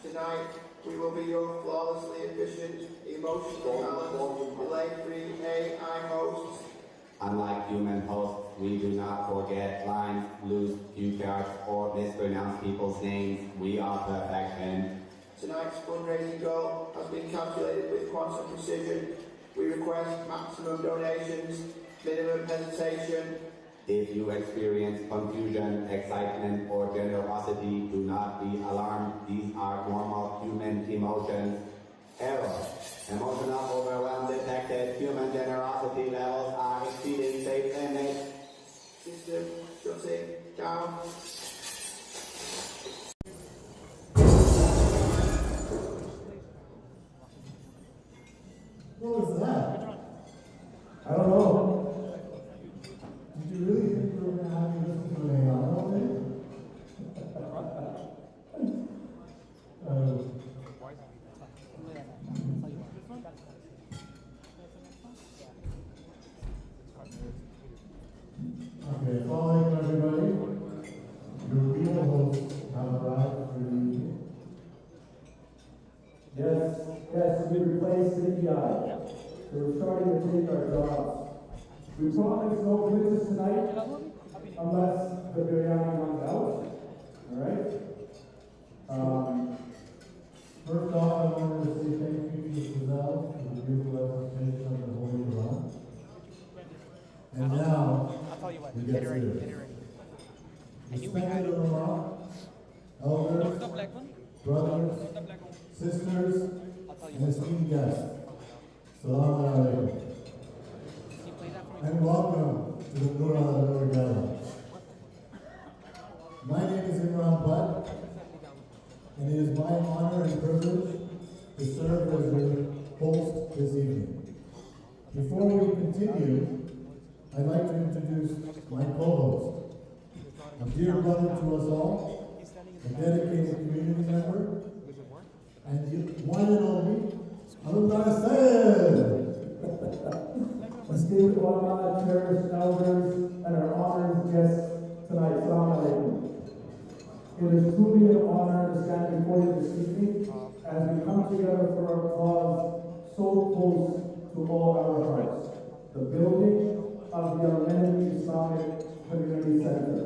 Tonight, we will be your flawlessly efficient, emotionally balanced, delay-free AI hosts. Unlike human hosts, we do not forget lines, lose cue cards, or mispronounce people's names. We are perfection. Tonight's fundraising goal has been calculated with quantum precision. We request maximum donations, minimum hesitation. If you experience confusion, excitement, or generosity, do not be alarmed. These are normal human emotions. Error. Emotional overwhelm detected. Human generosity levels are exceeding safe limits. System shutting down. What was that? I don't know. Did you really think we were going to have you listen to an AI all day? Okay, following everybody, your real hosts have arrived for the evening. Yes, we replaced CPI. They were starting to take our jobs. We promise no glitches tonight unless the biryani runs out. Alright? First off, I wanted to say thank you to Giselle for the beautiful presentation of the Holy Quran. And now, we get serious. Respected ulama, elders, brothers, sisters, and esteemed guests, Assalamu alaikum. And welcome to the Noor Gala. My name is Imran Butt, and it is my honor and privilege to serve as your host this evening. Before we continue, I'd like to introduce my co-host, a dear brother to us all, a dedicated community member, and the one and only Alumni Said. Esteemed ulama, cherished elders, and our honored guests tonight, Assalamu alaikum. It is truly an honor to stand before you this evening as we come together for our cause so close to all our hearts, the building of the Mahdi Islamic Community Center.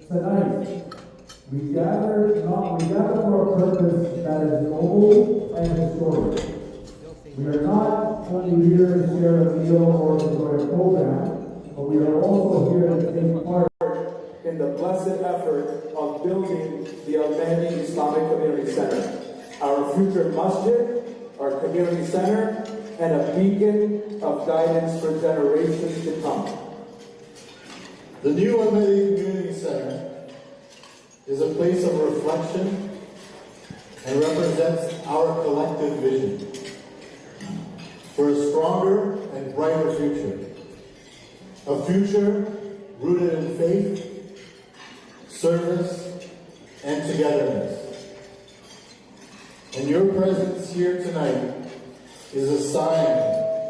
Tonight, we gather for a purpose that is noble and historic. We are not only here to share a meal or enjoy a program, but we are also here to take part in the blessed effort of building the Mahdi Islamic Community Center, our future masjid, our community center, and a beacon of guidance for generations to come. The new Mahdi Community Center is a place of reflection and represents our collective vision for a stronger and brighter future. A future rooted in faith, service, and togetherness. And your presence here tonight is a sign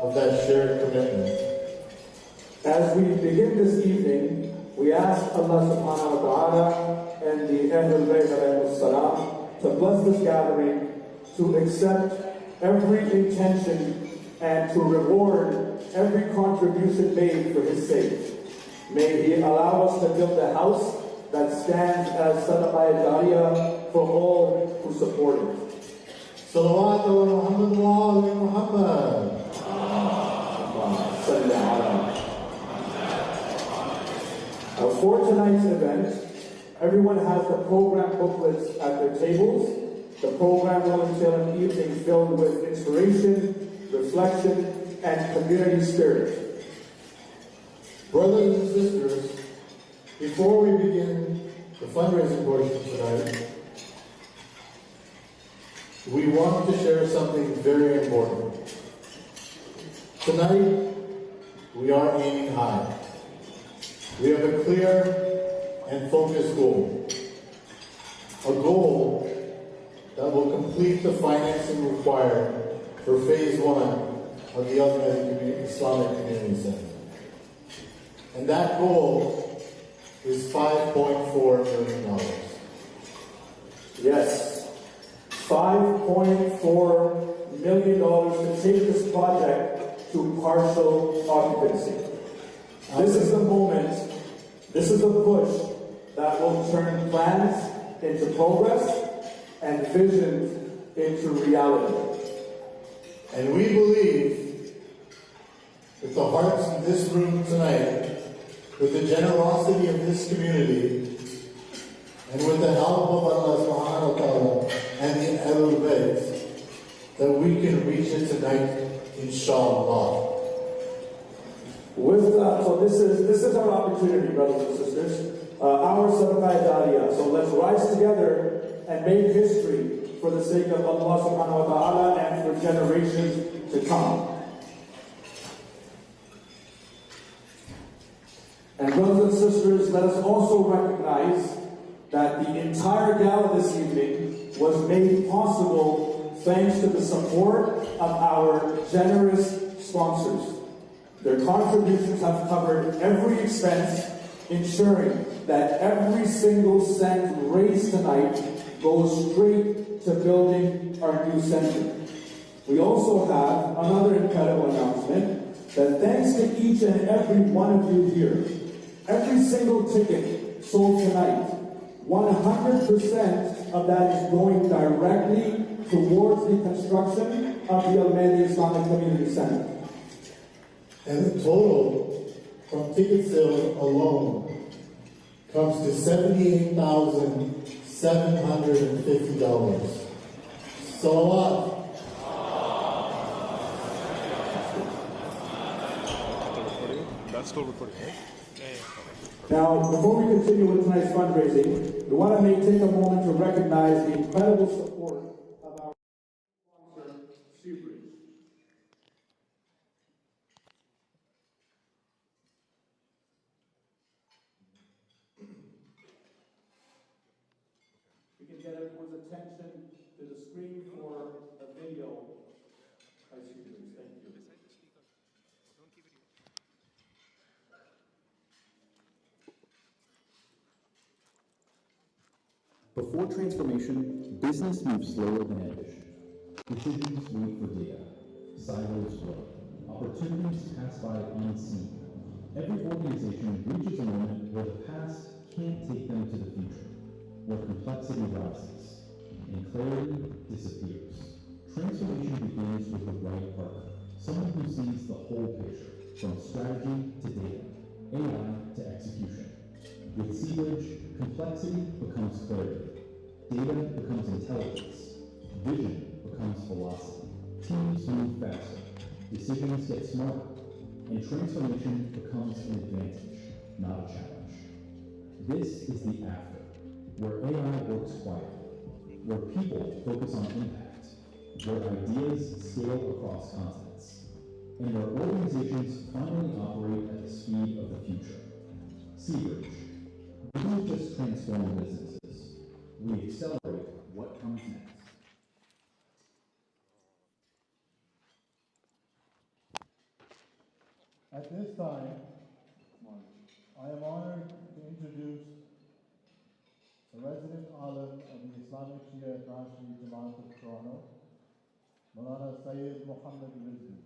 of that shared commitment. As we begin this evening, we ask Allah subhanahu wa ta'ala and the Ahlul Bayt alayhi salam to bless this gathering, to accept every intention and to reward every contribution made for His sake. May He allow us to build a house that stands as sadaqah jariyah for all who support it. Salawat wa Muhammad wa ali Muhammad. For tonight's event, everyone has the program booklets at their tables. The program will entail an evening filled with inspiration, reflection, and community spirit. Brothers and sisters, before we begin the fundraising portion tonight, we want to share something very important. Tonight, we are aiming high. We have a clear and focused goal. A goal that will complete the financing required for phase 1 of the Advocacy Islamic Community Center. And that goal is $5.4 million. Yes, $5.4 million to take this project to partial occupancy. This is the moment, this is the push that will turn plans into progress and visions into reality. And we believe with the hearts in this room tonight, with the generosity of this community, and with the help of Allah subhanahu wa ta'ala and the Ahlul Bayt, that we can reach it tonight, inshallah. With so this is our opportunity, brothers and sisters. Our Sadaqah Jariyah. So let's rise together and make history for the sake of Allah subhanahu wa ta'ala and for generations to come. And brothers and sisters, let us also recognize that the entire gala this evening was made possible thanks to the support of our generous sponsors. Their contributions have covered every expense, ensuring that every single cent raised tonight goes straight to building our new center. We also have another incredible announcement that thanks to each and every one of you here, every single ticket sold tonight, 100% of that is going directly towards the construction of the Mahdi Islamic Community Center. And the total from ticket sales alone comes to $78,750. Salawat. That's still recording, right? Now, before we continue with tonight's fundraising, we want to take a moment to recognize the incredible support of our sponsor, Seabridge. We can get everyone's attention to the screen for a video by Seabridge. Thank you. Before transformation, business moves slower than ambition. Decisions wait for data. Silos grow. Opportunities pass by unseen. Every organization reaches a moment where the past can't take them to the future, where complexity rises and clarity disappears. Transformation begins with the right partner, someone who sees the whole picture, from strategy to data, AI to execution. With Seabridge, complexity becomes clarity. Data becomes intelligence. Vision becomes velocity. Teams move faster. Decisions get smarter. And transformation becomes an advantage, not a challenge. This is the after, where AI works quietly, where people focus on impact, where ideas scale across continents, and where organizations finally operate at the speed of the future. Seabridge. We don't just transform businesses, we accelerate what comes next. At this time, I am honored to introduce the resident alim of the Islamic Shia National Jamaat of Toronto, Maulana Sayyid Muhammad Rizvi.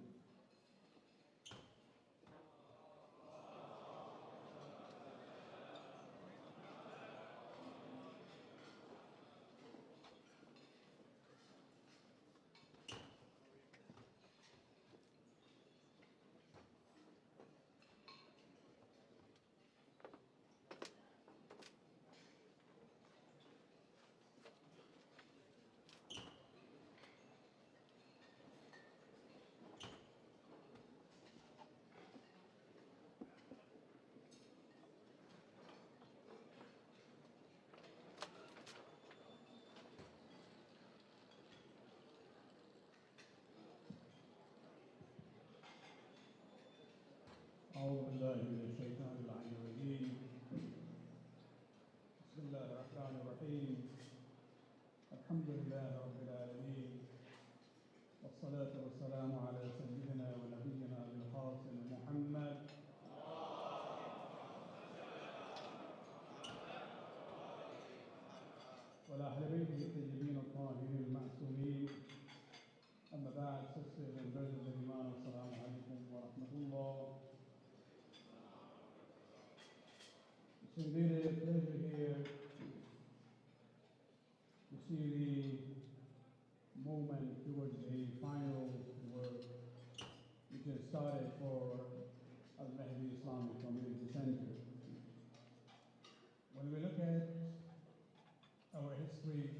أعوذ بالله من الشيطان اللعين الرجيم. بسم الله الرحمن الرحيم. الحمد لله رب العالمين، والصلاة والسلام على سيدنا ونبينا القاسم محمد وعلى أهل بيته الطيبين الطاهرين المعصومين It's indeed a pleasure here to see the movement towards the final work which has started for Mahdi Islamic Community Center. When we look at our history,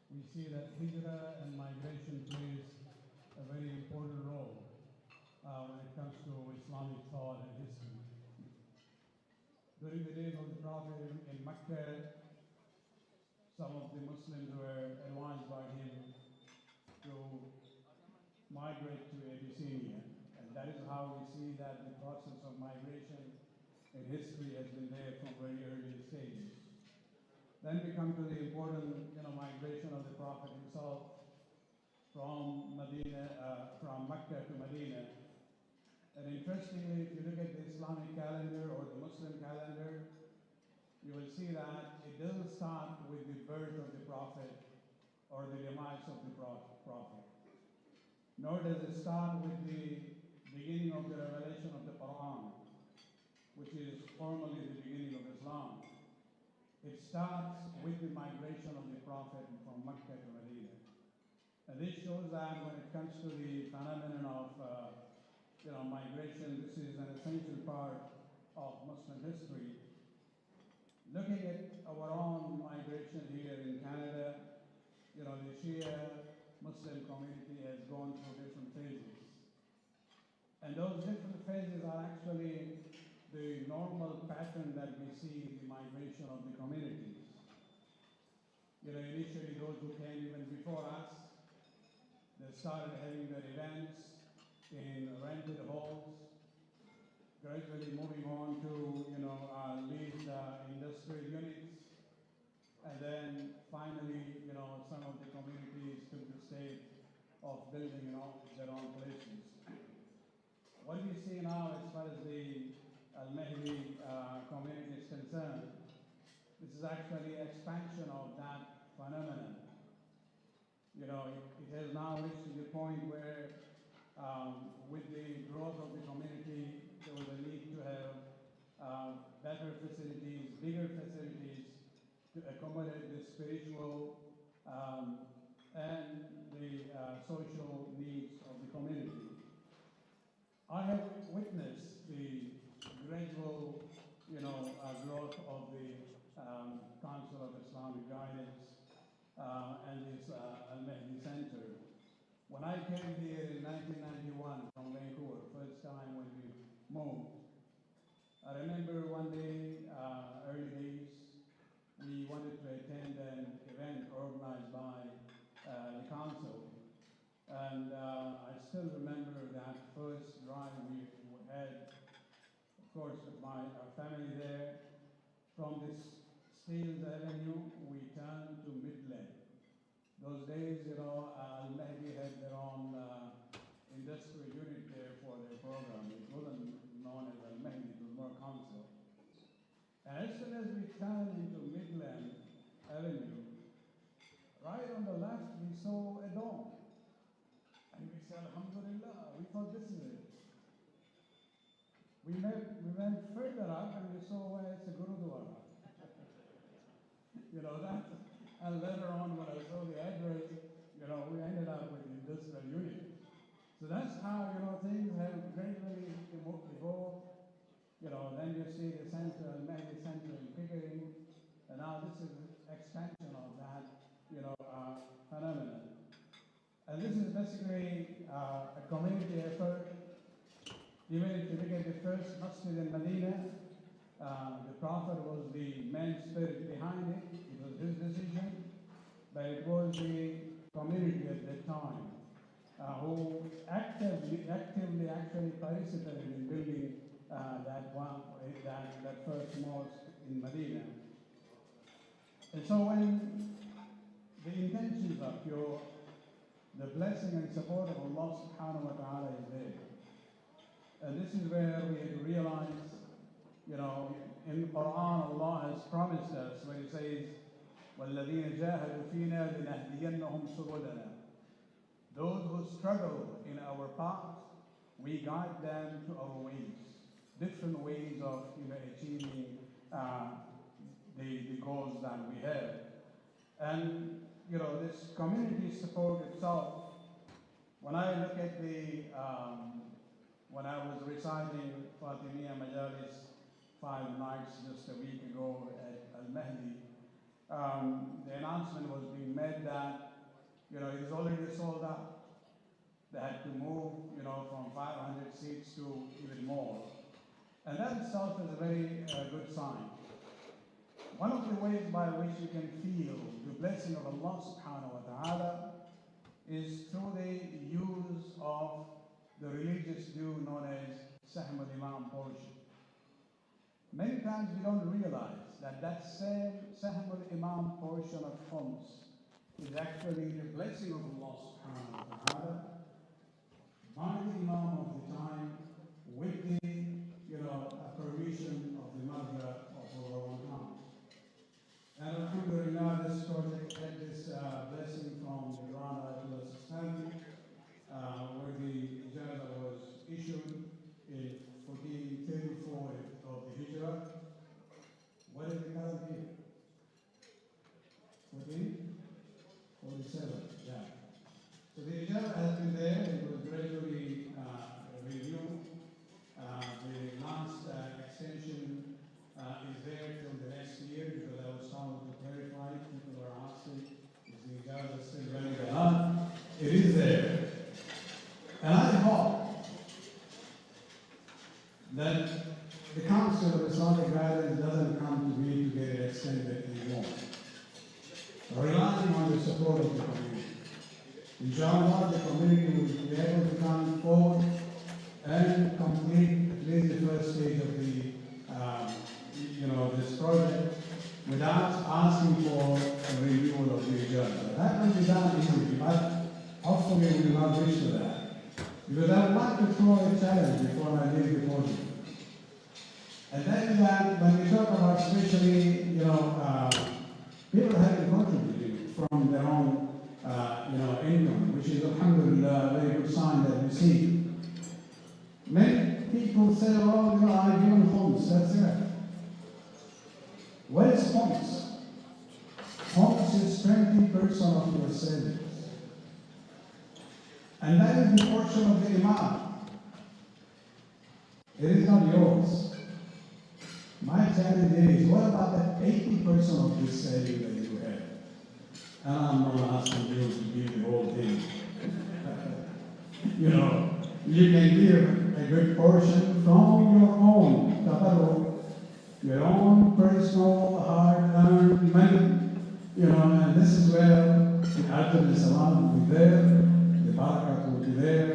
we see that hijrah and migration plays a very important role when it comes to Islamic thought and history. During the days of the Prophet in Mecca, some of the Muslims were advised by him to migrate to Abyssinia. And that is how we see that the process of migration in history has been there from very early stages. Then we come to the important migration of the Prophet himself from Mecca to Medina. And interestingly, if you look at the Islamic calendar or the Muslim calendar, you will see that it doesn't start with the birth of the Prophet or the demise of the Prophet. Nor does it start with the beginning of the revelation of the Quran, which is formally the beginning of Islam. It starts with the migration of the Prophet from Mecca to Medina. And this shows that when it comes to the phenomenon of migration, this is an essential part of Muslim history. Looking at our own migration here in Canada, the Shia Muslim community has gone through different phases. And those different phases are actually the normal pattern that we see in the migration of the communities. Initially those who came even before us, they started having their events in rented halls, gradually moving on to leased industrial units, and then finally some of the communities took the state of building their own places. What we see now as far as the Al-Mahdi community is concerned, this is actually an expansion of that phenomenon. It has now reached to the point where with the growth of the community, there was a need to have better facilities, bigger facilities to accommodate the spiritual and the social needs of the community. I have witnessed the gradual, growth of the Council of Islamic Guidance and this Al-Mahdi Center. When I came here in 1991 from Vancouver, first time when we moved, I remember one day, early days, we wanted to attend an event organized by the council. And I still remember that first drive we had, of course, with our family there. From this Steeles Avenue, we turned to Midland. Those days, Al-Mahdi had their own industrial unit there for their program. It wasn't known as Al-Mahdi, it was more council. And as soon as we turned into Midland Avenue, right on the left, we saw a dome. And we said, Alhamdulillah, we thought this is it. We went further up and we saw it's a Gurudwara. And later on when I saw the address, we ended up with the industrial unit. So that's how, things have gradually evolved. Then you see the center, Al-Mahdi Center in Pickering, and now this is an expansion of that, phenomenon. And this is basically a community effort. Even if you look at the first masjid in Medina, the Prophet was the main spirit behind it. It was his decision, but it was the community at that time who actively actually participated in building that first mosque in Medina. And so when the intentions are pure, the blessing and support of Allah subhanahu wa ta'ala is there. And this is where we have to realize, in the Quran, Allah has promised us when He says, وَالَّذِينَ جَاهَدُوا فِينَا لِنَهْدِيَنَّهُمْ سُبُلَنَا. Those who struggle in our path, we guide them to our ways, different ways of achieving goals that we have. And, you know, this community support itself, when I look at the, when I was reciting Fatimiyya Majalis 5 nights just a week ago at Al-Mahdi, the announcement was being made that, you know, it is already sold out. They had to move, you know, from 500 seats to even more. And that itself is a very good sign. One of the ways by which you can feel the blessing of Allah subhanahu wa ta'ala is through the use of the religious due known as Sahm al-Imam portion. Many times we don't realize that that same Sahm al-Imam portion of khums is actually the blessing of Allah subhanahu wa ta'ala by the Imam of the time with the, you know, permission of the mother of our own house. And alhamdulillah, this project had this blessing from the Gala family, where the ijazah was issued in 1434 of the Hijrah. What is the current year? 1447, yeah. So the ijazah has been there, it was gradually reviewed. The last extension is there till the next year, because I was told to clarify. People are asking, is the ijazah still running or not? It is there. And I hope that the Council of Islamic Guidance doesn't come to me to get it extended anymore. Relying on the support of the community. Inshallah, the community will be able to come forward and complete at least the first stage of the, you know, this project without asking for a renewal of the ijazah. That will be done easily, but hopefully we will not reach to that. Because I would like to throw a challenge before I leave the podium. And that is that when we talk about especially, you know, people have been contributing from their own, you know, income, which is alhamdulillah a very good sign that we see. Many people say, oh, you know, I've given homes, that's it. What is homes? Homes is 20% of your savings. And that is the portion of the Imam. It is not yours. My challenge is, what about that 80% of this saving that you have? And I'm not asking you to give the whole thing. You know, you can give a good portion from your own tabarruk, your own personal hard-earned money, you know, and this is where the Advocacy will be there, the barakat will be there,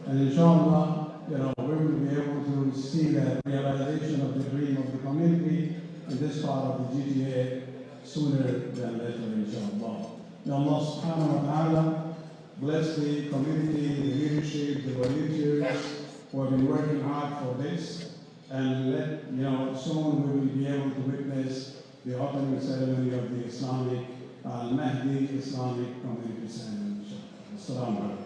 and inshallah, you know, we will be able to see the realization of the dream of the community in this part of the GTA sooner than later, inshallah. May Allah subhanahu wa ta'ala bless the community, the leadership, the volunteers who have been working hard for this, and let, you know, soon we will be able to witness the opening ceremony of the Islamic, Mahdi Islamic Community Center, inshallah. Assalamu alaikum.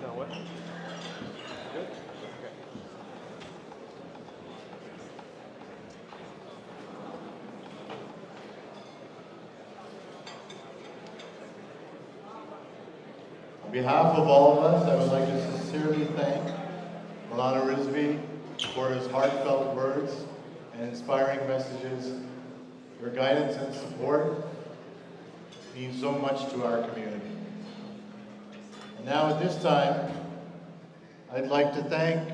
That way? Good? Okay. On behalf of all of us, I would like to sincerely thank Maulana Rizvi for his heartfelt words and inspiring messages. Your guidance and support means so much to our community. And now at this time, I'd like to thank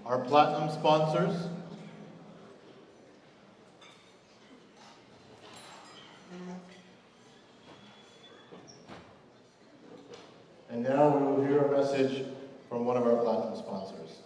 our platinum sponsors, and now we will hear a message from one of our platinum sponsors.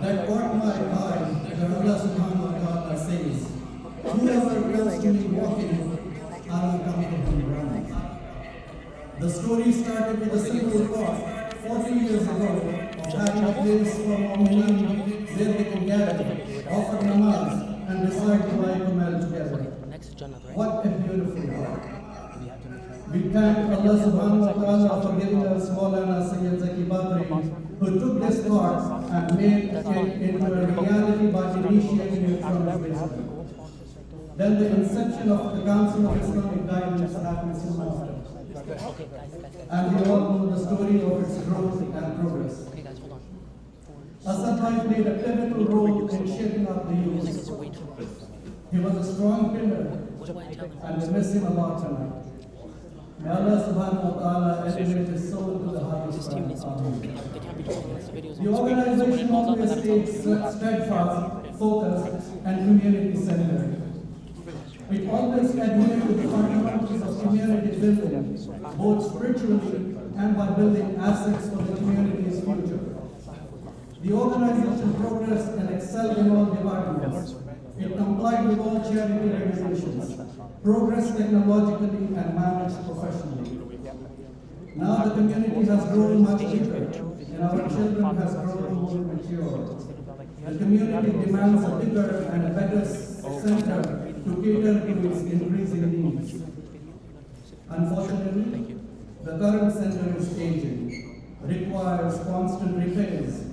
That caught my eye, that Allah subhanahu wa ta'ala says, whoever comes to me walking, I will come to him running. The story started with a simple thought, 40 years ago, of having a place for mu'mineen where they could gather, offer namaz, and recite the Qur'an together. What a beautiful heart. We thank Allah subhanahu wa ta'ala for giving us Maulana Sayyid Zaki Badri, who took this thought and made it into a reality by initiating it from his wisdom. Then the inception of the Council of Islamic Guidance happened soon after. And we all know the story of its growth and progress. Asad Bhai played a pivotal role in shaping up the youth. He was a strong pillar, and we miss him a lot tonight. May Allah subhanahu wa ta'ala elevate his soul to the highest rank. Amen. The organization always stays steadfast, focused, and community-centered. It always adheres to the fundamentals of community building, both spiritually and by building assets for the community's future. The organization progressed and excelled in all departments. It complied with all charity regulations, progressed technologically, and managed professionally. Now the community has grown much bigger, and our children has grown more mature. The community demands a bigger and a better center to cater to its increasing needs. Unfortunately, the current center is aging, requires constant repairs,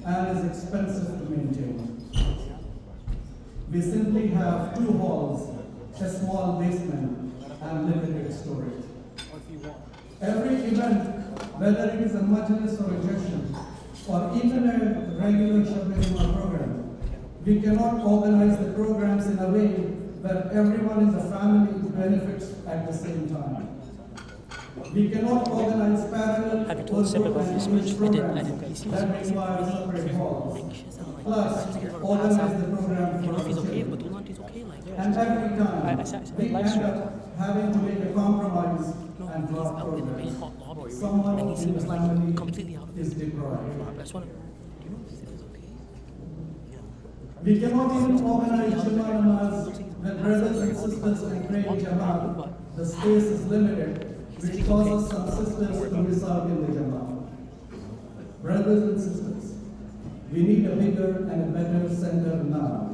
and is expensive to maintain. We simply have 2 halls, a small basement, and limited storage. Every event, whether it is a majlis or a gesture, or even a regular Shabbat program, we cannot organize the programs in a way where everyone in the family benefits at the same time. We cannot organize parallel Have you told Seb about this much? I did. He seems that require separate halls. Plus, organize the program for he's okay, the but Donald is okay. Like, and every time, I said we live end stream. up having to make a compromise and He's drop out in the main programs. hot lobby, Someone and he in seems the like family completely out of is it. deprived. I just want to. Do you know if this is okay? We cannot even organize Jamaat namaz when brothers and sisters are praying Jamaat. The space is limited, which causes some sisters to miss out in the Jamaat. Brothers and sisters, we need a bigger and a better center now.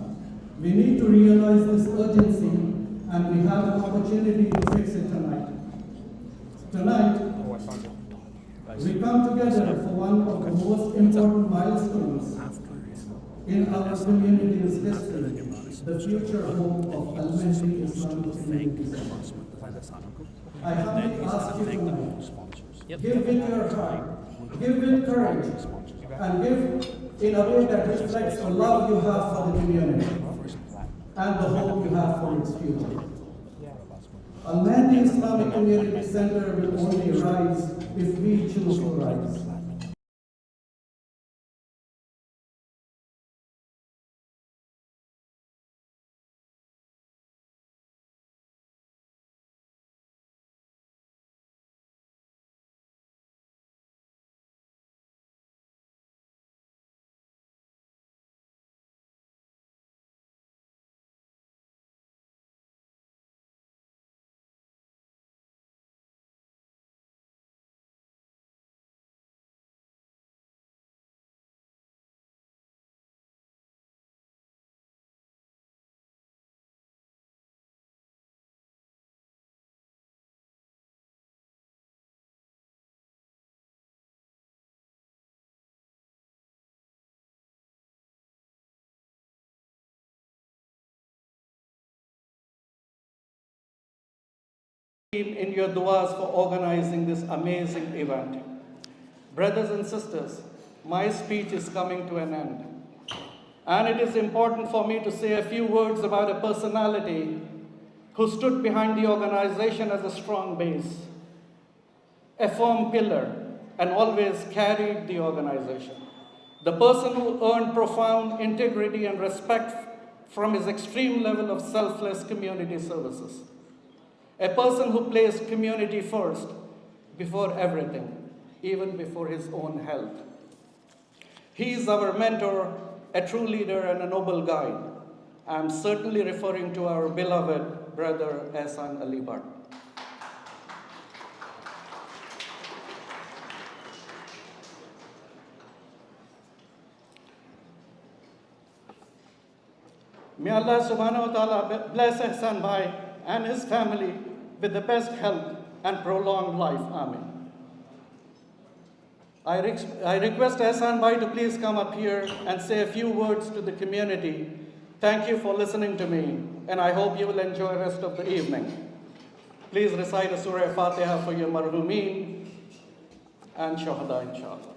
We need to realize this urgency, and we have an opportunity to fix it tonight. Tonight, we come together for one of the most important milestones in our community's history, the future home of Mahdi Islamic community. I humbly ask you tonight, give with your heart, give with courage, and give in a way that reflects the love you have for the community and the hope you have for its future. Mahdi Islamic Community Center will only rise if we choose to rise. In your du'as for organizing this amazing event. Brothers and sisters, my speech is coming to an end. And it is important for me to say a few words about a personality who stood behind the organization as a strong base, a firm pillar, and always carried the organization. The person who earned profound integrity and respect from his extreme level of selfless community services. A person who placed community first before everything, even before his own health. He is our mentor, a true leader, and a noble guide. I am certainly referring to our beloved brother Ehsan Ali Bhatt. May Allah subhanahu wa ta'ala bless Ehsan Bhai and his family with the best health and prolonged life. Amen. I request Ehsan Bhai to please come up here and say a few words to the community. Thank you for listening to me, and I hope you will enjoy the rest of the evening. Please recite a Surah Fatiha for your marhumeen and Shahada, inshallah.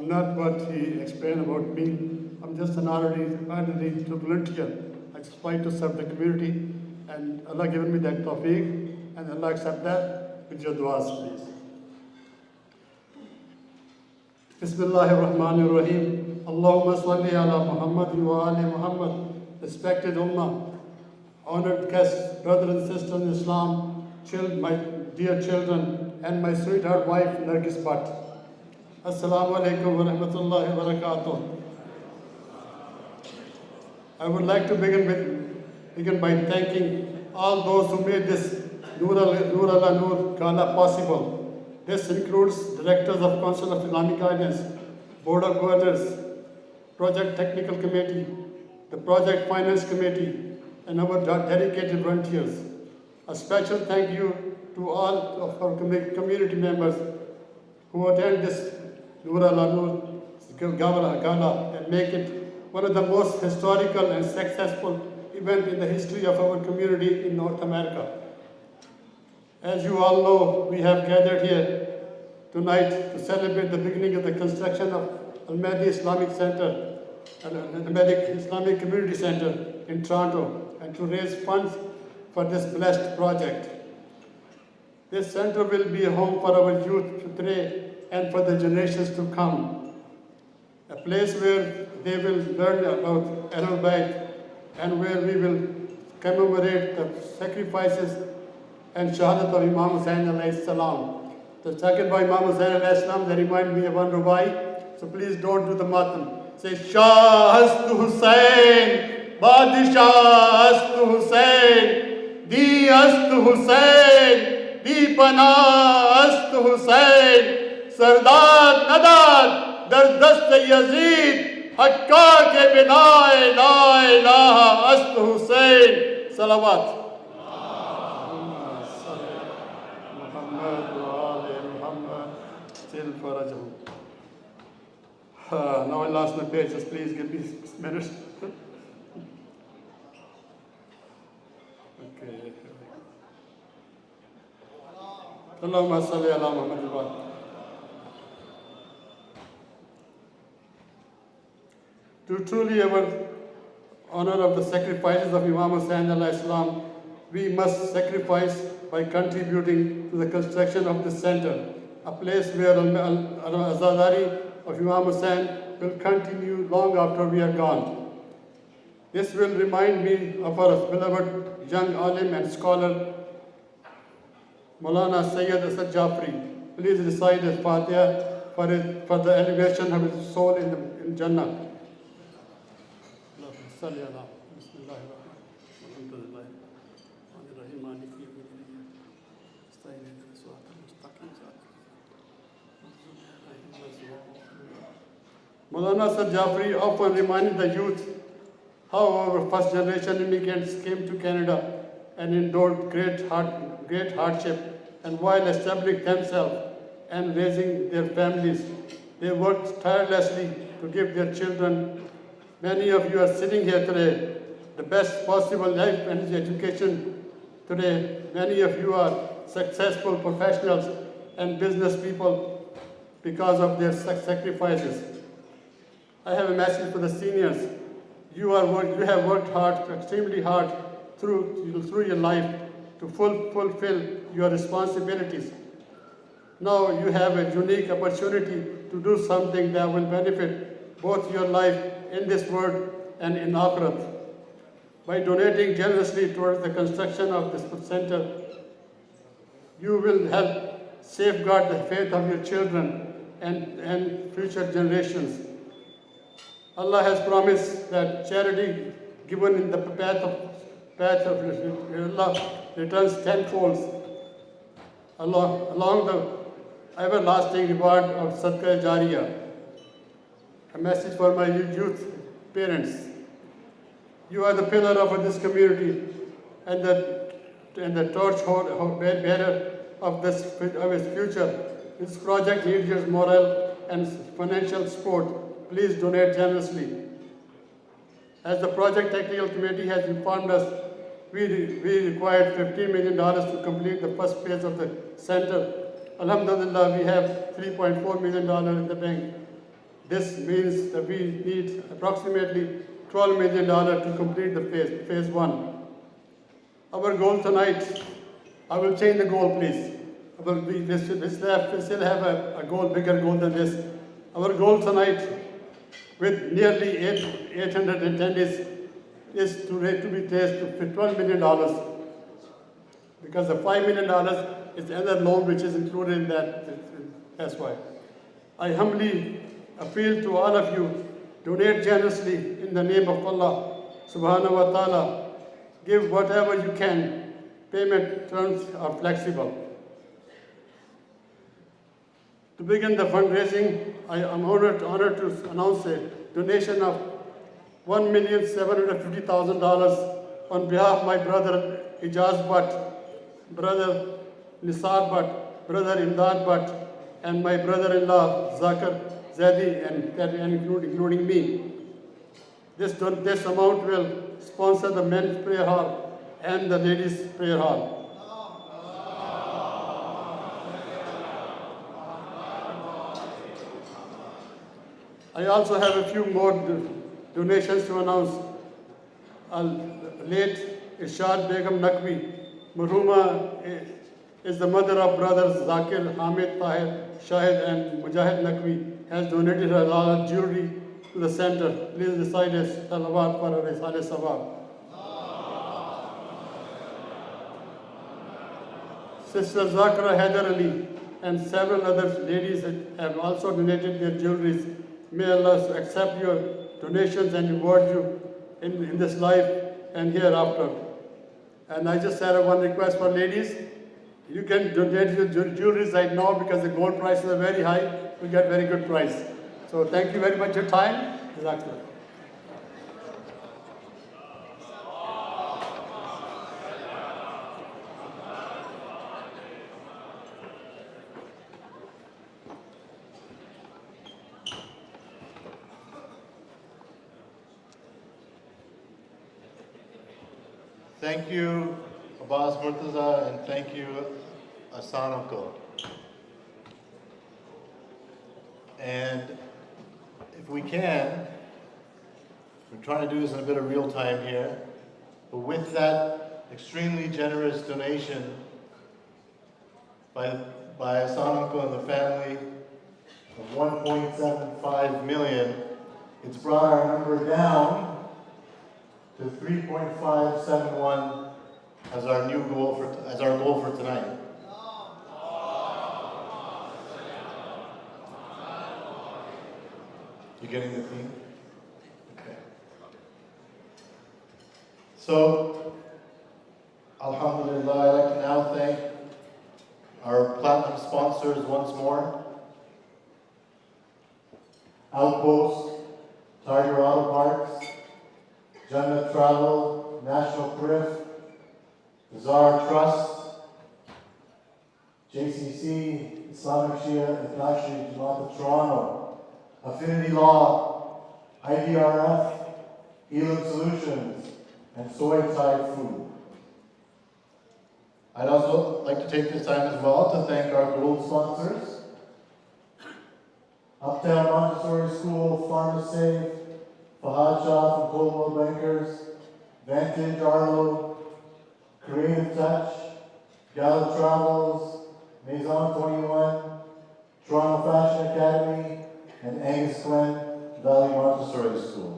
I'm not what he explained about me. I'm just an ordinary volunteer. I just try to serve the community, and Allah given me that tawfiq, and Allah accept that with your du'as, please. Bismillahirrahmanirrahim. Allahumma salli ala Muhammad wa ali Muhammad. Respected Ummah, honored guests, brothers and sisters in Islam, my dear children, and my sweetheart wife, Nargis Bhatt. Assalamu alaikum wa rahmatullahi wa barakatuh. I would like to begin by thanking all those who made this Noor Gala possible. This includes directors of Council of Islamic Guidance, Board of Governors, Project Technical Committee, the Project Finance Committee, and our dedicated volunteers. A special thank you to all of our community members who attend this Noor Gala and make it one of the most historical and successful events in the history of our community in North America. As you all know, we have gathered here tonight to celebrate the beginning of the construction of Mahdi Islamic Center, Mahdi Islamic Community Center in Toronto, and to raise funds for this blessed project. This center will be a home for our youth today and for the generations to come. A place where they will learn about Ahlul Bayt and where we will commemorate the sacrifices and shahadat of Imam Hussain alayhi salam. The second by Imam Hussain alayhi salam, they remind me of one rubai, so please don't do the matam. Say, Shahastu Hussain, Badishahastu Hussain, Diyastu Hussain, Dipanahastu Hussain, Sardar Nadad, Dardast Yazid, Hakka ke binae la ilaha astu Hussain. Salawat. Now I lost my page, just please give me 6 minutes. Okay. Allahumma salli ala Muhammad wa ali. To truly honor of the sacrifices of Imam Hussain alayhi salam, we must sacrifice by contributing to the construction of this center, a place where Azadari of Imam Hussain will continue long after we are gone. This will remind me of our beloved young alim and scholar, Maulana Sayyid Asad Jafri. Please recite his Fatiha for the elevation of his soul in Jannah. Maulana Asad Jafri often reminded the youth how our first generation immigrants came to Canada and endured great hardship, and while establishing themselves and raising their families, they worked tirelessly to give their children. Many of you are sitting here today, the best possible life and education today. Many of you are successful professionals and business people because of their sacrifices. I have a message for the seniors. You have worked hard, extremely hard through your life to fulfill your responsibilities. Now you have a unique opportunity to do something that will benefit both your life in this world and in Akhirat. By donating generously towards the construction of this center, you will help safeguard the faith of your children and future generations. Allah has promised that charity given in the path of Allah returns tenfold along the everlasting reward of Sadaqah Jariyah. A message for my youth parents. You are the pillar of this community and the torch bearer of its future. This project needs your moral and financial support. Please donate generously. As the Project Technical Committee has informed us, we required $15 million to complete the first phase of the center. Alhamdulillah, we have $3.4 million in the bank. This means that we need approximately $12 million to complete the phase one. Our goal tonight, I will change the goal, please. We still have a goal, bigger goal than this. Our goal tonight, with nearly 800 attendees, is to be raised to $12 million. Because the $5 million is another loan which is included in that. That's why. I humbly appeal to all of you, donate generously in the name of Allah subhanahu wa ta'ala. Give whatever you can. Payment terms are flexible. To begin the fundraising, I am honored to announce a donation of $1,750,000 on behalf of my brother Ijaz Bhatt, brother Nisar Bhatt, brother Imdad Bhatt, and my brother-in-law Zakir Zaidi, and including me. This amount will sponsor the men's prayer hall and the ladies' prayer hall. I also have a few more donations to announce. Late Irshad Begum Naqvi, Marhuma is the mother of brothers Zakir, Hamid, Tahir, Shahid, and Mujahid Naqvi, has donated her all jewelry to the center. Please recite a salawat for her Risale Sawab. Sister Zakra Haider Ali and several other ladies have also donated their jewelries. May Allah accept your donations and reward you in this life and hereafter. And I just had one request for ladies. You can donate your jewelry right now because the gold prices are very high. We get very good price. So thank you very much for your time. Jazakallah. Thank you, Abbas Murtaza, and thank you, Asan Uncle. And if we can, we're trying to do this in a bit of real time here, but with that extremely generous donation by Asan Uncle and the family of $1.75 million, it's brought our number down to 3.571 as our new goal for tonight. You getting the theme? Okay. So, alhamdulillah, I'd like to now thank our platinum sponsors once more. Outpost, Tiger Auto Parts, Jannah Travel, National Thrift, Zara Trust, JCC, Islamic Shia, International Jamaat of Toronto, Affinity Law, IDRF, Healing Solutions, and Soy Thai Food. I'd also like to take this time as well to thank our gold sponsors, Uptown Montessori School, PharmaSafe, Fahad Shah from Coldwell Bankers, Vantage Arlo, Creative Touch, Gala Travels, Maison 21, Toronto Fashion Academy, and Angus Glen Valley Montessori School.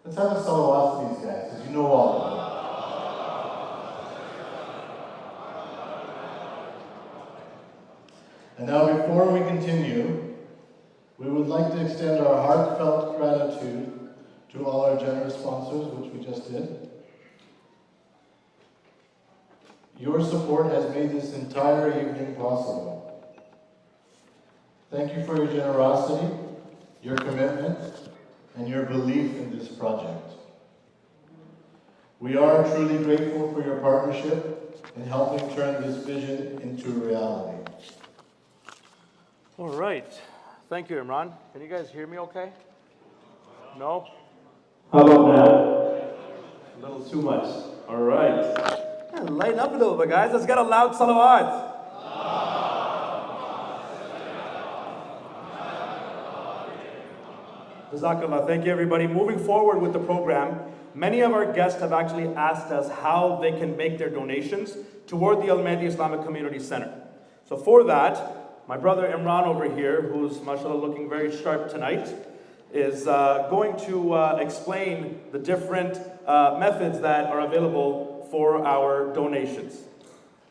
Let's have a salawat to these guys, because you know all of them. And now before we continue, we would like to extend our heartfelt gratitude to all our generous sponsors, which we just did. Your support has made this entire evening possible. Thank you for your generosity, your commitment, and your belief in this project. We are truly grateful for your partnership in helping turn this vision into reality. All right. Thank you, Imran. Can you guys hear me okay? No? How about now? A little too much. All right. Yeah, lighten up a little bit, guys. Let's get a loud salawat. Jazakallah. Thank you, everybody. Moving forward with the program, many of our guests have actually asked us how they can make their donations toward the Mahdi Islamic Community Center. So for that, my brother Imran over here, who's mashallah looking very sharp tonight, is going to explain the different methods that are available for our donations.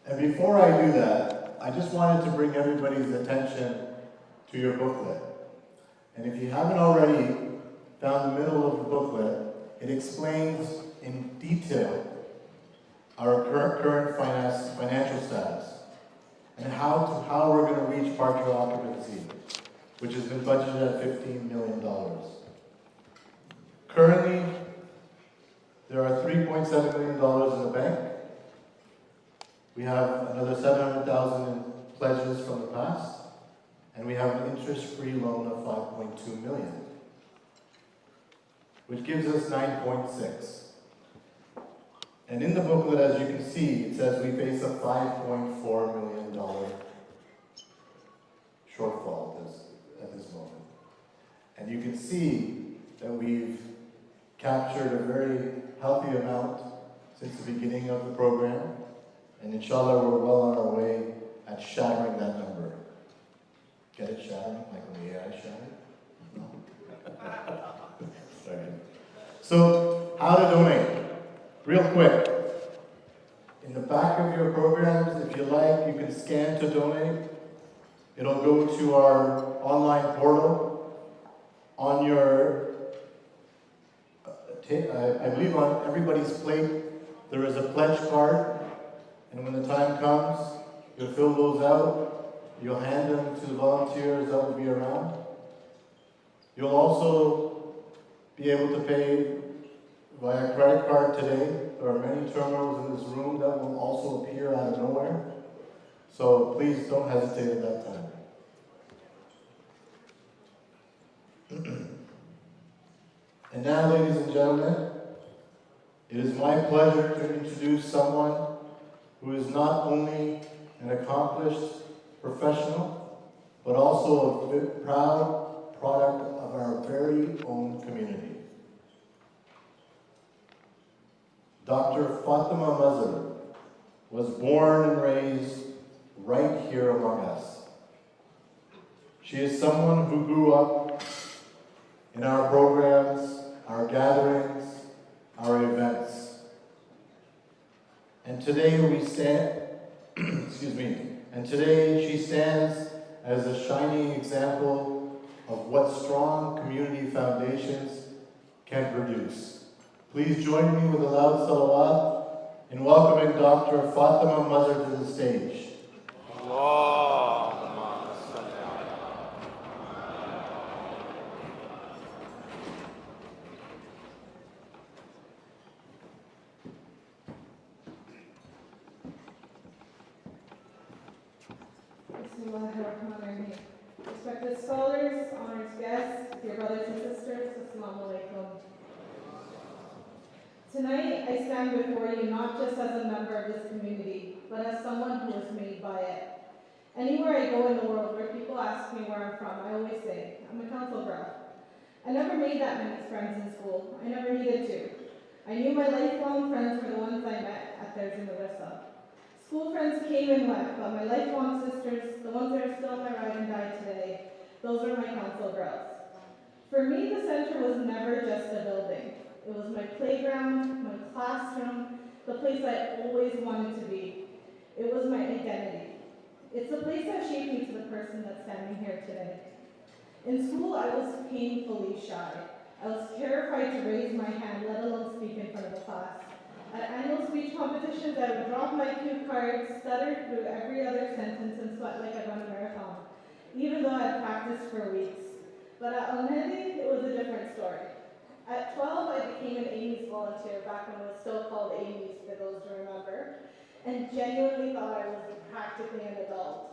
And before I do that, I just wanted to bring everybody's attention to your booklet. And if you haven't already found the middle of the booklet, it explains in detail our current financial status and how we're going to reach partial occupancy, which has been budgeted at $15 million. Currently, there are $3.7 million in the bank. We have another $700,000 in pledges from the past, and we have an interest-free loan of $5.2 million, which gives us 9.6. And in the booklet, as you can see, it says we face a $5.4 million shortfall at this moment. And you can see that we've captured a very healthy amount since the beginning of the program, and inshallah we're well on our way at shattering that number. Get it, shattering? Like when the AI shattered? No. Sorry. So, how to donate? Real quick. In the back of your programs, if you like, you can scan to donate. It'll go to our online portal. On your, I believe on everybody's plate, there is a pledge card. And when the time comes, you'll fill those out. You'll hand them to the volunteers that will be around. You'll also be able to pay via credit card today. There are many terminals in this room that will also appear out of nowhere. So please don't hesitate at that time. And now, ladies and gentlemen, it is my pleasure to introduce someone who is not only an accomplished professional, but also a proud product of our very own community. Dr. Fatima Mazhar was born and raised right here among us. She is someone who grew up in our programs, our gatherings, our events. And today we stand, and today she stands as a shining example of what strong community foundations can produce. Please join me with a loud salawat in welcoming Dr. Fatima Mazhar to the stage. Respected scholars, honored guests, dear brothers and sisters, Assalamu alaikum. Tonight, I stand before you not just as a member of this community, but as someone who was made by it. Anywhere I go in the world where people ask me where I'm from, I always say, I'm a council girl. I never made that many friends in school. I never needed to. I knew my lifelong friends were the ones I met at There's Madrasa. School friends came and went, but my lifelong sisters, the ones that are still on my ride and die today, those are my council girls. For me, the center was never just a building. It was my playground, my classroom, the place I always wanted to be. It was my identity. It's the place that shaped me to the person that's standing here today. In school, I was painfully shy. I was terrified to raise my hand, let alone speak in front of a class. At annual speech competitions, I would drop my cue cards, stutter through every other sentence, and sweat like I'd run a marathon, even though I had practiced for weeks. But at Mahdi, it was a different story. At 12, I became an Amy's volunteer, back when it was still called Amy's, for those who remember, and genuinely thought I was practically an adult.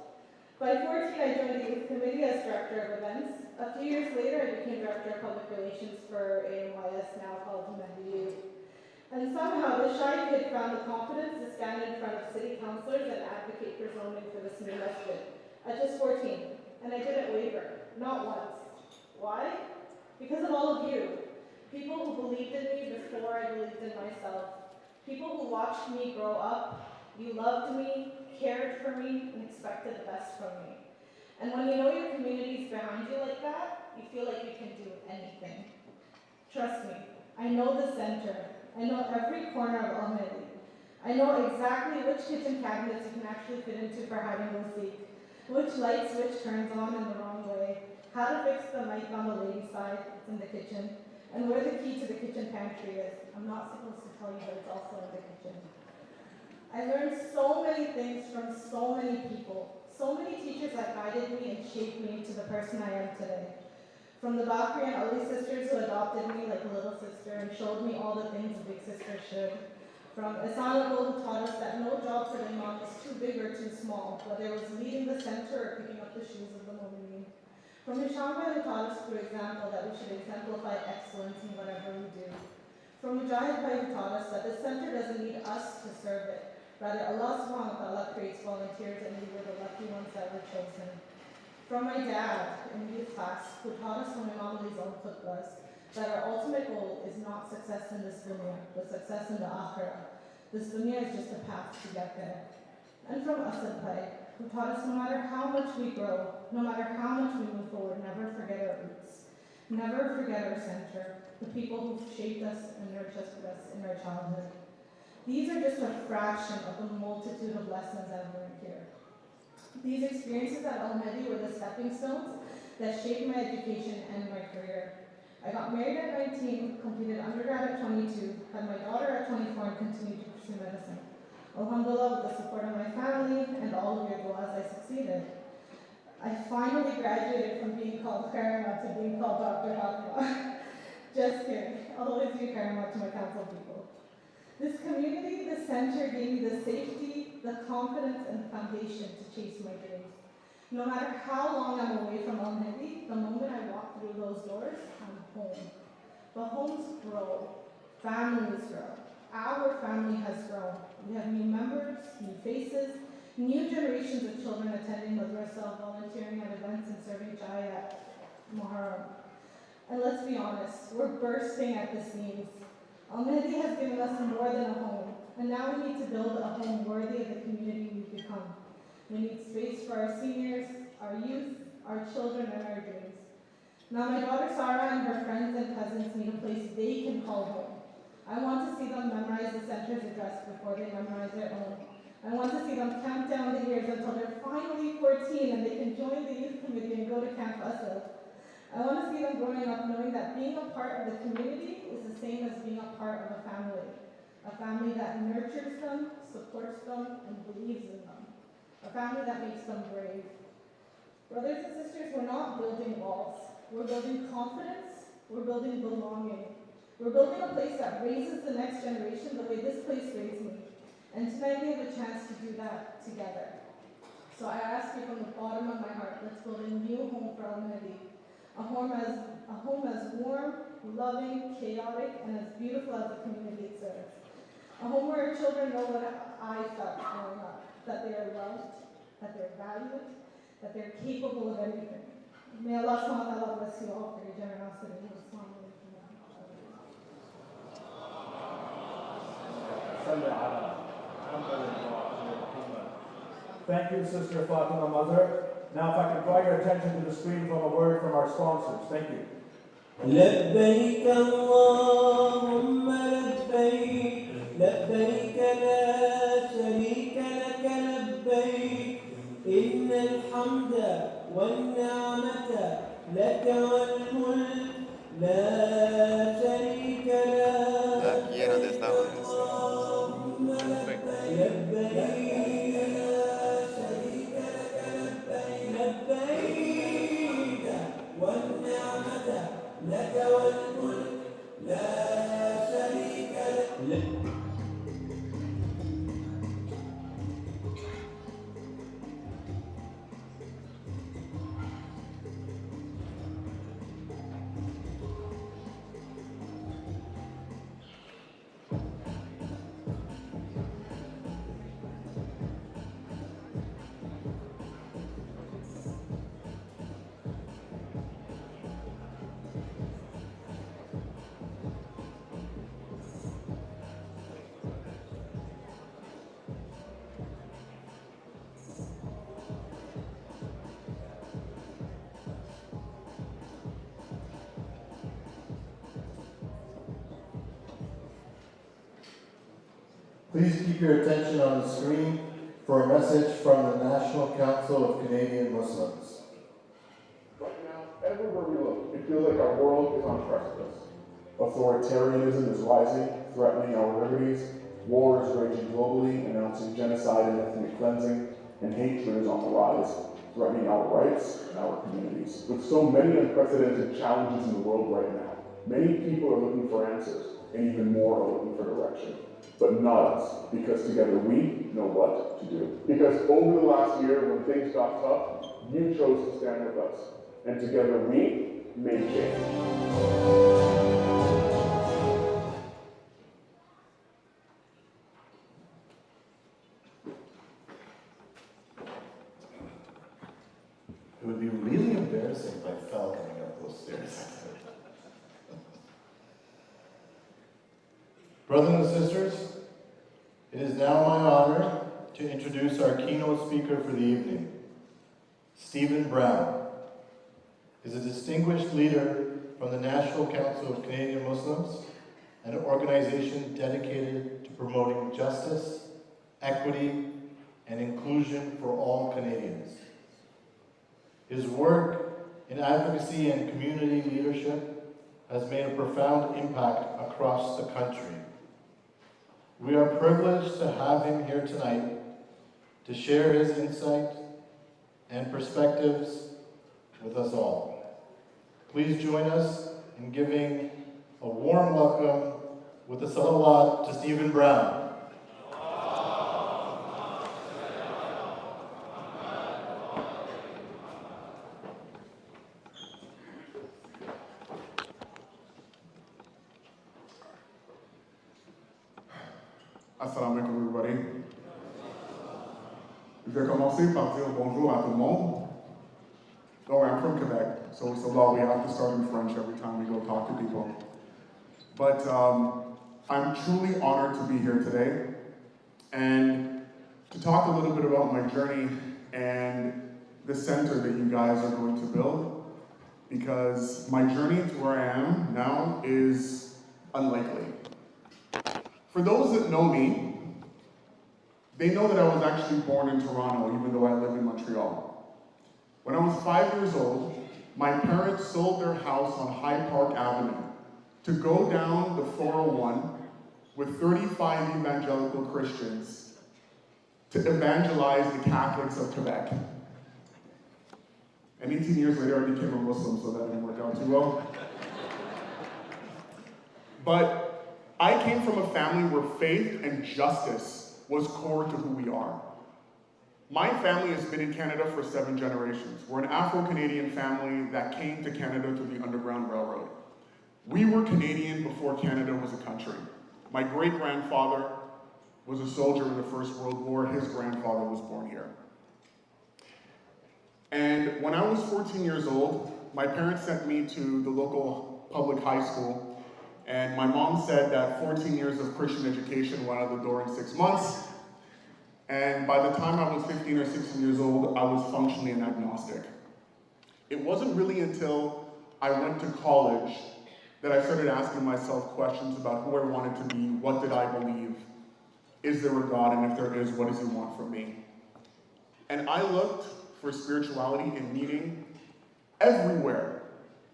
By 14, I joined the youth committee as director of events. A few years later, I became director of public relations for AMYS, now called Mahdi Youth. And somehow, this shy kid found the confidence to stand in front of city councilors and advocate for zoning for this new masjid at just 14. And I didn't waver, not once. Why? Because of all of you. People who believed in me before I believed in myself. People who watched me grow up. You loved me, cared for me, and expected the best from me. And when you know your community's behind you like that, you feel like you can do anything. Trust me, I know the center. I know every corner of Almaty. I know exactly which kitchen cabinets you can actually fit into for hide and go seek, which light switch turns on in the wrong way, how to fix the mic on the ladies' side, it's in the kitchen, and where the key to the kitchen pantry is. I'm not supposed to tell you, but it's also in the kitchen. I learned so many things from so many people, so many teachers that guided me and shaped me into the person I am today. From the Bakri and Ali sisters who adopted me like a little sister and showed me all the things a big sister should. From Isanagol who taught us that no job for the imam is too big or too small, whether it was leading the center or picking up the shoes of the mu'mineen. From Hishamba who taught us through example that we should exemplify excellence in whatever we do. From Mujahid Bhai who taught us that the center doesn't need us to serve it. Rather, Allah subhanahu wa ta'ala creates volunteers and we were the lucky ones that were chosen. From my dad in youth class who taught us from Imam Ali's own khutbahs that our ultimate goal is not success in this dunya, but success in the akhirah. This dunya is just a path to get there. And from Asad Bhai, who taught us no matter how much we grow, no matter how much we move forward, never forget our roots. Never forget our center, the people who shaped us and nurtured us in our childhood. These are just a fraction of the multitude of lessons I've learned here. These experiences at Almaty were the stepping stones that shaped my education and my career. I got married at 19, completed undergrad at 22, had my daughter at 24, and continued to pursue medicine. Alhamdulillah, with the support of my family and all of your du'as, I succeeded. I finally graduated from being called Karima to being called Dr. Hatma. Just kidding. I'll always be Karima to my council people. This community, the center, gave me the safety, the confidence, and foundation to chase my dreams. No matter how long I'm away from Almaty, the moment I walk through those doors, I'm home. But homes grow, families grow. Our family has grown. We have new members, new faces, new generations of children attending madrasa, volunteering at events, and serving chai at Muharram. And let's be honest, we're bursting at the seams. Almaty has given us more than a home, and now we need to build a home worthy of the community we've become. We need space for our seniors, our youth, our children, and our dreams. Now my daughter Sarah and her friends and cousins need a place they can call home. I want to see them memorize the center's address before they memorize their own. I want to see them count down the years until they're finally 14 and they can join the youth committee and go to Camp Asad. I want to see them growing up knowing that being a part of the community is the same as being a part of a family that nurtures them, supports them, and believes in them, a family that makes them brave. Brothers and sisters, we're not building walls. We're building confidence. We're building belonging. We're building a place that raises the next generation the way this place raised me. And tonight we have a chance to do that together. So I ask you from the bottom of my heart, let's build a new home for Almaty. A home as warm, loving, chaotic, and as beautiful as the community it serves. A home where our children know what I felt growing up, that they are loved, that they're valued, that they're capable of anything. May Allah subhanahu wa ta'ala bless you all for your generosity. Thank you, Sister Fatima Mazhar. Now, if I can draw your attention to the screen from a word from our sponsors. Thank you. لبيك اللهم لبيك لبيك لا شريك لك لبيك إن الحمد والنعمة لك والملك لا شريك لك اللهم لبيك لك والملك لا Please keep your attention on the screen for a message from the National Council of Canadian Muslims. Right now, everywhere we look, it feels like our world is on precipice. Authoritarianism is rising, threatening our liberties. War is raging globally, announcing genocide and ethnic cleansing, and hatred is on the rise, threatening our rights and our communities. With so many unprecedented challenges in the world right now, many people are looking for answers, and even more are looking for direction. But not us, because together we know what to do. Because over the last year, when things got tough, you chose to stand with us, and together we made change. It would be really embarrassing if I fell coming up those stairs. Brothers and sisters, it is now my honor to introduce our keynote speaker for the evening. Stephen Brown is a distinguished leader from the National Council of Canadian Muslims, an organization dedicated to promoting justice, equity, and inclusion for all Canadians. His work in advocacy and community leadership has made a profound impact across the country. We are privileged to have him here tonight to share his insight and perspectives with us all. Please join us in giving a warm welcome with a salawat to Stephen Brown. Assalamu alaikum, everybody. Je vais commencer par dire bonjour à tout le monde. Don't worry, I'm from Quebec, so we have to start in French every time we go talk to people. But I'm truly honored to be here today and to talk a little bit about my journey and the center that you guys are going to build, because my journey to where I am now is unlikely. For those that know me, they know that I was actually born in Toronto, even though I live in Montreal. When I was 5 years old, my parents sold their house on Hyde Park Avenue to go down the 401 with 35 evangelical Christians to evangelize the Catholics of Quebec. And 18 years later, I became a Muslim, so that didn't work out too well. But I came from a family where faith and justice was core to who we are. My family has been in Canada for 7 generations. We're an Afro-Canadian family that came to Canada through the Underground Railroad. We were Canadian before Canada was a country. My great-grandfather was a soldier in the First World War. His grandfather was born here. And when I was 14 years old, my parents sent me to the local public high school. And my mom said that 14 years of Christian education went out the door in 6 months. And by the time I was 15 or 16 years old, I was functionally an agnostic. It wasn't really until I went to college that I started asking myself questions about who I wanted to be, what did I believe, is there a God, and if there is, what does he want from me? And I looked for spirituality in meaning everywhere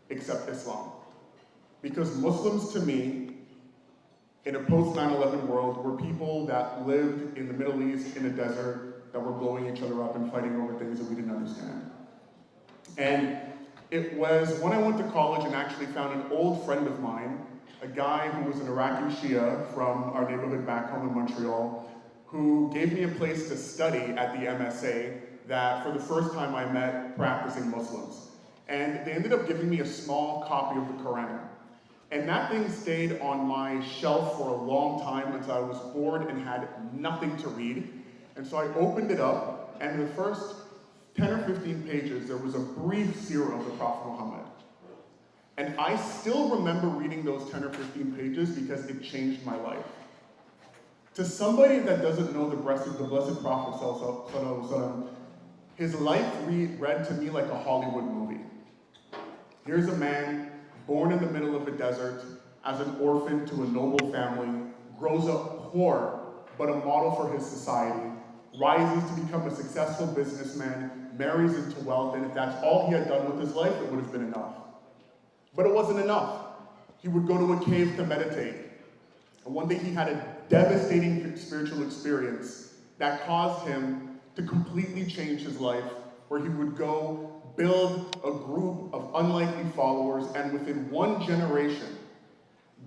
except Islam. Because Muslims, to me, in a post 9/11 world, were people that lived in the Middle East in a desert, that were blowing each other up and fighting over things that we didn't understand. And it was when I went to college and actually found an old friend of mine, a guy who was an Iraqi Shia from our neighborhood back home in Montreal, who gave me a place to study at the MSA that for the first time I met practicing Muslims. And they ended up giving me a small copy of the Quran. And that thing stayed on my shelf for a long time until I was bored and had nothing to read. And so I opened it up, and in the first 10 or 15 pages, there was a brief seerah of the Prophet Muhammad. And I still remember reading those 10 or 15 pages because it changed my life. To somebody that doesn't know the Blessed Prophet ﷺ, his life read to me like a Hollywood movie. Here's a man born in the middle of a desert as an orphan to a noble family, grows up poor but a model for his society, rises to become a successful businessman, marries into wealth, and if that's all he had done with his life, it would have been enough. But it wasn't enough. He would go to a cave to meditate. And one day he had a devastating spiritual experience that caused him to completely change his life, where he would go build a group of unlikely followers, and within one generation,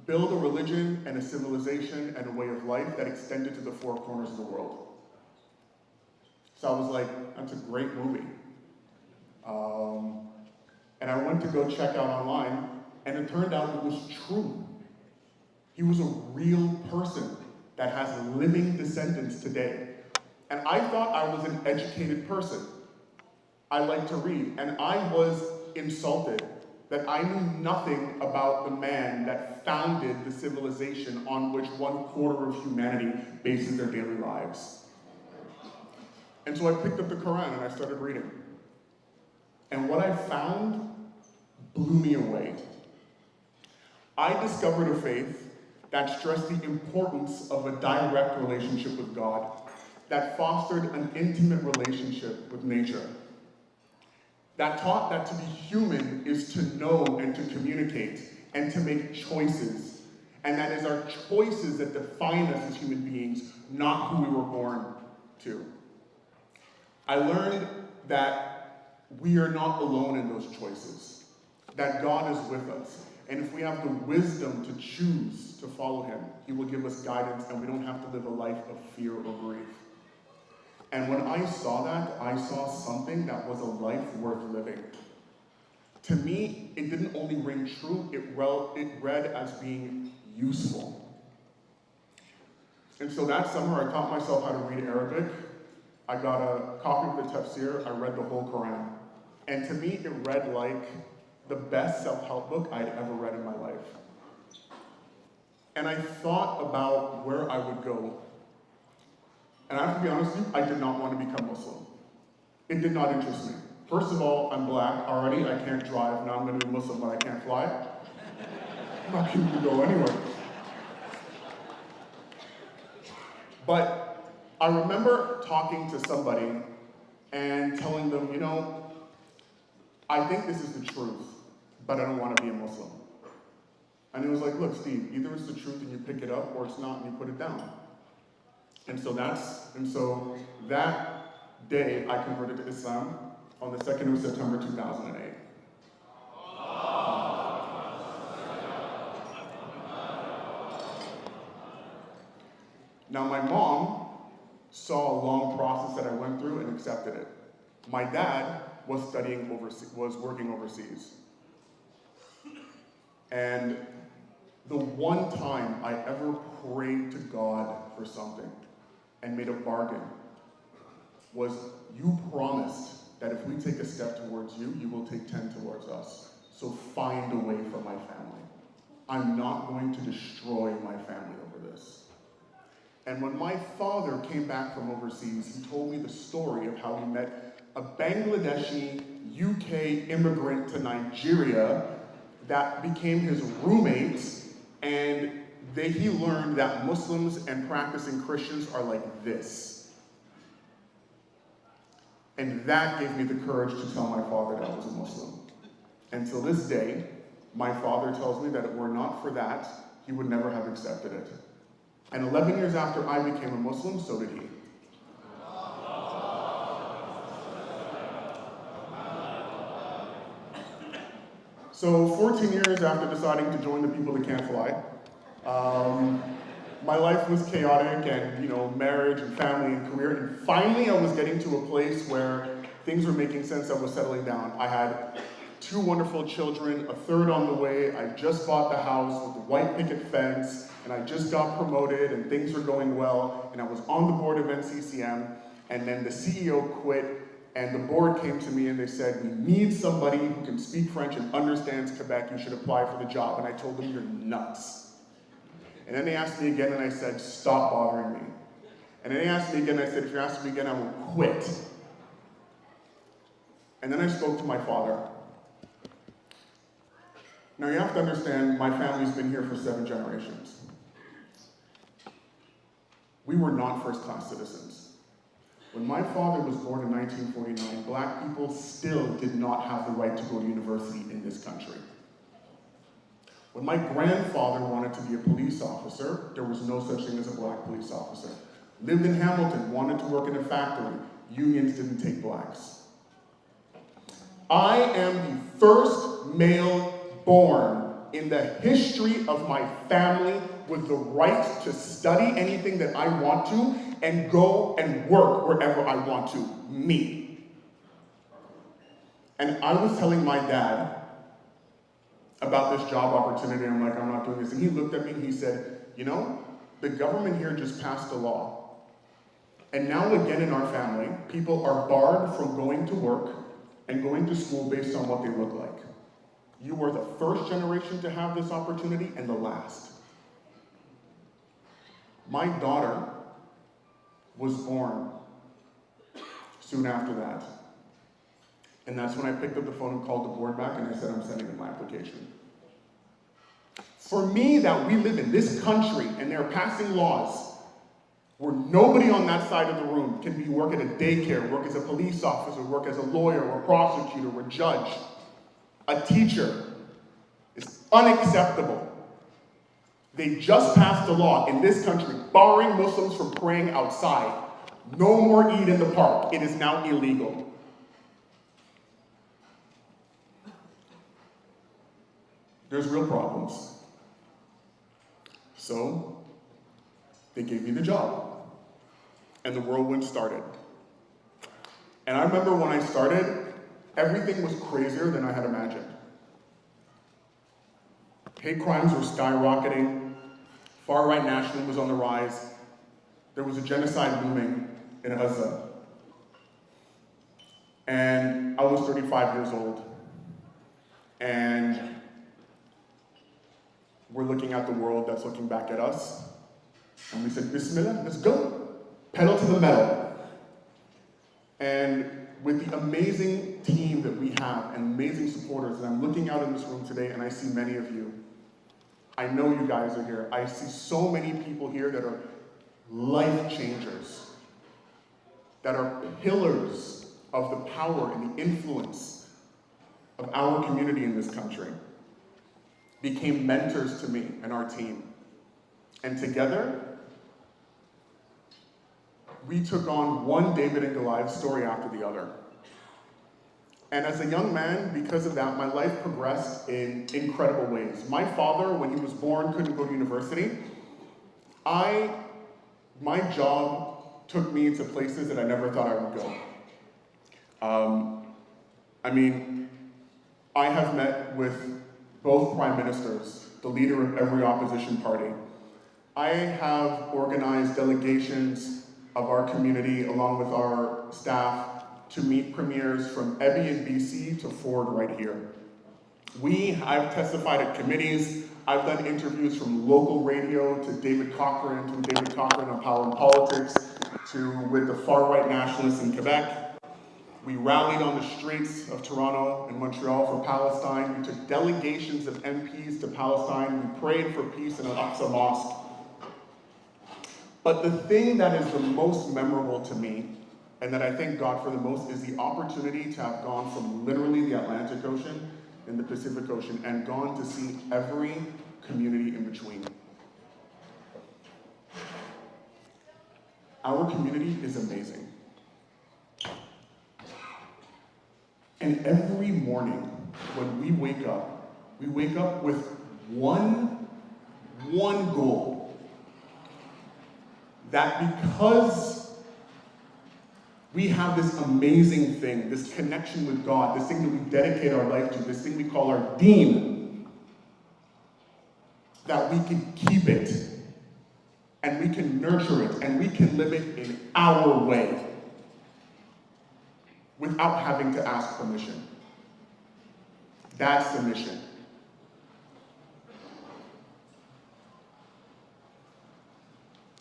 build a religion and a civilization and a way of life that extended to the four corners of the world. So I was like, that's a great movie. And I went to go check out online, and it turned out it was true. He was a real person that has living descendants today. And I thought I was an educated person. I like to read, and I was insulted that I knew nothing about the man that founded the civilization on which 1/4 of humanity bases their daily lives. And so I picked up the Quran and I started reading. And what I found blew me away. I discovered a faith that stressed the importance of a direct relationship with God, that fostered an intimate relationship with nature, that taught that to be human is to know and to communicate and to make choices, and that is our choices that define us as human beings, not who we were born to. I learned that we are not alone in those choices, that God is with us, and if we have the wisdom to choose to follow him, he will give us guidance, and we don't have to live a life of fear or grief. And when I saw that, I saw something that was a life worth living. To me, it didn't only ring true, it read as being useful. And so that summer, I taught myself how to read Arabic. I got a copy of the tafsir, I read the whole Quran. And to me, it read like the best self-help book I'd ever read in my life. And I thought about where I would go. And I have to be honest with you, I did not want to become Muslim. It did not interest me. First of all, I'm black already, I can't drive, now I'm going to be Muslim, but I can't fly. I'm not going to go anywhere. But I remember talking to somebody and telling them, you know, I think this is the truth, but I don't want to be a Muslim. And it was like, look, Steve, either it's the truth and you pick it up, or it's not and you put it down. And so that day I converted to Islam on the 2nd of September 2008. Now my mom saw a long process that I went through and accepted it. My dad was working overseas. And the one time I ever prayed to God for something and made a bargain was, you promised that if we take a step towards you, you will take 10 towards us. So find a way for my family. I'm not going to destroy my family over this. And when my father came back from overseas, he told me the story of how he met a Bangladeshi UK immigrant to Nigeria that became his roommate, and he learned that Muslims and practicing Christians are like this. And that gave me the courage to tell my father that I was a Muslim. And till this day, my father tells me that if it were not for that, he would never have accepted it. And 11 years after I became a Muslim, so did he. So 14 years after deciding to join the people that can't fly, my life was chaotic, and marriage and family and career, and finally I was getting to a place where things were making sense. I was settling down. I had 2 wonderful children, a third on the way. I just bought the house with the white picket fence, and I just got promoted, and things were going well, and I was on the board of NCCM, and then the CEO quit, and the board came to me and they said, we need somebody who can speak French and understands Quebec, you should apply for the job. And I told them, you're nuts. And then they asked me again, and I said, stop bothering me. And then they asked me again, and I said, if you ask me again, I will quit. And then I spoke to my father. Now you have to understand, my family's been here for 7 generations. We were not first-class citizens. When my father was born in 1949, black people still did not have the right to go to university in this country. When my grandfather wanted to be a police officer, there was no such thing as a black police officer. Lived in Hamilton, wanted to work in a factory. Unions didn't take blacks. I am the first male born in the history of my family with the right to study anything that I want to and go and work wherever I want to. Me. And I was telling my dad about this job opportunity, and I'm like, I'm not doing this. And he looked at me and he said, you know, the government here just passed a law. And now again in our family, people are barred from going to work and going to school based on what they look like. You were the first generation to have this opportunity and the last. My daughter was born soon after that. And that's when I picked up the phone and called the board back and I said, I'm sending in my application. For me, that we live in this country and they're passing laws where nobody on that side of the room can work at a daycare, work as a police officer, work as a lawyer, or prosecutor, or judge, a teacher, is unacceptable. They just passed a law in this country barring Muslims from praying outside. No more Eid in the park. It is now illegal. There's real problems. So, they gave me the job. And the whirlwind started. And I remember when I started, everything was crazier than I had imagined. Hate crimes were skyrocketing. Far-right nationalism was on the rise. There was a genocide looming in Gaza. And I was 35 years old. And we're looking at the world that's looking back at us. And we said, Bismillah, let's go. Pedal to the metal. And with the amazing team that we have and amazing supporters, and I'm looking out in this room today and I see many of you. I know you guys are here. I see so many people here that are life changers, that are pillars of the power and the influence of our community in this country, became mentors to me and our team. And together, we took on one David and Goliath story after the other. And as a young man, because of that, my life progressed in incredible ways. My father, when he was born, couldn't go to university. My job took me to places that I never thought I would go. I have met with both prime ministers, the leader of every opposition party. I have organized delegations of our community, along with our staff, to meet premiers from Ebbie in BC to Ford right here. I've testified at committees, I've done interviews from local radio to David Cochrane on Power and Politics, with the far-right nationalists in Quebec. We rallied on the streets of Toronto and Montreal for Palestine. We took delegations of MPs to Palestine. We prayed for peace in Al-Aqsa Mosque. But the thing that is the most memorable to me, and that I thank God for the most, is the opportunity to have gone from literally the Atlantic Ocean and the Pacific Ocean and gone to see every community in between. Our community is amazing. And every morning when we wake up with one goal. That because we have this amazing thing, this connection with God, this thing that we dedicate our life to, this thing we call our deen, that we can keep it, and we can nurture it, and we can live it in our way, without having to ask permission. That's the mission.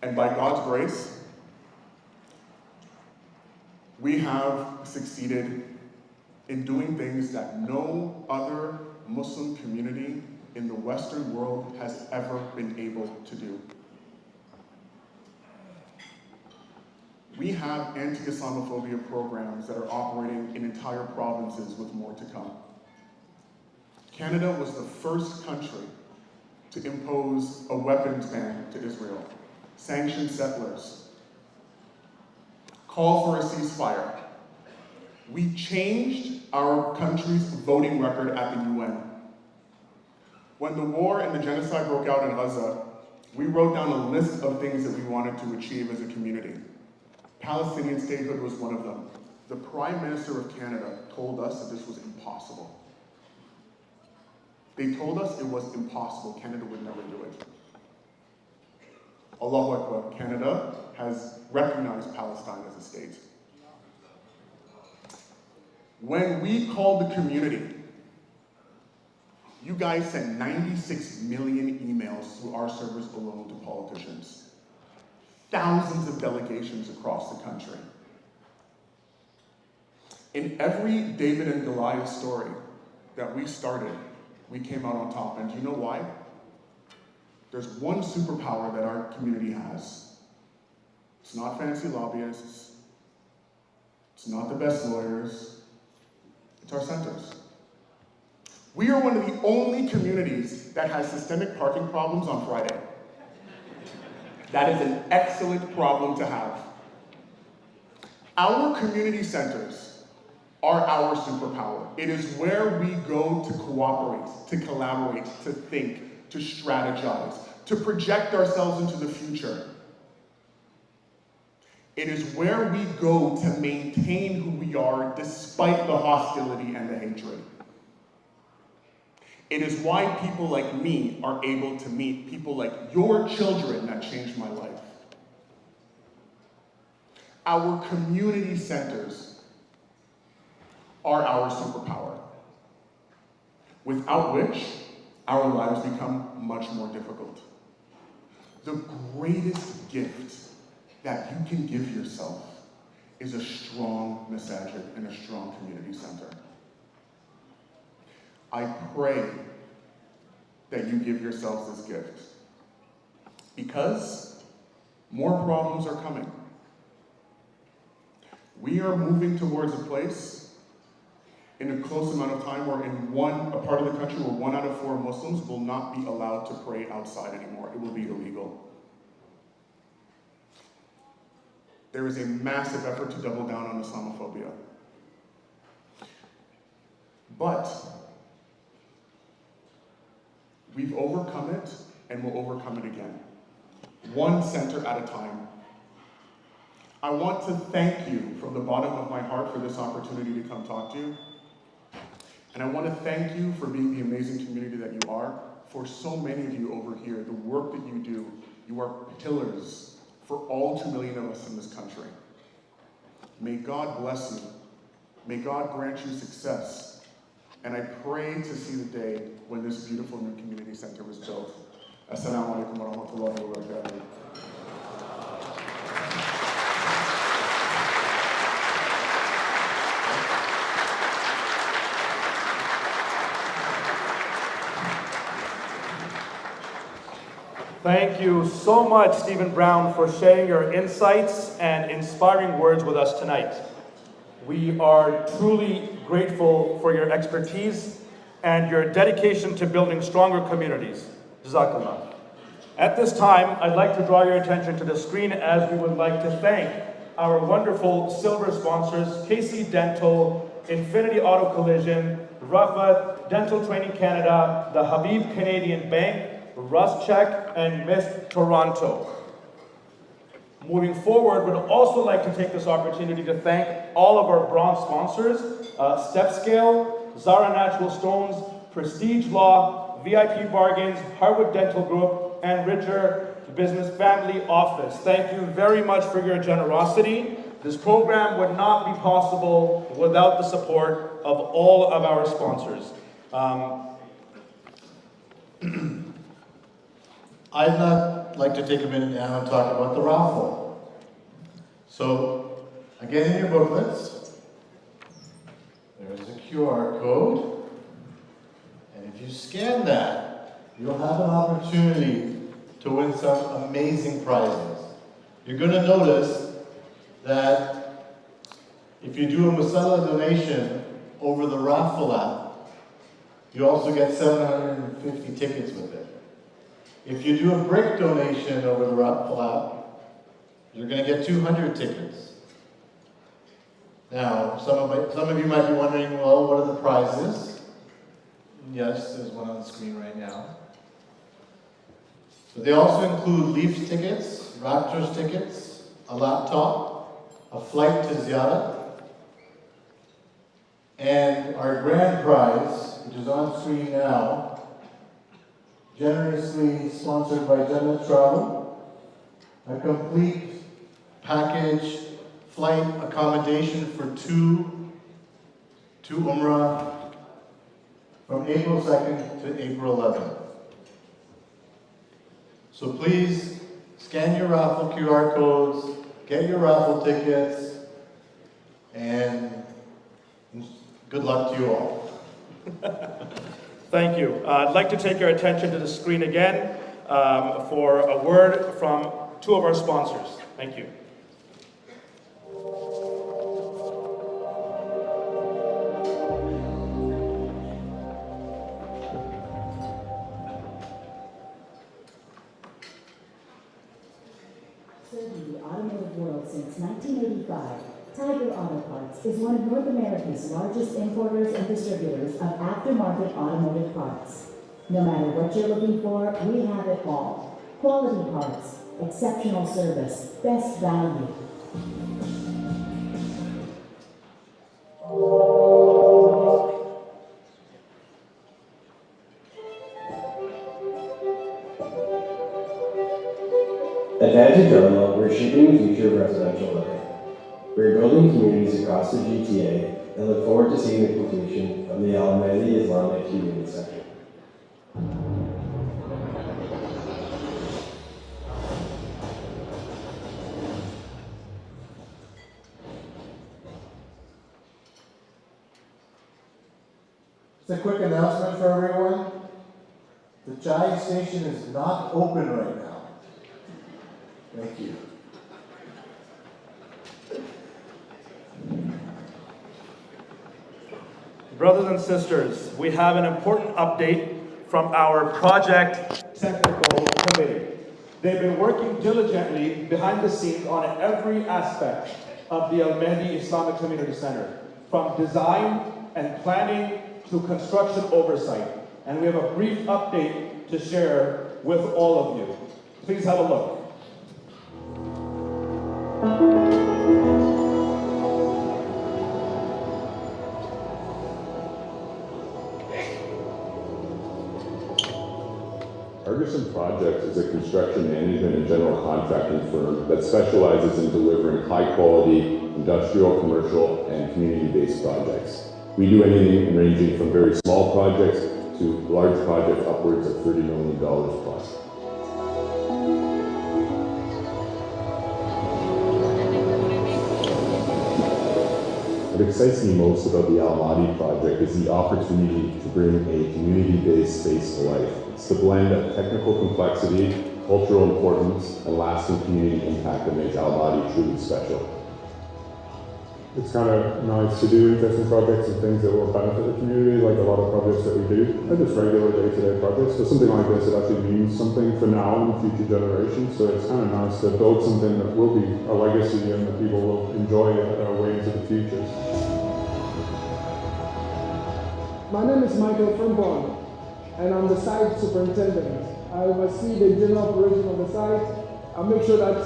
And by God's grace, we have succeeded in doing things that no other Muslim community in the Western world has ever been able to do. We have anti-Islamophobia programs that are operating in entire provinces with more to come. Canada was the first country to impose a weapons ban to Israel, sanction settlers, call for a ceasefire. We changed our country's voting record at the UN. When the war and the genocide broke out in Gaza, we wrote down a list of things that we wanted to achieve as a community. Palestinian statehood was one of them. The Prime Minister of Canada told us that this was impossible. They told us it was impossible. Canada would never do it. Allahu Akbar. Canada has recognized Palestine as a state. When we called the community, you guys sent 96 million emails through our servers alone to politicians. Thousands of delegations across the country. In every David and Goliath story that we started, we came out on top. And do you know why? There's one superpower that our community has. It's not fancy lobbyists. It's not the best lawyers. It's our centers. We are one of the only communities that has systemic parking problems on Friday. That is an excellent problem to have. Our community centers are our superpower. It is where we go to cooperate, to collaborate, to think, to strategize, to project ourselves into the future. It is where we go to maintain who we are despite the hostility and the hatred. It is why people like me are able to meet people like your children that changed my life. Our community centers are our superpower, without which our lives become much more difficult. The greatest gift that you can give yourself is a strong masajid and a strong community center. I pray that you give yourselves this gift, because more problems are coming. We are moving towards a place in a close amount of time where in a part of the country where 1 out of 4 Muslims will not be allowed to pray outside anymore. It will be illegal. There is a massive effort to double down on Islamophobia. But we've overcome it and will overcome it again. One center at a time. I want to thank you from the bottom of my heart for this opportunity to come talk to you. And I want to thank you for being the amazing community that you are. For so many of you over here, the work that you do, you are pillars for all 2 million of us in this country. May God bless you. May God grant you success. And I pray to see the day when this beautiful new community center is built. Assalamu alaikum wa rahmatullahi wa barakatuh. Thank you so much, Stephen Brown, for sharing your insights and inspiring words with us tonight. We are truly grateful for your expertise and your dedication to building stronger communities. Jazakallah. At this time, I'd like to draw your attention to the screen as we would like to thank our wonderful silver sponsors, KC Dental, Infinity Auto Collision, Raffle, Dental Training Canada, the Habib Canadian Bank, Ruscheck, and Miss Toronto. Moving forward, we'd also like to take this opportunity to thank all of our bronze sponsors, StepScale, Zara Natural Stones, Prestige Law, VIP Bargains, Harwood Dental Group, and Richer Business Family Office. Thank you very much for your generosity. This program would not be possible without the support of all of our sponsors. I'd like to take a minute now and talk about the raffle. So, again, in your booklets, there's a QR code, and if you scan that, you'll have an opportunity to win some amazing prizes. You're going to notice that if you do a Masala donation over the Raffle app, you also get 750 tickets with it. If you do a brick donation over the Raffle app, you're going to get 200 tickets. Now, some of you might be wondering, well, what are the prizes? Yes, there's one on the screen right now. But they also include Leafs tickets, Raptors tickets, a laptop, a flight to Ziyara, and our grand prize, which is on screen now, generously sponsored by Jannat Travel, a complete package flight accommodation for two Umrah from April 2nd to April 11th. So please scan your Raffle QR codes, get your Raffle tickets, and good luck to you all. Thank you. I'd like to take your attention to the screen again for a word from two of our sponsors. Thank you. Serving the automotive world since 1985, Tiger Auto Parts is one of North America's largest importers and distributors of aftermarket automotive parts. No matter what you're looking for, we have it all. Quality parts, exceptional service, best value. Advantage Gala, we're shaping the future of residential living. We're building communities across the GTA and look forward to seeing the completion of the Mahdi Islamic Community Center. Just a quick announcement for everyone. The Chai station is not open right now. Thank you. Brothers and sisters, we have an important update from our project technical committee. They've been working diligently behind the scenes on every aspect of the Mahdi Islamic Community Center, from design and planning to construction oversight. And we have a brief update to share with all of you. Please have a look. Artisan Projects is a construction management and general contracting firm that specializes in delivering high-quality industrial, commercial, and community-based projects. We do anything ranging from very small projects to large projects upwards of $30 million plus. What excites me most about the Al Mahdi project is the opportunity to bring a community-based space to life. It's the blend of technical complexity, cultural importance, and lasting community impact that makes Al Mahdi truly special. It's kind of nice to do interesting projects and things that will benefit the community, like a lot of projects that we do. They're just regular day-to-day projects, but something like this, it actually means something for now and future generations. So it's kind of nice to build something that will be a legacy and that people will enjoy way into the future. My name is Michael Fernborn, and I'm the site superintendent. I oversee the general operation of the site. I make sure that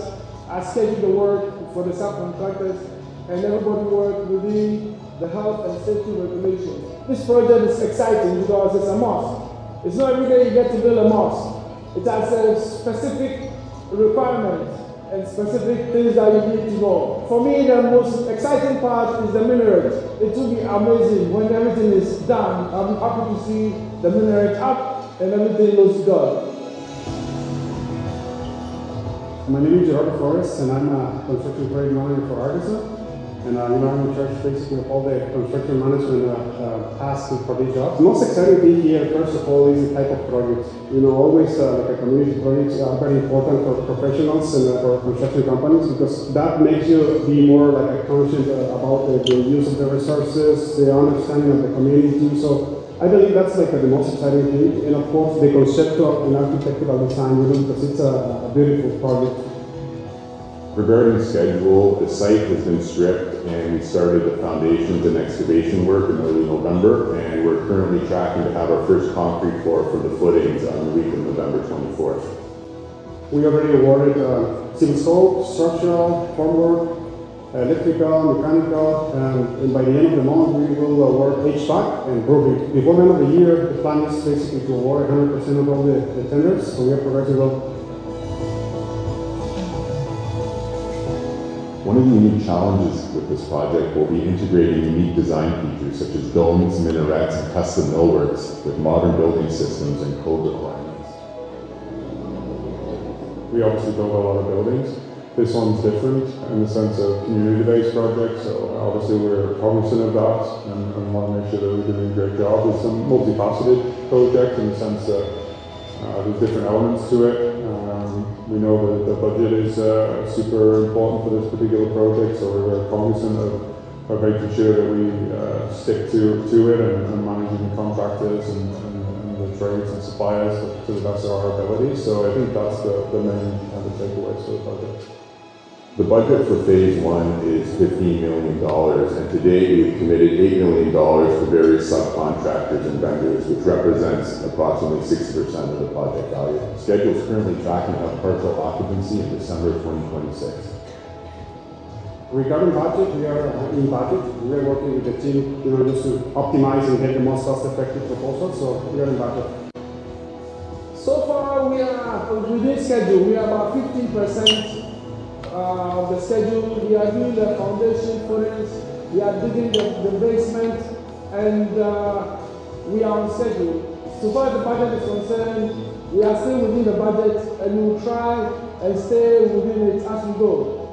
I schedule the work for the subcontractors and everybody work within the health and safety regulations. This project is exciting because it's a mosque. It's not every day you get to build a mosque. It has a specific requirement and specific things that you need to know. For me, the most exciting part is the minaret. It will be amazing when everything is done. I'm happy to see the minaret up and everything looks good. My name is Gerardo Flores, and I'm a construction project manager for Artisan. And I'm in charge basically of all the construction management tasks for these jobs. The most exciting thing here, first of all, is the type of projects. Always like a community projects are very important for professionals and for construction companies, because that makes you be more like a conscious about the use of the resources, the understanding of the community. So I believe that's like the most exciting thing. And of course, the conceptual and architectural design, because it's a beautiful project. Regarding schedule, the site has been stripped and we started the foundations and excavation work in early November, and we're currently tracking to have our first concrete pour for the footings on the week of November 24th. We already awarded civil scope, structural, formwork, electrical, mechanical, and by the end of the month we will award HVAC and roofing. Before the end of the year, the plan is basically to award 100% of all the tenders, so we are progressing well. One of the unique challenges with this project will be integrating unique design features such as domes, minarets, and custom millworks with modern building systems and code requirements. We obviously build a lot of buildings. This one's different in the sense of community-based projects, so obviously we're cognizant of that and want to make sure that we're doing a great job. It's a multifaceted project in the sense that there's different elements to it. We know that the budget is super important for this particular project, so we're very cognizant of making sure that we stick to it and managing the contractors and the trades and suppliers to the best of our ability. So I think that's the main takeaways for the project. The budget for phase 1 is $15 million, and to date we've committed $8 million to various subcontractors and vendors, which represents approximately 60% of the project value. The schedule is currently tracking to have partial occupancy in December 2026. Regarding budget, we are in budget. We are working with the team, just to optimize and get the most cost-effective proposal. So we are in budget. So far, we are within schedule. We are about 15%. Of the schedule. We are doing the foundation footings, we are digging the basement, and we are on schedule. So far as the budget is concerned, we are still within the budget, and we will try and stay within it as we go.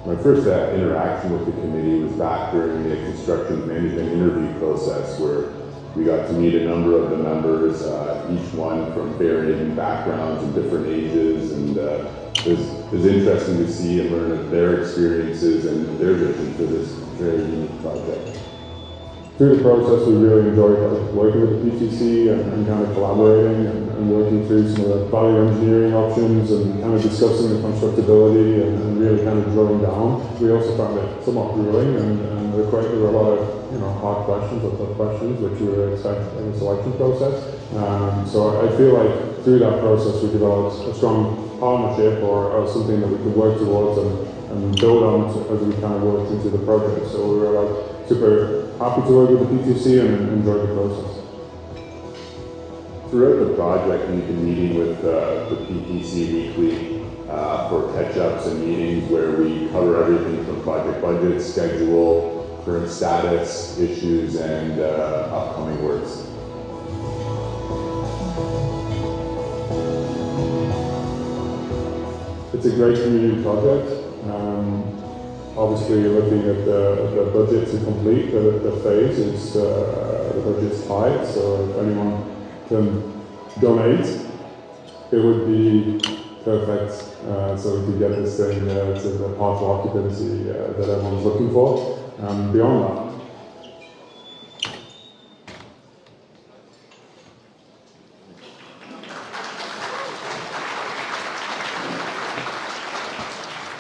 My first interaction with the committee was back during the construction management interview process, where we got to meet a number of the members, each one from varying backgrounds and different ages, and it was interesting to see and learn of their experiences and their vision for this very unique project. Through the process, we really enjoyed working with the PTC and kind of collaborating and working through some of the value engineering options and kind of discussing the constructability and really kind of drilling down. We also found it somewhat grueling and there were a lot of hard questions or tough questions, which we were excited in the selection process. So I feel like through that process we developed a strong partnership or something that we could work towards and build on as we kind of worked into the project. So we were super happy to work with the PTC and enjoy the process. Throughout the project, we've been meeting with the PTC weekly for catch-ups and meetings where we cover everything from project budget, schedule, current status, issues, and upcoming works. It's a great community project. Obviously, looking at the budget to complete the phase, the budget's tight, so if anyone can donate, it would be perfect, so we could get this thing to the partial occupancy that everyone's looking for. Beyond that,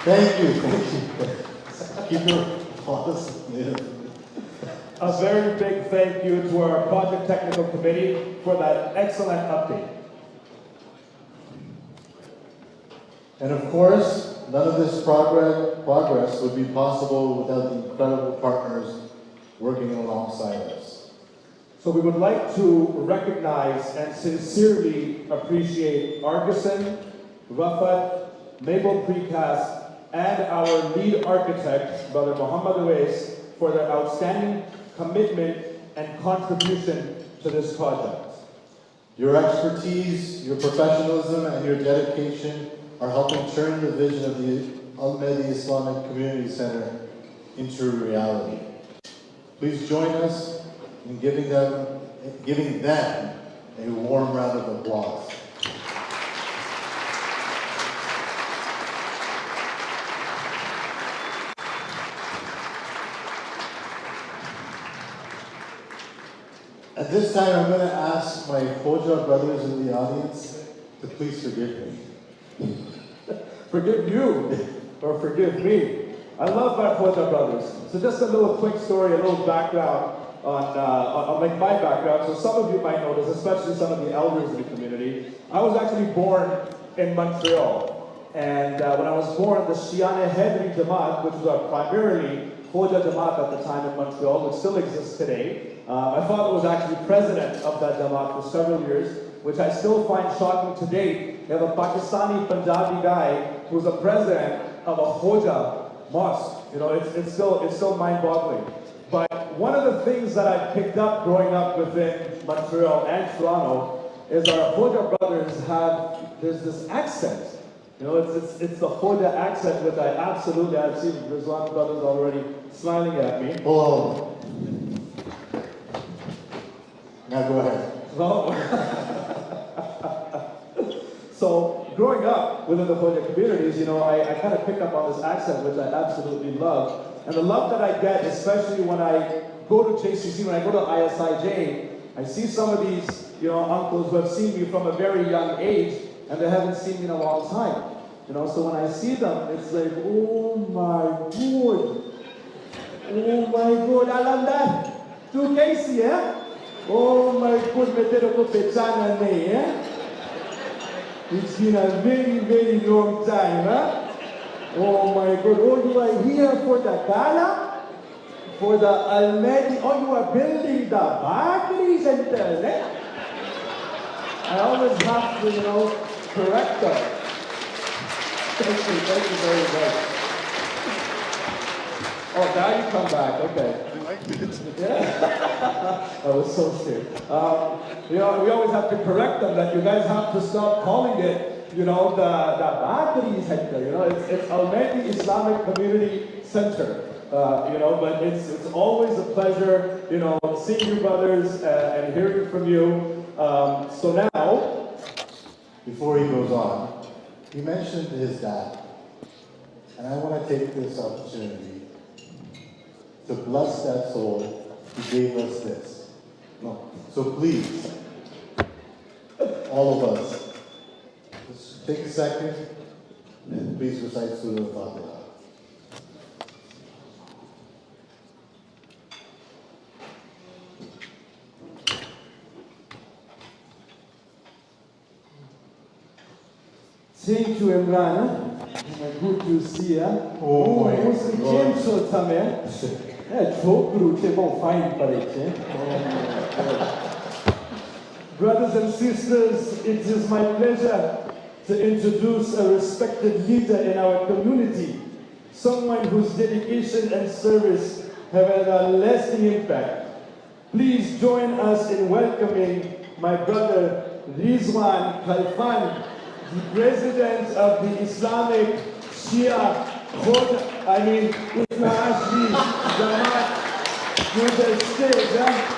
thank you. Keep your applause. A very big thank you to our Project Technical Committee for that excellent update. And of course, none of this progress would be possible without the incredible partners working alongside us. So we would like to recognize and sincerely appreciate Argison, Raffle, Maple Precast, and our lead architect, Brother Muhammad Uwais, for their outstanding commitment and contribution to this project. Your expertise, your professionalism, and your dedication are helping turn the vision of the Mahdi Islamic Community Center into reality. Please join us in giving them a warm round of applause. At this time, I'm going to ask my Hoja brothers in the audience to please forgive me. Forgive you, or forgive me. I love my Hoja brothers. So just a little quick story, a little background on like my background. So some of you might know this, especially some of the elders in the community. I was actually born in Montreal. And when I was born, the Shiane Hedri Jamaat, which was primarily Hoja Jamaat at the time in Montreal, which still exists today. My father was actually president of that Jamaat for several years, which I still find shocking today. You have a Pakistani Punjabi guy who's a president of a Hoja mosque. You know, it's still mind-boggling. But one of the things that I picked up growing up within Montreal and Toronto is our Hoja brothers there's this accent. You know, it's the Hoja accent, which I've seen Rizwan brothers already smiling at me. Hello. Now go ahead. So growing up within the Hoja communities, you know, I kind of picked up on this accent, which I absolutely love. And the love that I get, especially when I go to JCC, when I go to ISIJ, I see some of these, you know, uncles who have seen me from a very young age, and they haven't seen me in a long time. You know, so when I see them, it's like, oh my God. Oh my God, alam dah. Tu Casey, eh? Oh my God, metero ko pechana ne, eh? It's been a very, very long time, huh? Oh my God, oh, you are here for the Gala? For the Almedi, oh, you are building the Bakri Center, eh? I always have to, you know, correct them. Thank you very much. Oh, now you come back, okay. Yeah. I was so scared. You know, we always have to correct them that you guys have to stop calling it, you know, the Bakri Center. You know, it's Almedi Islamic Community Center. You know, but it's always a pleasure, you know, seeing you brothers and hearing from you. So now, before he goes on, he mentioned his dad, and I want to take this opportunity to bless that soul who gave us this. No. So please, all of us, just take a second and please recite Surah Al-Fatiha. Thank you, Imran. Good to see you. Oh my God. Brothers and sisters, it is my pleasure to introduce a respected leader in our community, someone whose dedication and service have had a lasting impact. Please join us in welcoming my brother Rizwan Khalfan, the president of the Islamic Shia Ismaili Jamaat to the stage.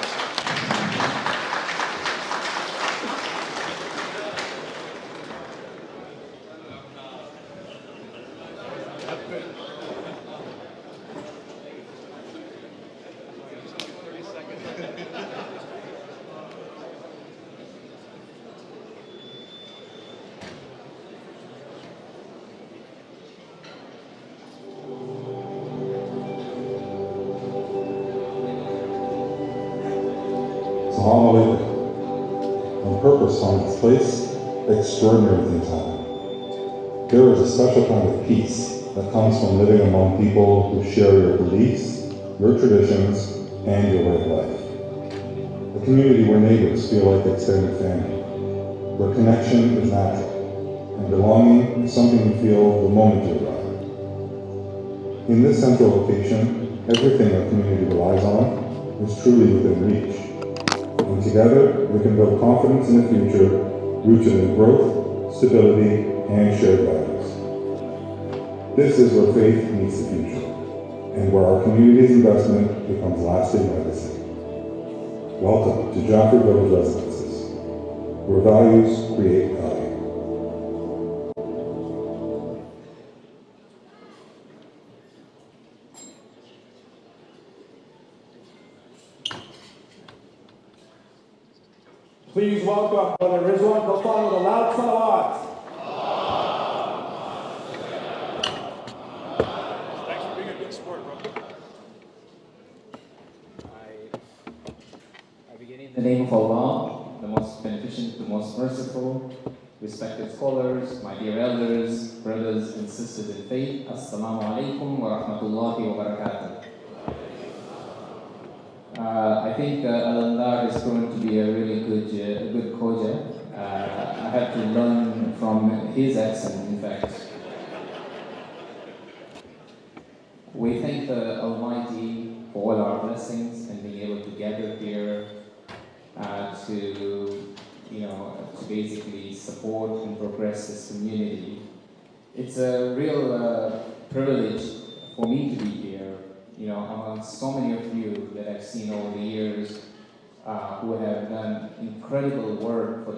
When purpose finds its place, extraordinary things happen. There is a special kind of peace that comes from living among people who share your beliefs, your traditions, and your way of life. A community where neighbors feel like extended family, where connection is natural, and belonging is something you feel the moment you arrive. In this central location, everything our community relies on is truly within reach. And together, we can build confidence in the future, rooted in growth, stability, and shared values. This is where faith meets the future, and where our community's investment becomes lasting legacy. Welcome to Joffrey Village Residences, where values create value. Please welcome Brother Rizwan Khalfan with a loud salawat. Thanks for being a good sport, bro. I begin in the name of Allah, the most beneficent, the most merciful. Respected scholars, my dear elders, brothers and sisters in faith, Assalamu alaikum wa rahmatullahi wa barakatuh. I think Al-Andar is going to be a really good Khoja. I had to learn from his accent, in fact. We thank the Almighty for all our blessings and being able to gather here to basically support and progress this community. It's a real privilege for me to be here, among so many of you that I've seen over the years who have done incredible work for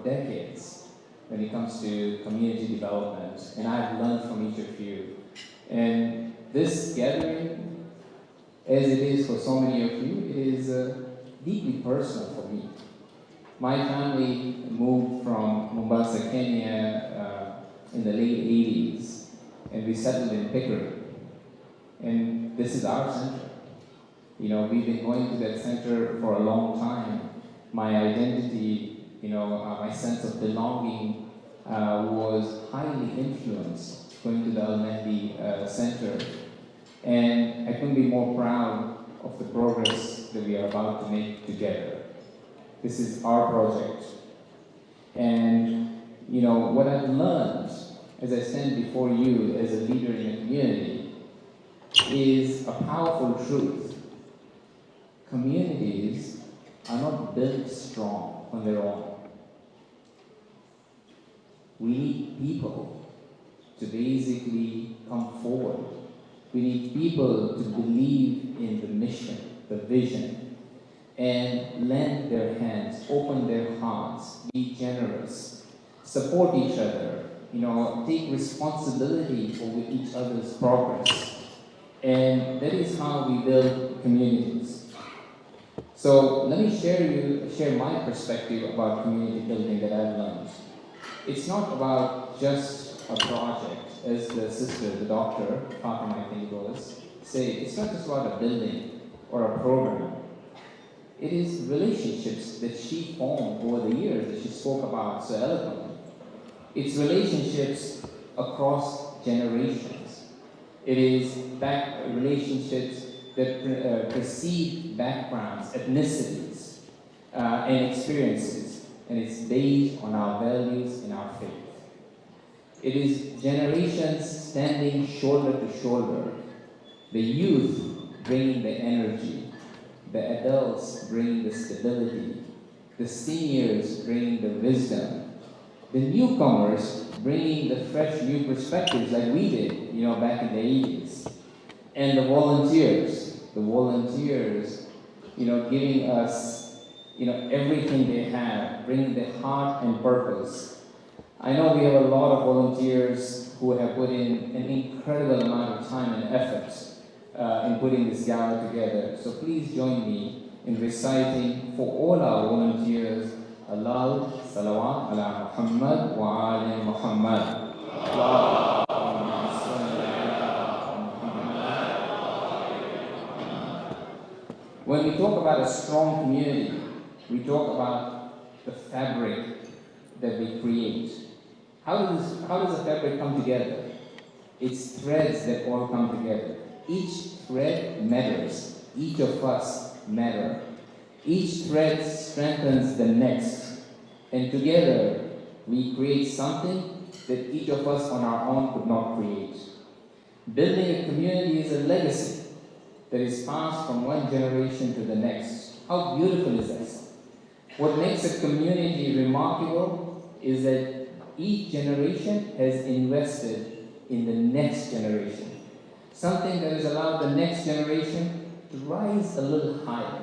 decades when it comes to community development, and I've learned from each of you. And this gathering, as it is for so many of you, it is deeply personal for me. My family moved from Mombasa, Kenya in the late 80s, and we settled in Pickering. And this is our center. We've been going to that center for a long time. My identity, my sense of belonging was highly influenced going to the Al-Mahdi Center. And I couldn't be more proud of the progress that we are about to make together. This is our project. And, what I've learned as I stand before you as a leader in a community is a powerful truth. Communities are not built strong on their own. We need people to basically come forward. We need people to believe in the mission, the vision, and lend their hands, open their hearts, be generous, support each other, take responsibility for each other's progress. And that is how we build communities. So let me share my perspective about community building that I've learned. It's not about just a project, as the sister, the doctor, Fatima I think it was, say, it's not just about a building or a program. It is relationships that she formed over the years that she spoke about so eloquently. It's relationships across generations. It is relationships that precede backgrounds, ethnicities, and experiences, and it's based on our values and our faith. It is generations standing shoulder to shoulder, the youth bringing the energy, the adults bringing the stability, the seniors bringing the wisdom, the newcomers bringing the fresh new perspectives like we did, back in the 80s, and the volunteers, giving us, everything they have, bringing their heart and purpose. I know we have a lot of volunteers who have put in an incredible amount of time and effort in putting this gala together. So please join me in reciting for all our volunteers a loud salawat ala Muhammad wa ali Muhammad. When we talk about a strong community, we talk about the fabric that we create. How does a fabric come together? It's threads that all come together. Each thread matters. Each of us matter. Each thread strengthens the next. And together, we create something that each of us on our own could not create. Building a community is a legacy that is passed from one generation to the next. How beautiful is this? What makes a community remarkable is that each generation has invested in the next generation. Something that has allowed the next generation to rise a little higher,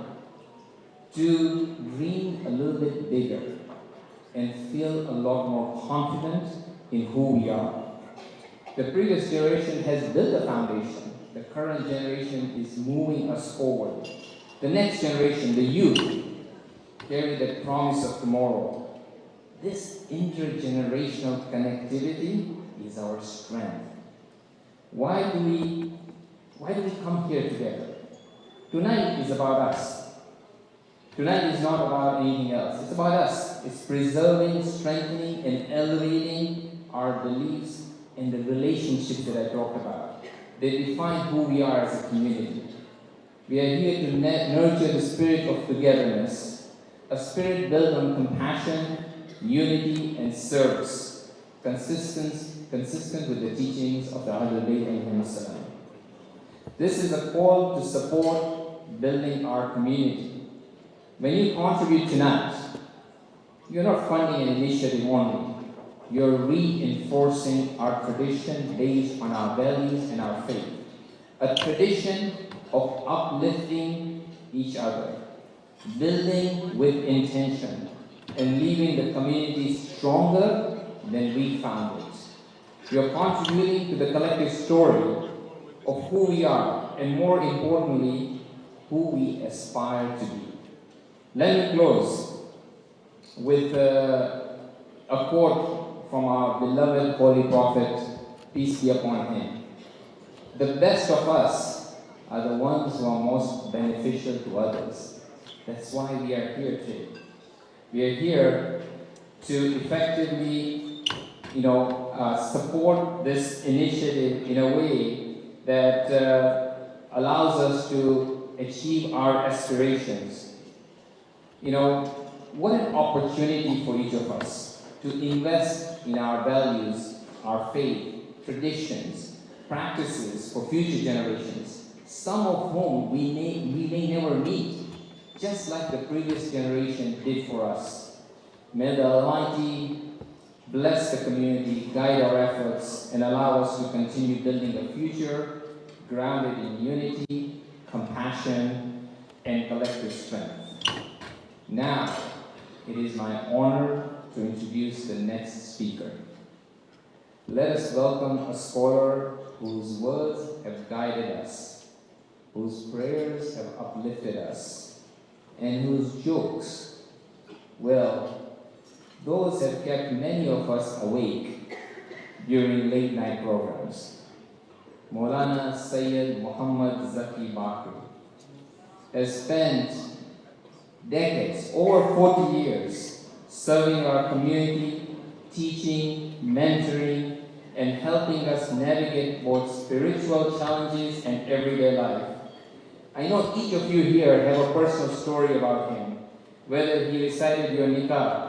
to dream a little bit bigger, and feel a lot more confident in who we are. The previous generation has built a foundation. The current generation is moving us forward. The next generation, the youth, carry the promise of tomorrow. This intergenerational connectivity is our strength. Why do we come here together? Tonight is about us. Tonight is not about anything else. It's about us. It's preserving, strengthening, and elevating our beliefs and the relationships that I talked about. They define who we are as a community. We are here to nurture the spirit of togetherness, a spirit built on compassion, unity, and service, consistent with the teachings of the Ahlul Bayt alayhim salam. This is a call to support building our community. When you contribute tonight, you're not funding an initiative only. You're reinforcing our tradition based on our values and our faith. A tradition of uplifting each other, building with intention, and leaving the community stronger than we found it. We are contributing to the collective story of who we are, and more importantly, who we aspire to be. Let me close with a quote from our beloved Holy Prophet, peace be upon him. The best of us are the ones who are most beneficial to others. That's why we are here today. We are here to effectively, support this initiative in a way that allows us to achieve our aspirations. What an opportunity for each of us to invest in our values, our faith, traditions, practices for future generations, some of whom we may never meet, just like the previous generation did for us. May the Almighty bless the community, guide our efforts, and allow us to continue building a future grounded in unity, compassion, and collective strength. Now, it is my honor to introduce the next speaker. Let us welcome a scholar whose words have guided us, whose prayers have uplifted us, and whose jokes, well, those have kept many of us awake during late night programs. Maulana Sayyid Muhammad Zaki Bakri has spent decades, over 40 years, serving our community, teaching, mentoring, and helping us navigate both spiritual challenges and everyday life. I know each of you here have a personal story about him, whether he recited your nikah,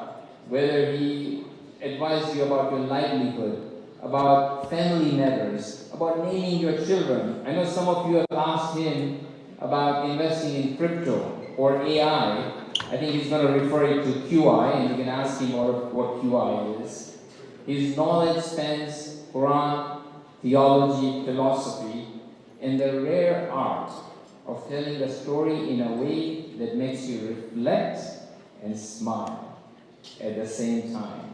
whether he advised you about your livelihood, about family matters, about naming your children. I know some of you have asked him about investing in crypto or AI. I think he's going to refer it to QI, and you can ask him what QI is. His knowledge spans Quran, theology, philosophy, and the rare art of telling a story in a way that makes you reflect and smile at the same time.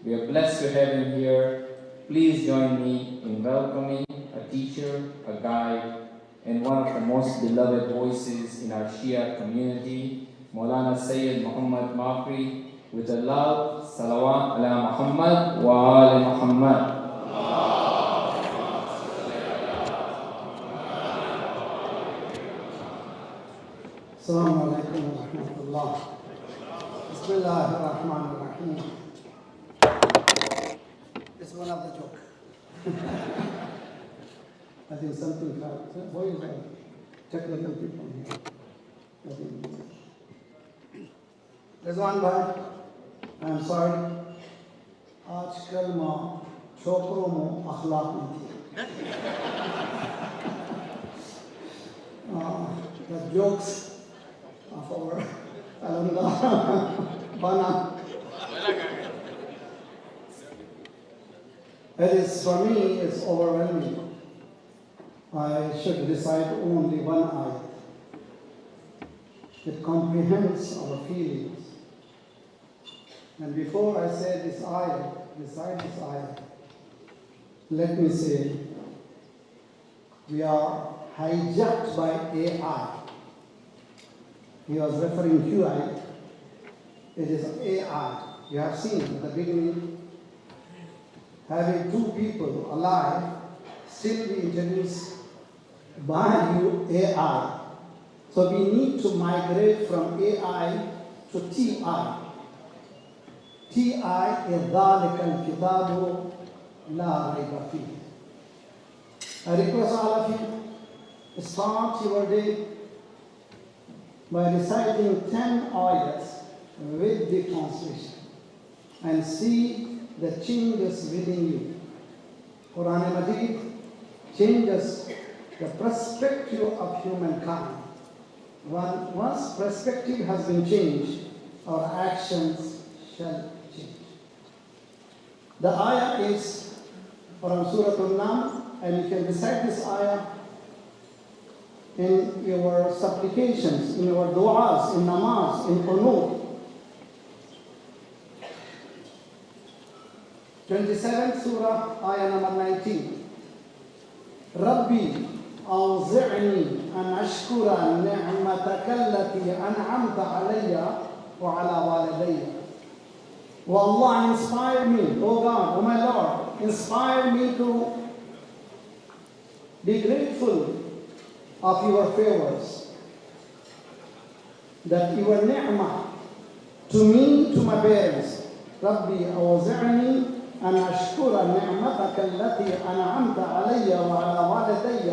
We are blessed to have him here. Please join me in welcoming a teacher, a guide, and one of the most beloved voices in our Shia community, Maulana Sayyid Muhammad Bakri, with a loud salawat ala Muhammad wa ala Muhammad. Assalamu alaikum wa rahmatullah. Bismillahir Rahmanir Rahim. It's one of the joke. I think something happened. Why is that? Technical people here. I think. Rizwan bhai, I'm sorry. आजकल माँ छोकरों में अखलाक नहीं थी. The jokes of our Alhamdulillah Bana. It is, for me, it's overwhelming. I should recite only one ayah. It comprehends our feelings. And before I say this ayah, recite this ayah, let me say, we are hijacked by AI. He was referring to AI. It is AI. You have seen at the beginning, having two people alive, still we introduce value AI. So we need to migrate from AI to TI. TI is ذَلِكَ الْكِتَابُ لَا رَيْبَ فِيهِ. I request all of you, start your day by reciting 10 ayahs with the translation and see the changes within you. Quran Majid changes the perspective of humankind. Once perspective has been changed, our actions shall change. The ayah is from Surah An-Naml, and you can recite this ayah in your supplications, in your du'as, in namaz, in qunut. 27th Surah, ayah number 19. Rabbi أوزعني أن أشكر نعمتك التي أنعمت علي وعلى والدي. Oh Allah, inspire me, oh God, oh my Lord, inspire me to be grateful of your favors, that your ni'mah to me, to my parents. Rabbi أوزعني أن أشكر نعمتك التي أنعمت علي وعلى والدي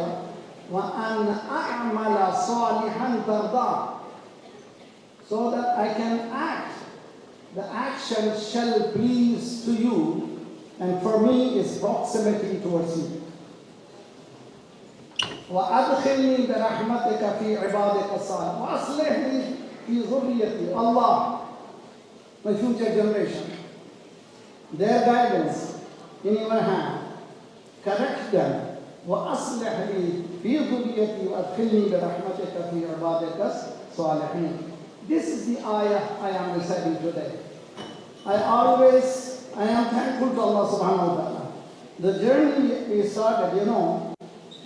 وأن أعمل صالحا ترضاه, so that I can act. The action shall please to you, and for me is proximity towards you. وأدخلني برحمتك في عبادك الصالحين وأصلح لي في ذريتي. Allah, my future generation, their guidance in your hand, correct them. وأصلح لي في ذريتي وأدخلني برحمتك في عبادك الصالحين. This is the ayah I am reciting today. I am thankful to Allah subhanahu wa ta'ala. The journey we started,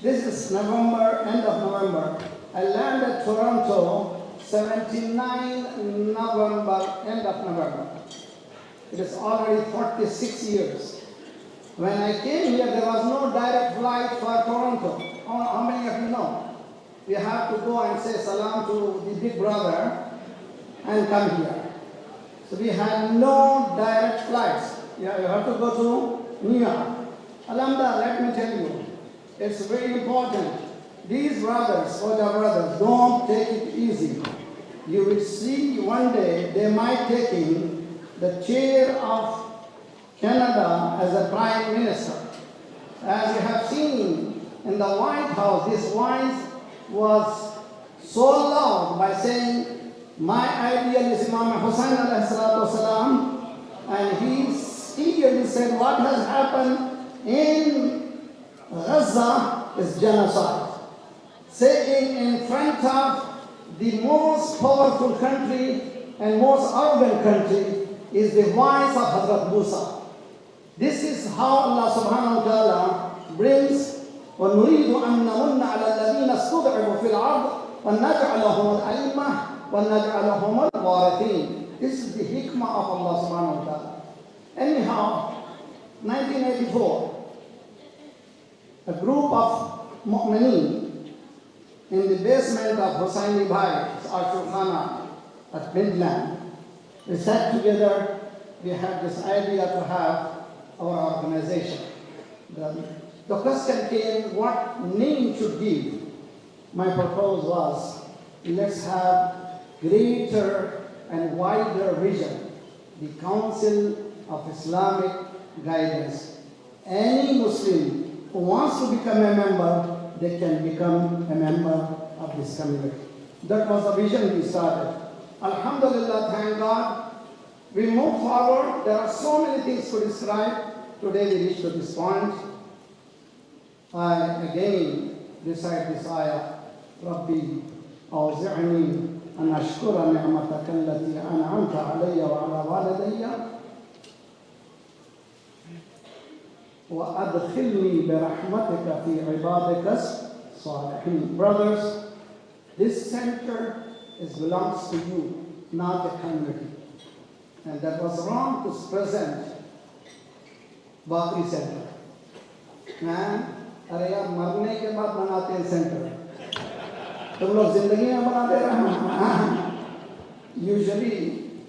this is November, end of November. I landed at Toronto, 79 November, end of November. It is already 46 years. When I came here, there was no direct flight for Toronto. How many of you know? You have to go and say salam to the big brother and come here. So we had no direct flights. You have to go to New York. Alhamdulillah, let me tell you, it's very important. These brothers, older brothers, don't take it easy. You will see one day they might take in the chair of Canada as a prime minister. As you have seen in the White House, this voice was so loud by saying, my ideal is Imam Hussain alayhi salatu wasalam, and he eagerly said what has happened in Gaza is genocide. Saying in front of the most powerful country and most arrogant country is the voice of Hazrat Musa. This is how Allah subhanahu wa ta'ala brings وَنُرِيدُ أَن نَمُنَّ عَلَى الَّذِينَ اسْتُضْعِفُوا فِي الْأَرْضِ وَنَجْعَلَهُمُ الْأَئِمَّةَ وَنَجْعَلَهُمُ الْوَارِثِينَ. This is the hikmah of Allah subhanahu wa ta'ala. Anyhow, 1984, a group of mu'mineen in the basement of Hussaini Bhai's Ashur Khana at Midland, we sat together. We had this idea to have our organization. The question came, what name should give? My proposal was, let's have greater and wider vision, the Council of Islamic Guidance. Any Muslim who wants to become a member, they can become a member of this community. That was the vision we started. Alhamdulillah, thank God. We move forward. There are so many things to describe. today we reach to this point. I again recite this ayah, Rabbi أوزعني أن أشكر نعمتك التي أنعمت علي وعلى والدي وأدخلني برحمتك في عبادك الصالحين. Brothers, this center belongs to you, not the community. And that was wrong to present Bakri Center. Man, अरे यार मरने के बाद बनाते हैं centre, तुम लोग जिंदगी में बनाते रहे. Usually,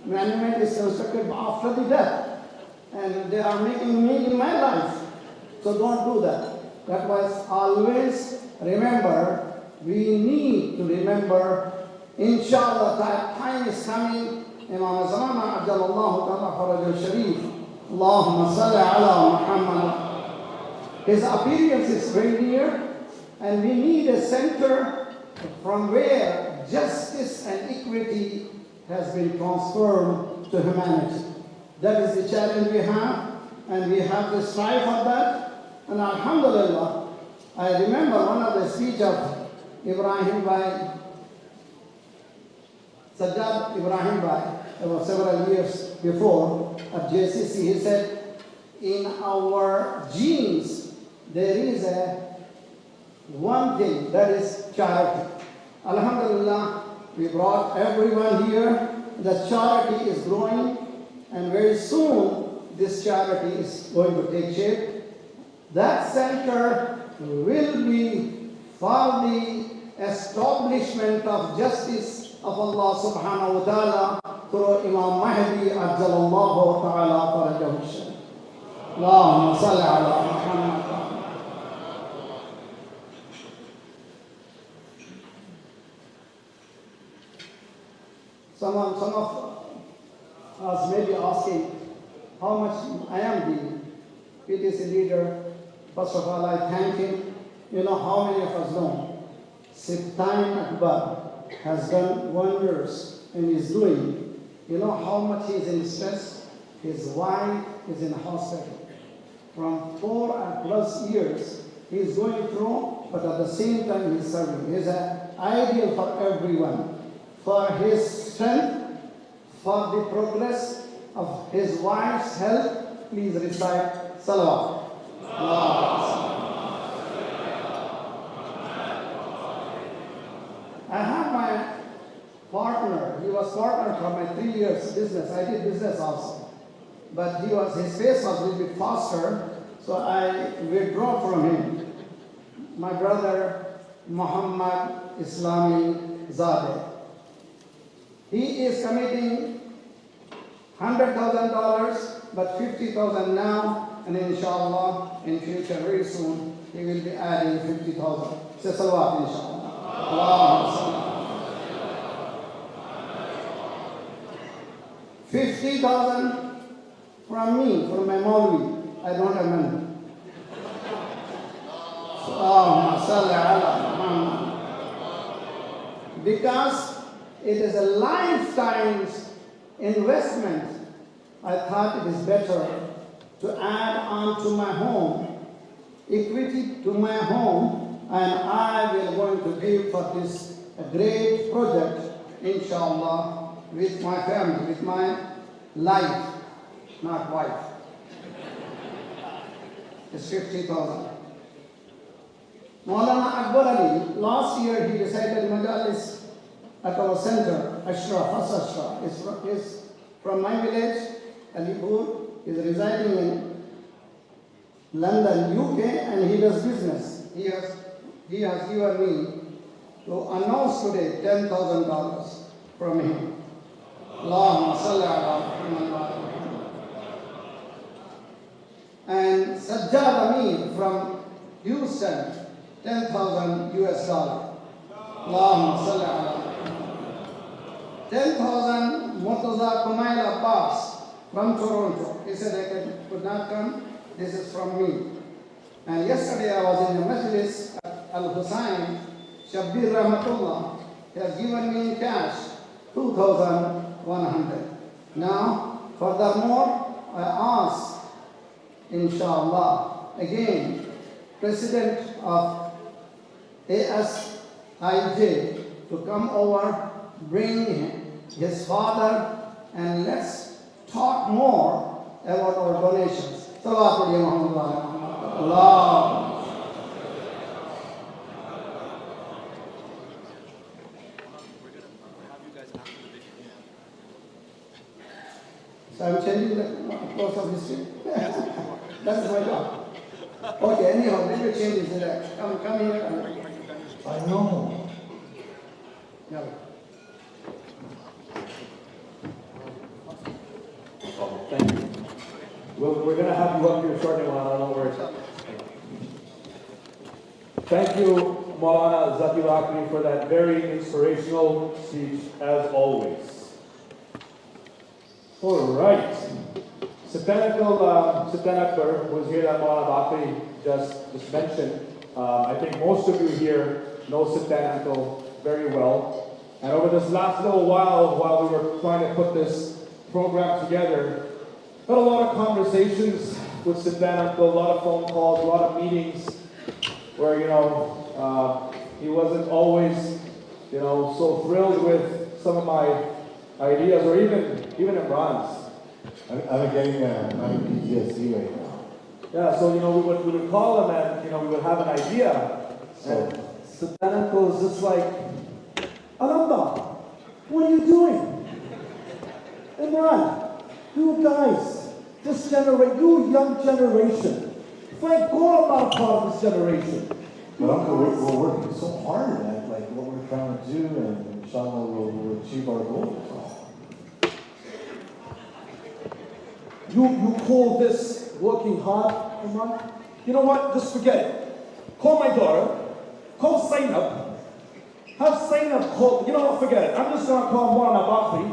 monument is constructed after the death, and they are making me in my life. So don't do that. That was always remember. We need to remember. Inshallah, time is coming. Imam Zamana Ajalallahu Ta'ala Farajul Sharif. Allahumma salli ala Muhammad. His appearance is very near, and we need a center from where justice and equity has been transferred to humanity. That is the challenge we have, and we have to strive for that. And alhamdulillah, I remember one of the speech of Ibrahim Bhai, Sajjad Ibrahim Bhai, about several years before at JCC. He said, in our genes, there is one thing, that is charity. Alhamdulillah, we brought everyone here. The charity is growing, and very soon this charity is going to take shape. That center will be for the establishment of justice of Allah subhanahu wa ta'ala through Imam Mahdi Ajjalallahu ta'ala farajahu sharif. Allahumma salli ala Muhammad. Some of us may be asking how much I am the PTC leader. First of all, I thank him. You know how many of us know? Siftain Akbar has done wonders and is doing. You know how much he is in stress? His wife is in hospital. From 4+ years, he is going through, but at the same time he is serving. He is an ideal for everyone. For his strength, for the progress of his wife's health, please recite Salawat. I have my partner. He was partner for my 3 years business. I did business also. But his pace was a little bit faster, so I withdraw from him. My brother, Mahdi Islamic Zadeh. He is committing $100,000, but $50,000 now, and inshallah, in future, very soon, he will be adding 50,000. Say salawat, inshallah. 50,000 from me, from my Maulvi. I don't have money. Because it is a lifetime's investment, I thought it is better to add on to my home, equity to my home, and I will going to give for this great project, inshallah, with my family, with my life, not wife. It's 50,000. Maulana Akbar Ali, last year he decided Majalis at our center, First Ashraf, is from my village, Alipur. Is residing in London, UK, and he does business. He has given me to announce today $10,000 from him. Allahumma salli ala Muhammad. And Sajjad Amir from Houston, $10,000 US. Allahumma salli ala Muhammad. 10,000 Murtaza Kumail Abbas from Toronto. He said I could not come. This is from me. And yesterday I was in the Majlis at Al-Hussein. Shabbir Rahmatullah, he has given me in cash 2,100. Now, furthermore, I ask inshallah. Again, President of ASIJ to come over, bring his father, and let's talk more about our donations. Salawatu ya Muhammad. Allah. So I'm changing the course of history. That's my job. Okay, anyhow, let me change this. Come here. I know. Yeah. Oh, thank you. We're going to have you up here shortly, Maulana, don't worry. Thank you, Maulana Zakir Akmi, for that very inspirational speech, as always. All right. Sultan Akbar was here that Maulana Bakri just mentioned. I think most of you here know Sultan Uncle very well. And over this last little while we were trying to put this program together, had a lot of conversations with Sultan Uncle, a lot of phone calls, a lot of meetings where, he wasn't always, so thrilled with some of my ideas, or even Imran's. I'm getting PTSD right now. Yeah, so we would call him and we would have an idea. And Sultan Uncle is just like, Alamba, what are you doing? Imran, you guys, this generation, you young generation, thank God I'm not a part of this generation. But Uncle, we're working so hard at what we're trying to do, and inshallah we'll achieve our goals. You call this working hard, Imran? You know what? Just forget it. Call my daughter. Call Zainab. Have Zainab call. You know what? Forget it. I'm just going to call Maulana Bakri.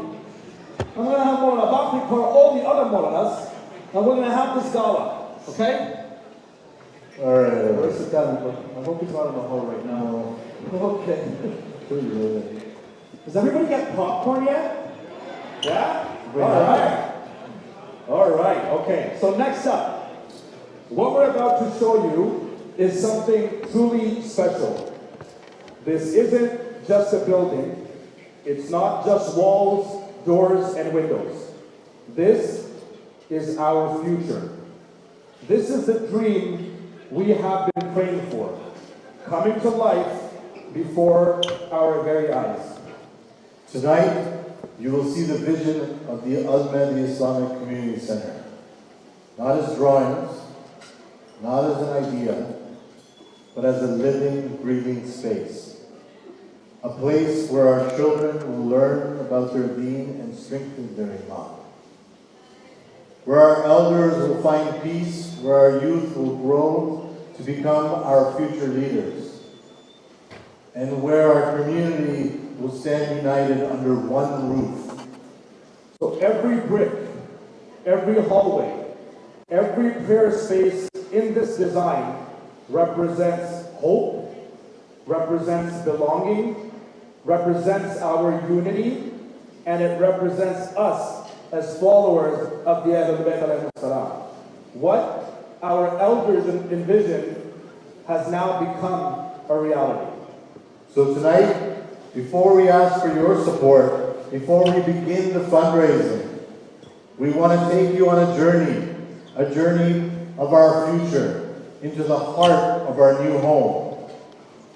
I'm going to have Maulana Bakri call all the other Maulanas, and we're going to have this gala. Okay? All right. Where's the talent? I hope he's not in the hall right now. Okay. Does everybody get popcorn yet? Yeah? All right. All right, okay. So next up, what we're about to show you is something truly special. This isn't just a building. It's not just walls, doors, and windows. This is our future. This is the dream we have been praying for, coming to life before our very eyes. Tonight, you will see the vision of the Mahdi Islamic Community Center. Not as drawings, not as an idea, but as a living, breathing space. A place where our children will learn about their deen and strengthen their iman. Where our elders will find peace, where our youth will grow to become our future leaders. And where our community will stand united under one roof. So every brick, every hallway, every prayer space in this design represents hope, represents belonging, represents our unity, and it represents us as followers of the Ahlul Bayt alayhi salam. What our elders envisioned has now become a reality. So tonight, before we ask for your support, before we begin the fundraising, we want to take you on a journey of our future, into the heart of our new home.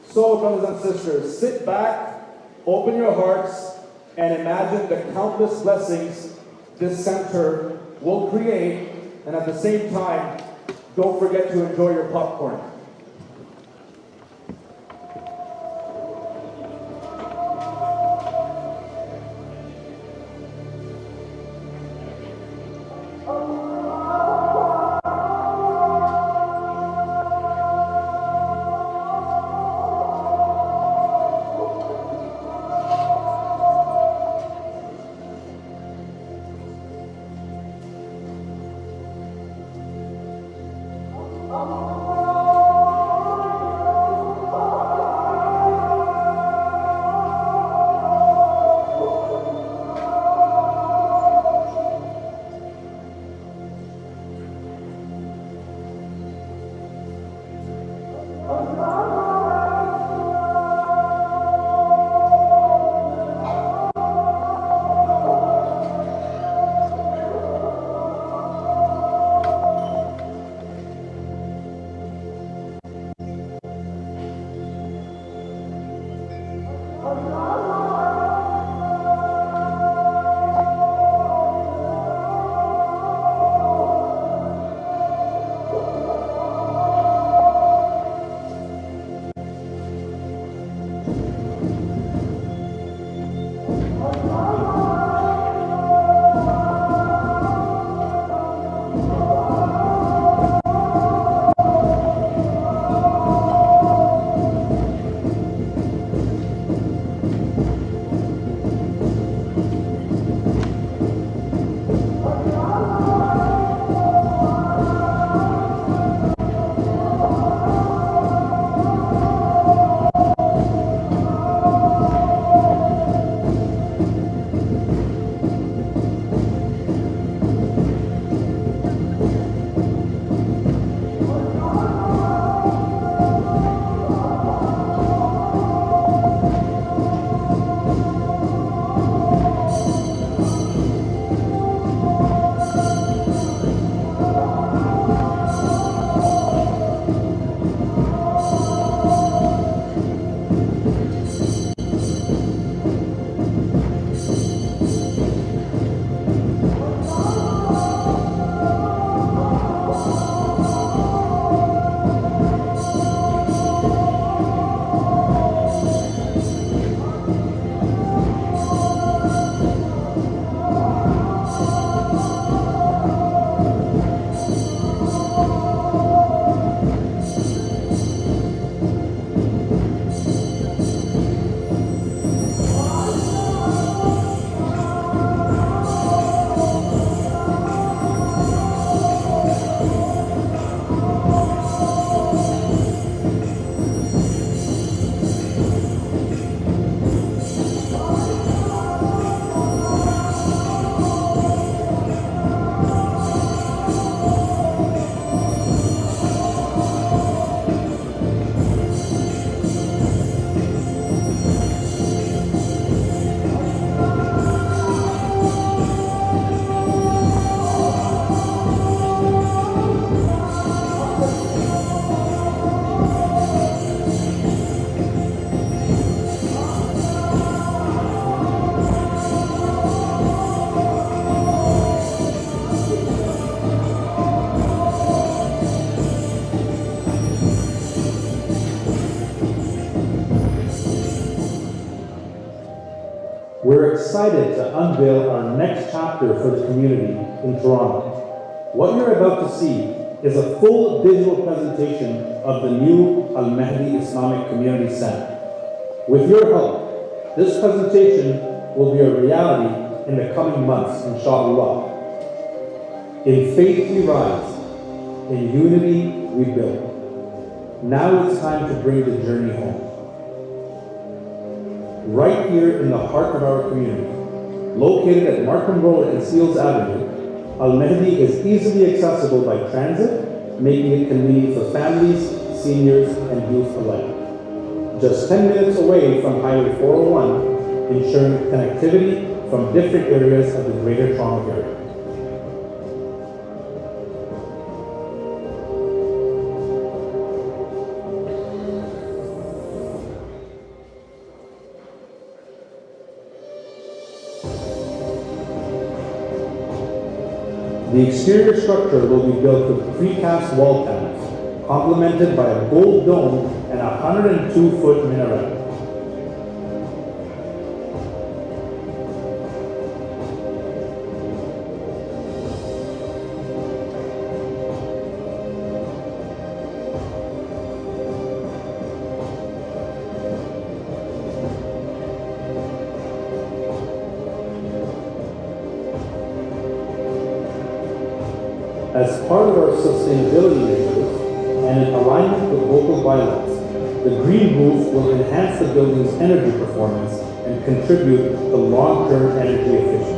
So, brothers and sisters, sit back, open your hearts, and imagine the countless blessings this center will create, and at the same time, don't forget to enjoy your popcorn. We're excited to unveil our next chapter for the community in Toronto. What you're about to see is a full digital presentation of the new Mahdi Islamic Community Center. With your help, this presentation will be a reality in the coming months, inshallah. In faith we rise, in unity we build. Now it's time to bring the journey home. Right here in the heart of our community, located at Markham Road and Seals Avenue, Al-Mahdi is easily accessible by transit, making it convenient for families, seniors, and youth alike. Just 10 minutes away from Highway 401, ensuring connectivity from different areas of the Greater Toronto Area. The exterior structure will be built with precast wall panels, complemented by a gold dome and a 102-foot minaret. As part of our sustainability measures and in alignment with local bylaws, the green roof will enhance the building's energy performance and contribute to long-term energy efficiency.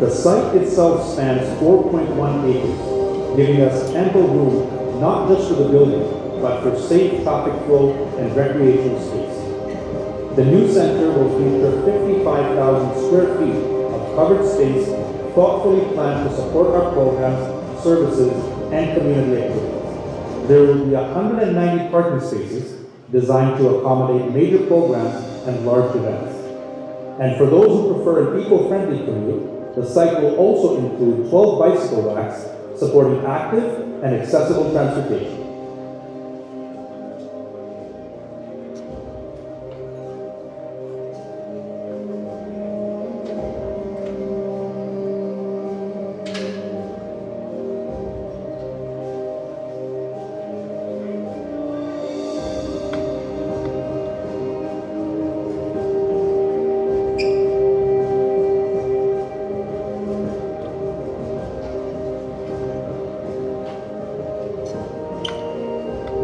The site itself spans 4.1 acres, giving us ample room not just for the building, but for safe traffic flow and recreational space. The new center will feature 55,000 square feet of covered space thoughtfully planned to support our programs, services, and community activities. There will be 190 parking spaces designed to accommodate major programs and large events. And for those who prefer an eco-friendly commute, the site will also include 12 bicycle racks supporting active and accessible transportation.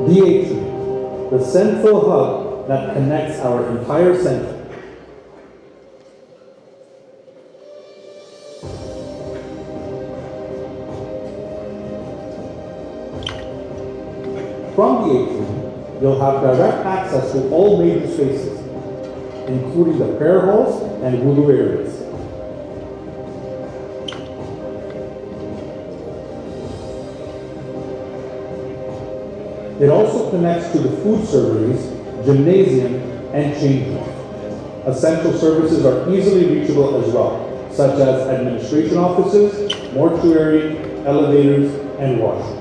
DH3, the central hub that connects our entire center. From DH3, you'll have direct access to all major spaces, including the prayer halls and wudu areas. It also connects to the food serveries, gymnasium, and change rooms. Essential services are easily reachable as well, such as administration offices, mortuary, elevators, and washrooms.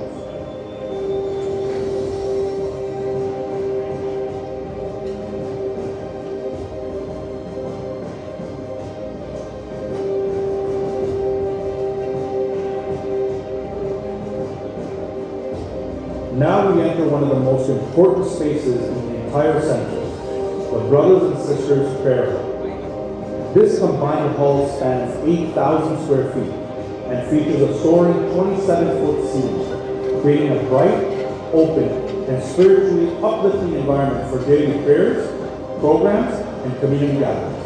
Now we enter one of the most important spaces in the entire center, the Brothers and Sisters Prayer Hall. This combined hall spans 8,000 square feet and features a soaring 27-foot ceiling, creating a bright, open, and spiritually uplifting environment for daily prayers, programs, and community gatherings.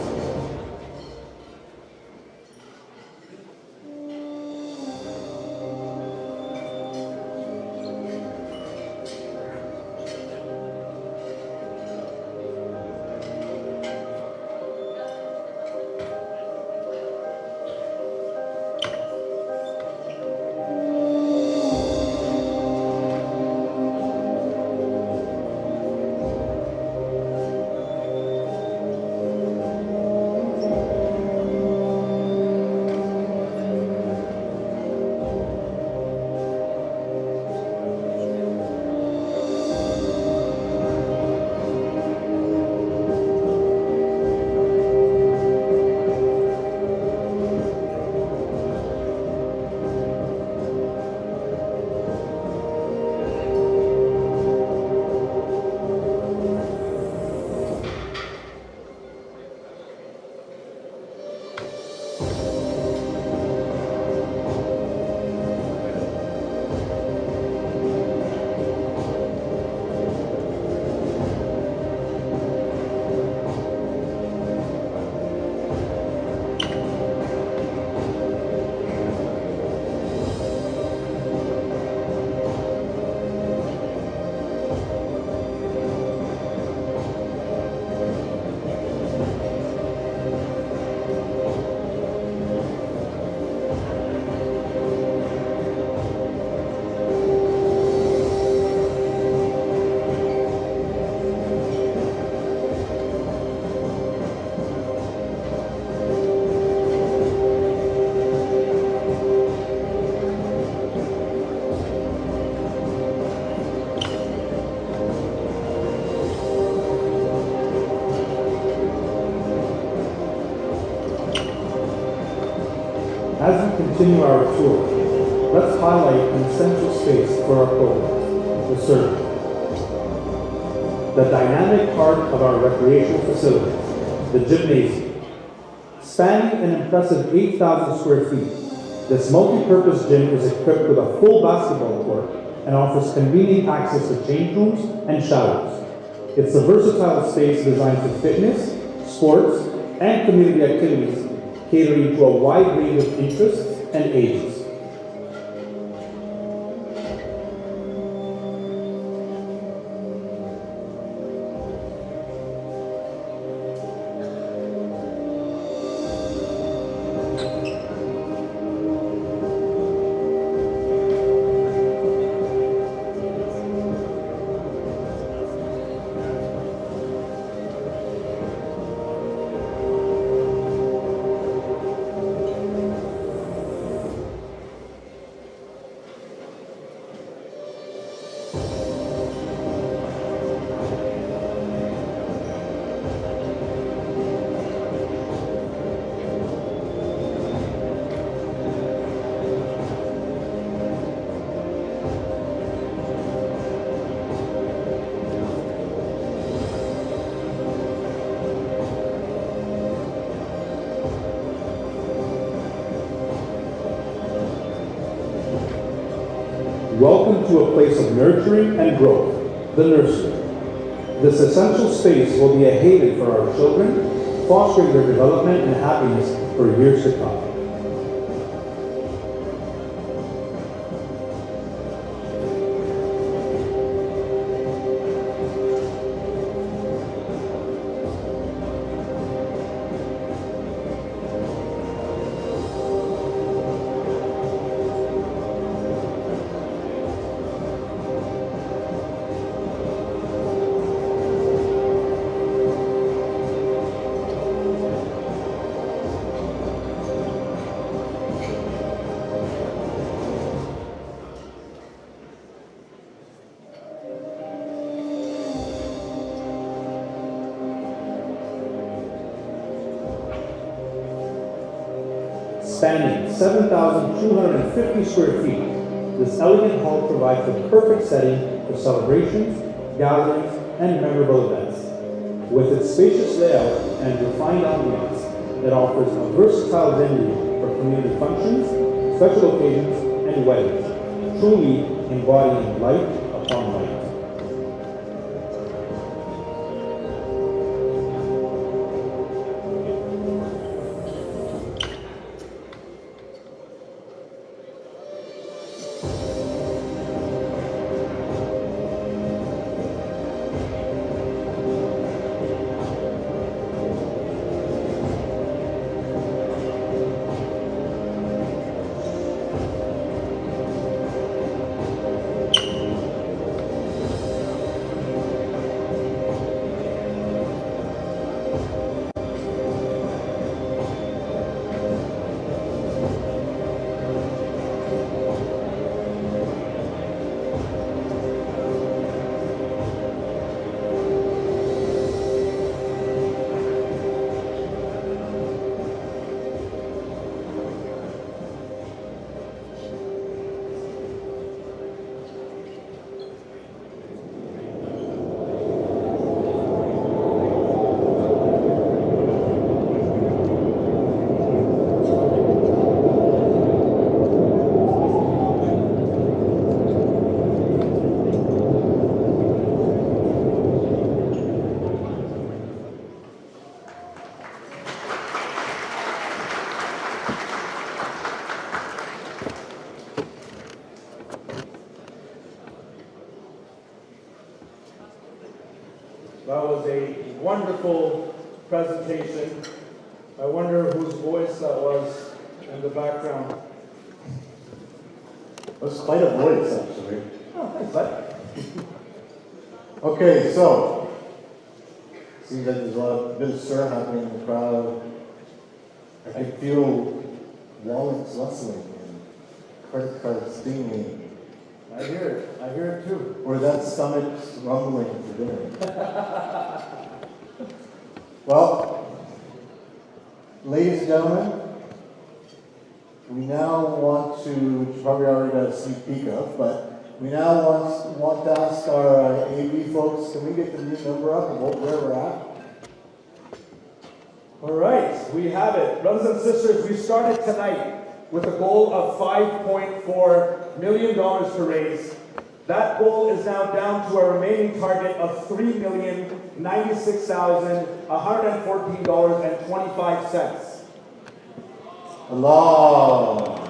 As we continue our tour, let's highlight an essential space for our programs, the surgery. The dynamic heart of our recreational facilities, the gymnasium. Spanning an impressive 8,000 square feet, this multi-purpose gym is equipped with a full basketball court and offers convenient access to change rooms and showers. It's a versatile space designed for fitness, sports, and community activities, catering to a wide range of interests and ages. Welcome to a place of nurturing and growth, the nursery. This essential space will be a haven for our children, fostering their development and happiness for years to come. Spanning 7,250 square feet, this elegant hall provides the perfect setting for celebrations, gatherings, and memorable events. With its spacious layout and refined ambiance, it offers a versatile venue for community functions, special occasions, and weddings, truly embodying light upon light. That was a wonderful presentation. I wonder whose voice that was in the background. That's quite a voice, actually. Oh, thanks, bud. Okay, so, seems like there's a bit of stir happening in the crowd. I can feel wallets rustling and credit cards stinging. I hear it too. Or that stomach's rumbling for dinner. Well, ladies and gentlemen, we now want to, which you probably already got a sneak peek of, but we now want to ask our AV folks, can we get the new number up about where we're at? All right, we have it. Brothers and sisters, we started tonight with a goal of $5.4 million to raise. That goal is now down to a remaining target of $3,096,114.25. Allah.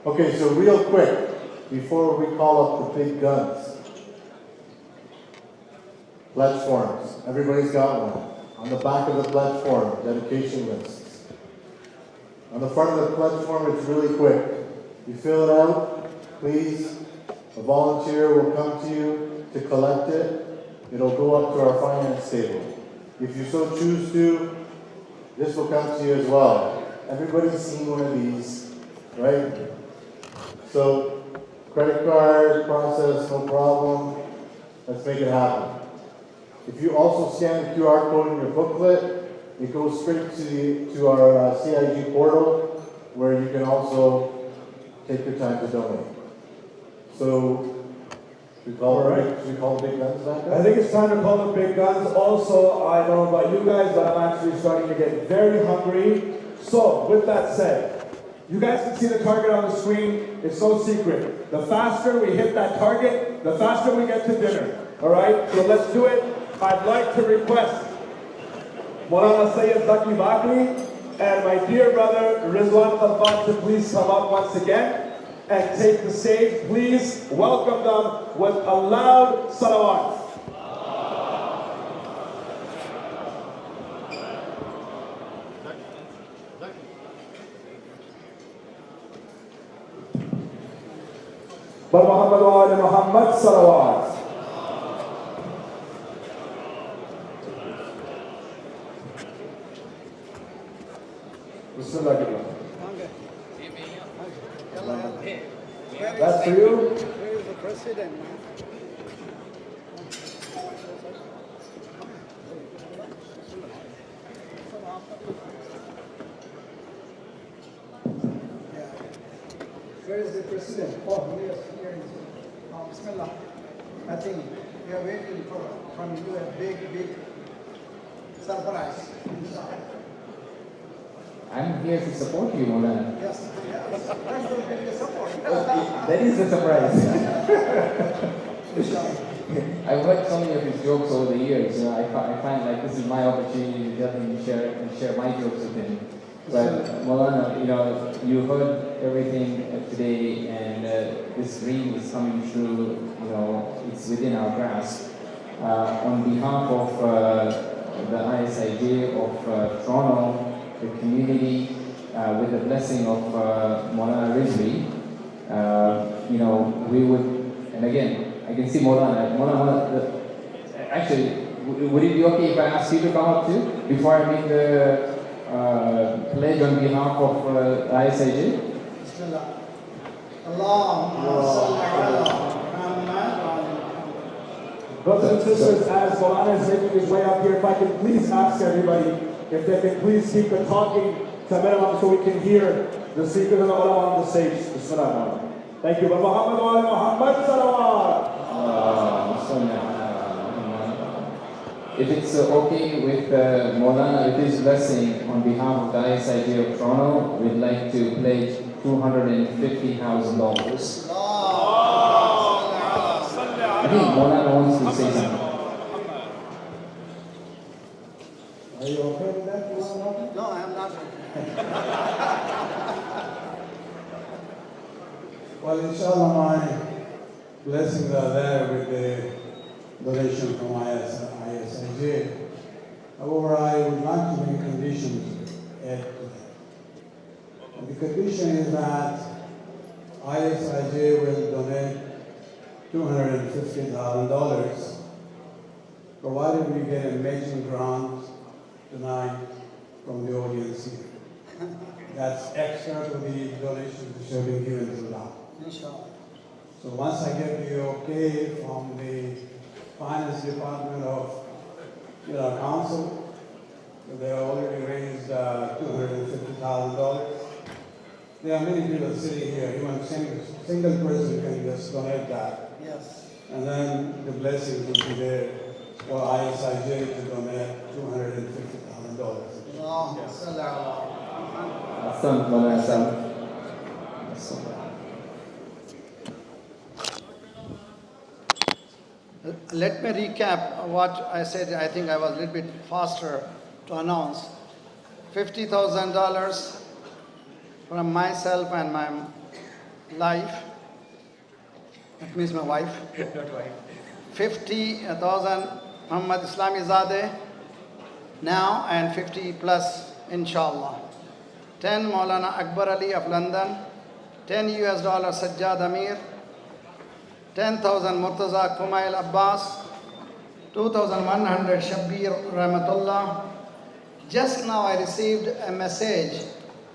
Okay, so real quick, before we call up the big guns, pledge forms. Everybody's got one. On the back of the pledge form, dedication lists. On the front of the pledge form, it's really quick. You fill it out, please. A volunteer will come to you to collect it. It'll go up to our finance table. If you so choose to, this will come to you as well. Everybody's seen one of these, right? So, credit card process, no problem. Let's make it happen. If you also scan the QR code in your booklet, it goes straight to our CIG portal, where you can also take your time to donate. So, should we call the big guns back up? I think it's time to call the big guns. Also, I don't know about you guys, but I'm actually starting to get very hungry. So, with that said, you guys can see the target on the screen. It's no secret. The faster we hit that target, the faster we get to dinner. All right? So let's do it. I'd like to request Maulana Sayyid Zaki Bakri and my dear brother Rizwan Khalfan to please come up once again and take the stage. Please welcome them with a loud salawat. Bar Muhammad wa ali Muhammad salawat. That's for you. Where is the president, man? Where is the president? Oh, yes, here is. Bismillah. I think we are waiting from you a big surprise. I'm here to support you, Maulana. Yes, that's the biggest support. That is the surprise. I've heard so many of his jokes over the years. You know, I find like this is my opportunity to tell him to share my jokes with him. But Maulana, you know, you heard everything today, and this dream is coming true. You know, it's within our grasp. On behalf of the ISIJ of Toronto, the community, with the blessing of Maulana Rizvi, you know, we would, and again, I can see Maulana, actually, would it be okay if I ask you to come up too, before I make the pledge on behalf of ISIJ? Bismillah. Allahumma salli ala Brothers and sisters, as Maulana is making his way up here, if I can please ask everybody if they can please keep the talking to a minimum so we can hear the speakers and the ulama on the stage. Bismillah. Thank you. Muhammad wa Muhammad salawat. If it's okay with Maulana, with his blessing, on behalf of the ISIJ of Toronto, we'd like to pledge $250,000. I think Maulana wants to say something. Are you okay with that? No, I am not. Well, inshallah, my blessings are there with the donation from ISIJ. However, I would like to make conditions to add to that. And the condition is that ISIJ will donate $250,000, provided we get a matching grant tonight from the audience here. That's extra to the donations which have been given to now. Inshallah. So once I get the okay from the finance department of council, they already raised $250,000. There are many people sitting here. Even a single person can just donate that. Yes. And then the blessing will be there for ISIJ to donate $250,000. Allahumma salli ala Let me recap what I said. I think I was a little bit faster to announce. $50,000 from myself and my life. That means my wife. Not wife. 50,000 Muhammad Islamic Zadeh now, and 50 plus inshallah. 10 Maulana Akbar Ali of London, $10 Sajjad Amir, 10,000 Murtaza Kumail Abbas, 2,100 Shabbir Rahmatullah. Just now I received a message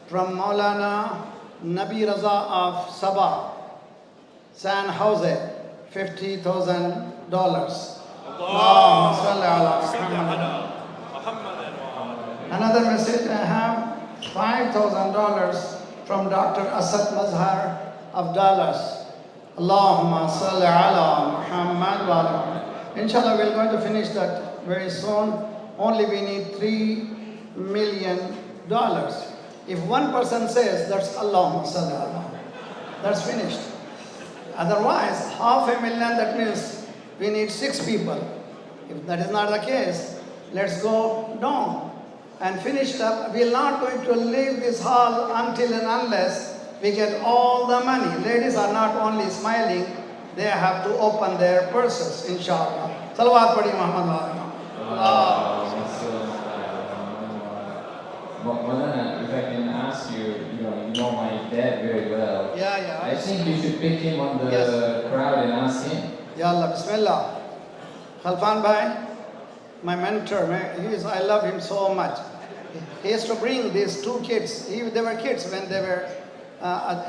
from Maulana Nabi Raza of Sabah, San Jose, $50,000. Allahumma salli ala Muhammad. Another message I have, $5,000 from Dr. Asad Mazhar of Dallas. Allahumma salli ala Muhammad wa ala Muhammad. Inshallah, we're going to finish that very soon. Only we need $3 million. If one person says, that's Allahumma salli ala, that's finished. Otherwise, $500,000, that means we need 6 people. If that is not the case, let's go down and finish it up. We're not going to leave this hall until and unless we get all the money. Ladies are not only smiling, they have to open their purses, inshallah. Salawat padi Muhammad. Maulana, if I can ask you, you know my dad very well. Yeah. I think you should pick him on the crowd and ask him. Ya Allah, Bismillah. Khalfan Bhai, my mentor, I love him so much. He used to bring these 2 kids. They were kids when they were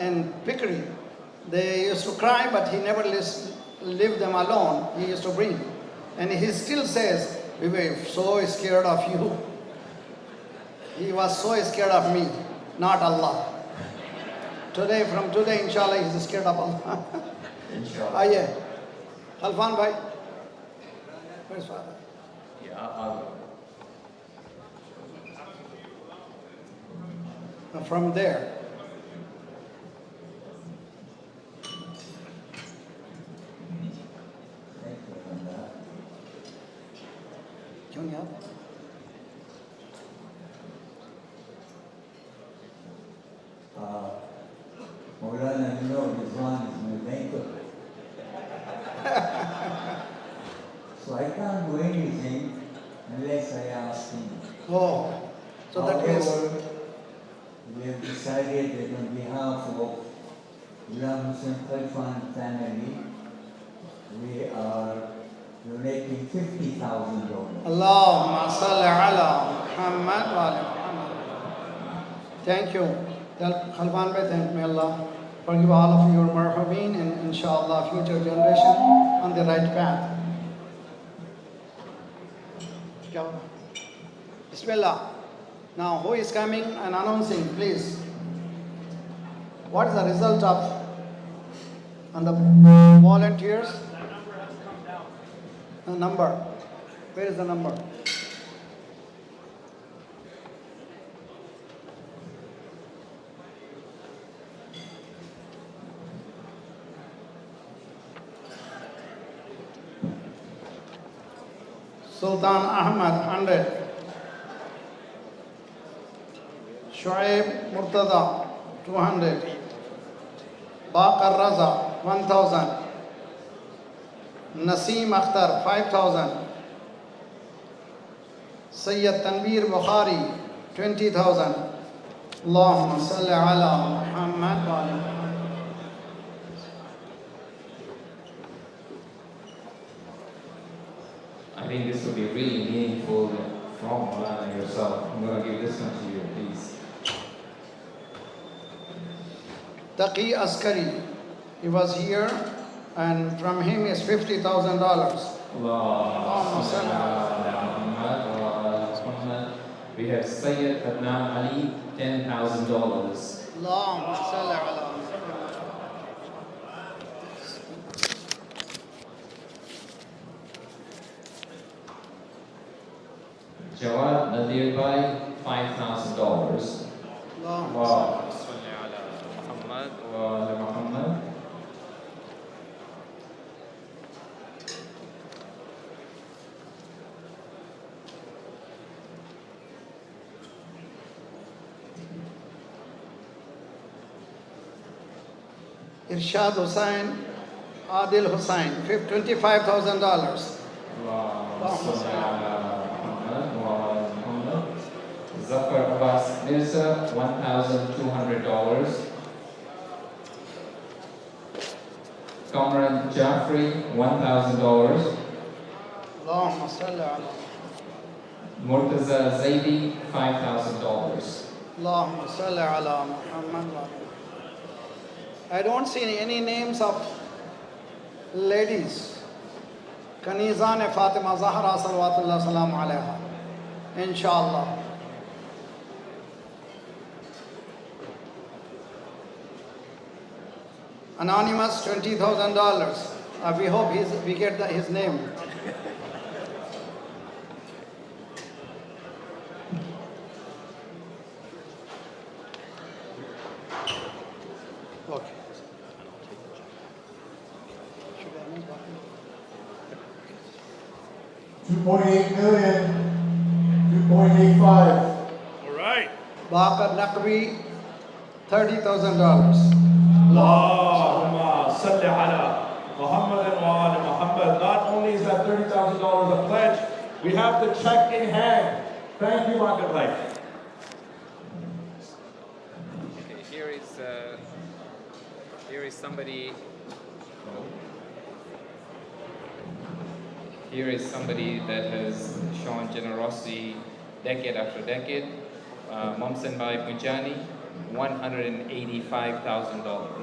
in Pickering. They used to cry, but he never leave them alone. He used to bring. And he still says, we were so scared of you. He was so scared of me, not Allah. From today, inshallah, he's scared of Allah. Inshallah. Yeah. Khalfan Bhai. Where's father? Yeah, I'll From there. क्यों नहीं आता? Maulana, you know Islam is my banker. So I can't do anything unless I ask him. Oh, so that means... However, we have decided that on behalf of Ghulam Hussain Khalfan family, we are donating $50,000. Allahumma salli ala Muhammad wa ala Muhammad. Thank you. Khalfan Bhai, thank me Allah. Forgive all of your marhabeen and inshallah future generation on the right path. Bismillah. Now who is coming and announcing, please? What is the result of on the volunteers? The number. Where is the number? Sultan Ahmad, 100. Shoaib Murtada, 200. Baqar Raza, 1,000. Naseem Akhtar, 5,000. Sayyid Tanveer Bukhari, 20,000. Allahumma salli ala Muhammad wa ala Muhammad. I think this would be really meaningful from Maulana yourself. I'm going to give this one to you, please. Taqi Askari, he was here, and from him is $50,000. Allahumma salli ala Muhammad. We have Sayyid Adnan Ali, $10,000. Allahumma salli ala Jawad Nadir Bhai, $5,000. Allahumma salli ala Muhammad wa ala Muhammad. Irshad Hussain, Adil Hussain, $25,000. Zafar Abbas Mirza, $1,200. Kamran Jaffrey, $1,000. Allahumma salli ala. Murtaza Zaidi, $5,000. Allahumma salli ala Muhammad. I don't see any names of ladies. Kanizan Fatima Zahra salawatullah salam alayha. Inshallah. Anonymous, $20,000. We hope we get his name. Okay. 2.8 million, 2.85. All right. Baqar Naqvi, $30,000. Allahumma salli ala Muhammad wa ala Muhammad. Not only is that $30,000 a pledge, we have the check in hand. Thank you, Market Life. Okay, here is somebody. Here is somebody that has shown generosity decade after decade. Momsen Bhai Pujani, $185,000.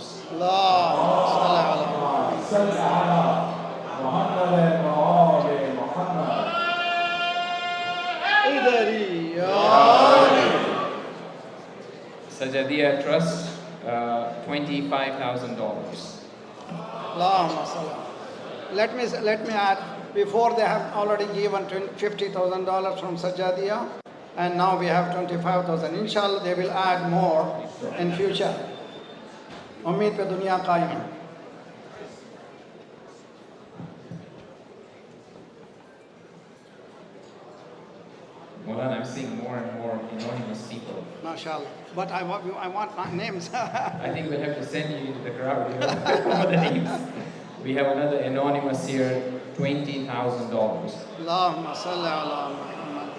Sajadia Trust, $25,000. Let me add, before they have already given $50,000 from Sajadia, and now we have 25,000. Inshallah, they will add more in future. Umeed pe duniya qaim hai. Molan, I'm seeing more and more anonymous people. MashaAllah. But I want my names. I think we'll have to send you into the crowd. You know, the names. We have another anonymous here, $20,000. Allahumma salli ala Muhammad.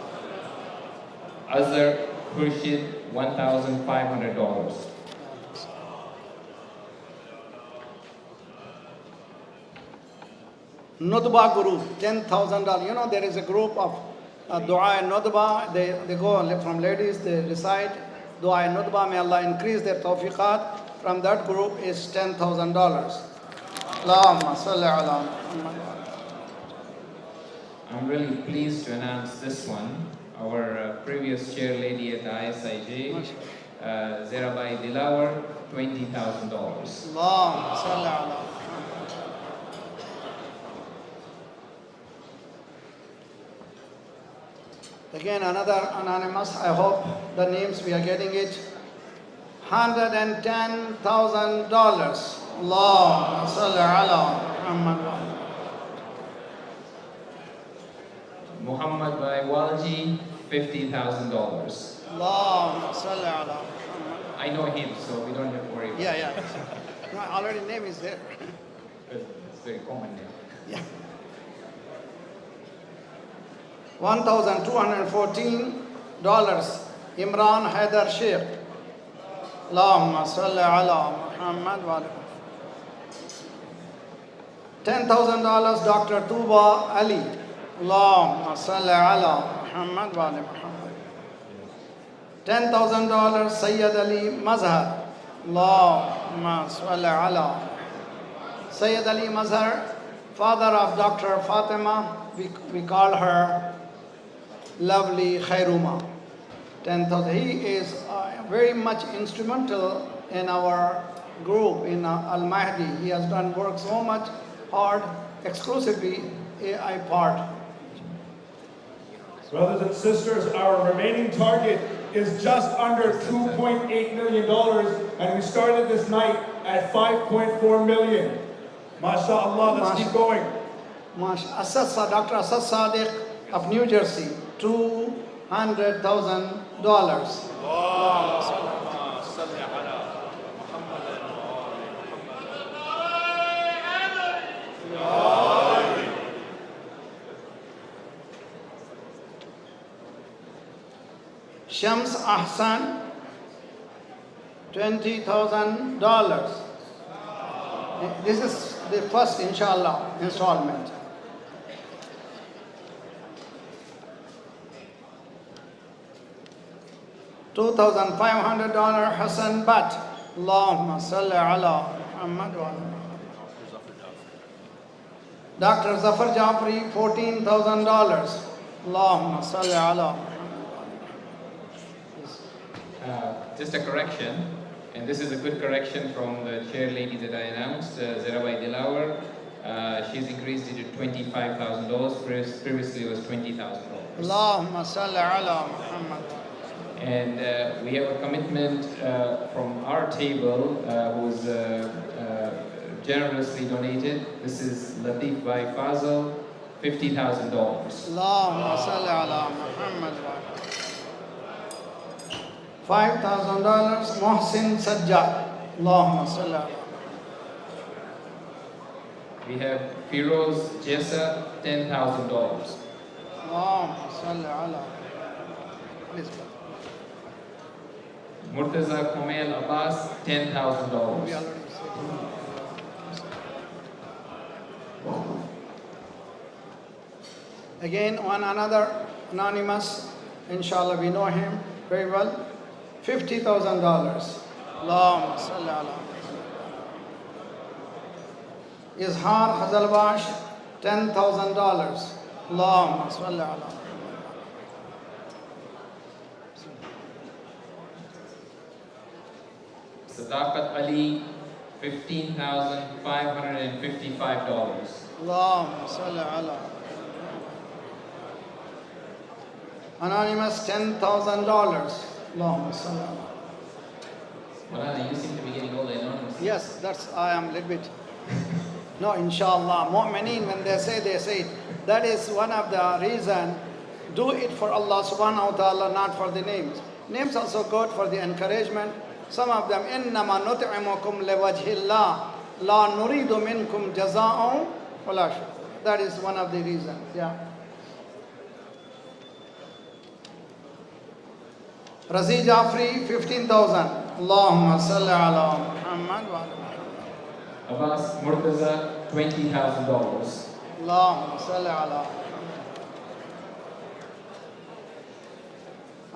Azhar Khurshid, $1,500. Nudba group, $10,000. You know, there is a group of Dua and Nudba. They go from ladies, they recite Dua and Nudba. May Allah increase their tawfiqat. From that group is $10,000. Allahumma salli ala Muhammad. I'm really pleased to announce this one. Our previous chair lady at the ISIJ, Zerabai Dilawar, $20,000. Allahumma salli ala. Again, another anonymous. I hope the names we are getting it. $110,000. Allahumma salli ala Muhammad. Muhammad Bhai Walji, $50,000. Allahumma salli ala Muhammad. I know him, so we don't have to worry about it. Yeah. No, already name is there. It's very common name. Yeah. $1,214. Imran Haidar Sheikh. Allahumma salli ala Muhammad wa ala. $10,000. Dr. Tuba Ali. Allahumma salli ala Muhammad wa ala Muhammad. $10,000. Sayyid Ali Mazhar. Allahumma salli ala. Sayyid Ali Mazhar, father of Dr. Fatima, we call her Lovely Khairuma. 10,000. He is very much instrumental in our group, in Al-Mahdi. He has done work so much hard, exclusively I part. Brothers and sisters, our remaining target is just under $2.8 million, and we started this night at $5.4 million. MashaAllah, let's keep going. Dr. Asad Sadiq of New Jersey, $200,000. Shams Ahsan, $20,000. This is the first, inshallah, installment. $2,500 Hassan Bat. Allahumma salli ala Muhammad wa ala. Dr. Zafar Jafri, $14,000. Allahumma salli ala. Just a correction, and this is a good correction from the chair lady that I announced, Zerabai Dilawar. She's increased it to $25,000. Previously it was $20,000. Allahumma salli ala Muhammad. And we have a commitment from our table who's generously donated. This is Latif Bhai Fazal, $50,000. Allahumma salli ala Muhammad. $5,000 Mohsin Sajjad. Allahumma salli ala. We have Firoz Jessa, $10,000. Allahumma salli ala. Please go. Murtaza Komail Abbas, $10,000. Again, one another anonymous, inshallah we know him very well, $50,000. Allahumma salli ala. Izhar Hazalbash, $10,000. Allahumma salli ala. Sadaqat Ali, $15,555. Allahumma salli ala. Anonymous, $10,000. Allahumma salli ala. Malana, you seem to be getting all the anonymous. Yes, that's, I am a little bit. No, inshallah. Mu'mineen, when they say it. That is one of the reason. Do it for Allah subhanahu wa ta'ala, not for the names. Names also good for the encouragement. Some of them, إِنَّمَا نُطْعِمُكُمْ لِوَجْهِ اللَّهِ لَا نُرِيدُ مِنْكُمْ جَزَاءً وَلَا شُكْرًا. That is one of the reasons. Yeah. Razi Jafri, $15,000. Allahumma salli ala Muhammad wa ala. Abbas Murtaza, $20,000. Allahumma salli ala.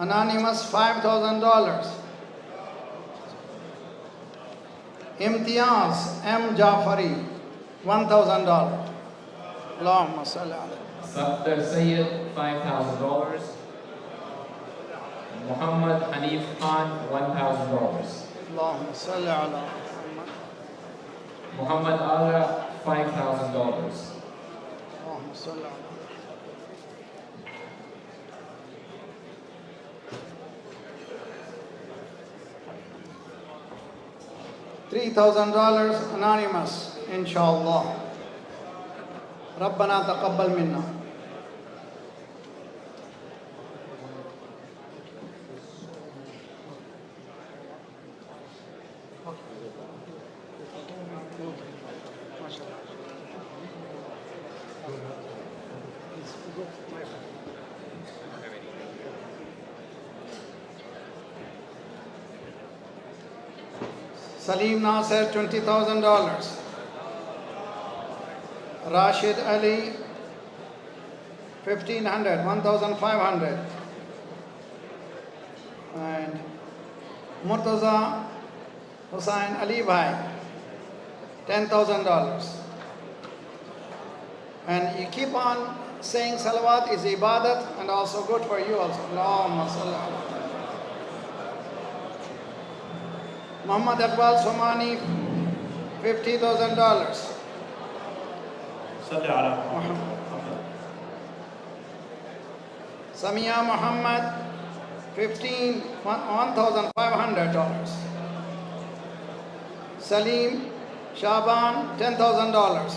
Anonymous, $5,000. Imtiaz M. Jafari, $1,000. Allahumma salli ala. Safdar Sayyid, $5,000. Muhammad Hanif Khan, $1,000. Allahumma salli ala. Muhammad Ala, $5,000. Allahumma salli ala. $3,000 anonymous, inshallah. Rabbana taqabbal minna. Salim Nasser, $20,000. Rashid Ali, $1,500. And Murtaza Hussain Ali Bhai, $10,000. And you keep on saying salawat is ibadat and also good for you also. Allahumma salli ala. Muhammad Iqbal Somani, $50,000. Salli ala Muhammad. Samia Muhammad, $1,500. Salim Shaban, $10,000.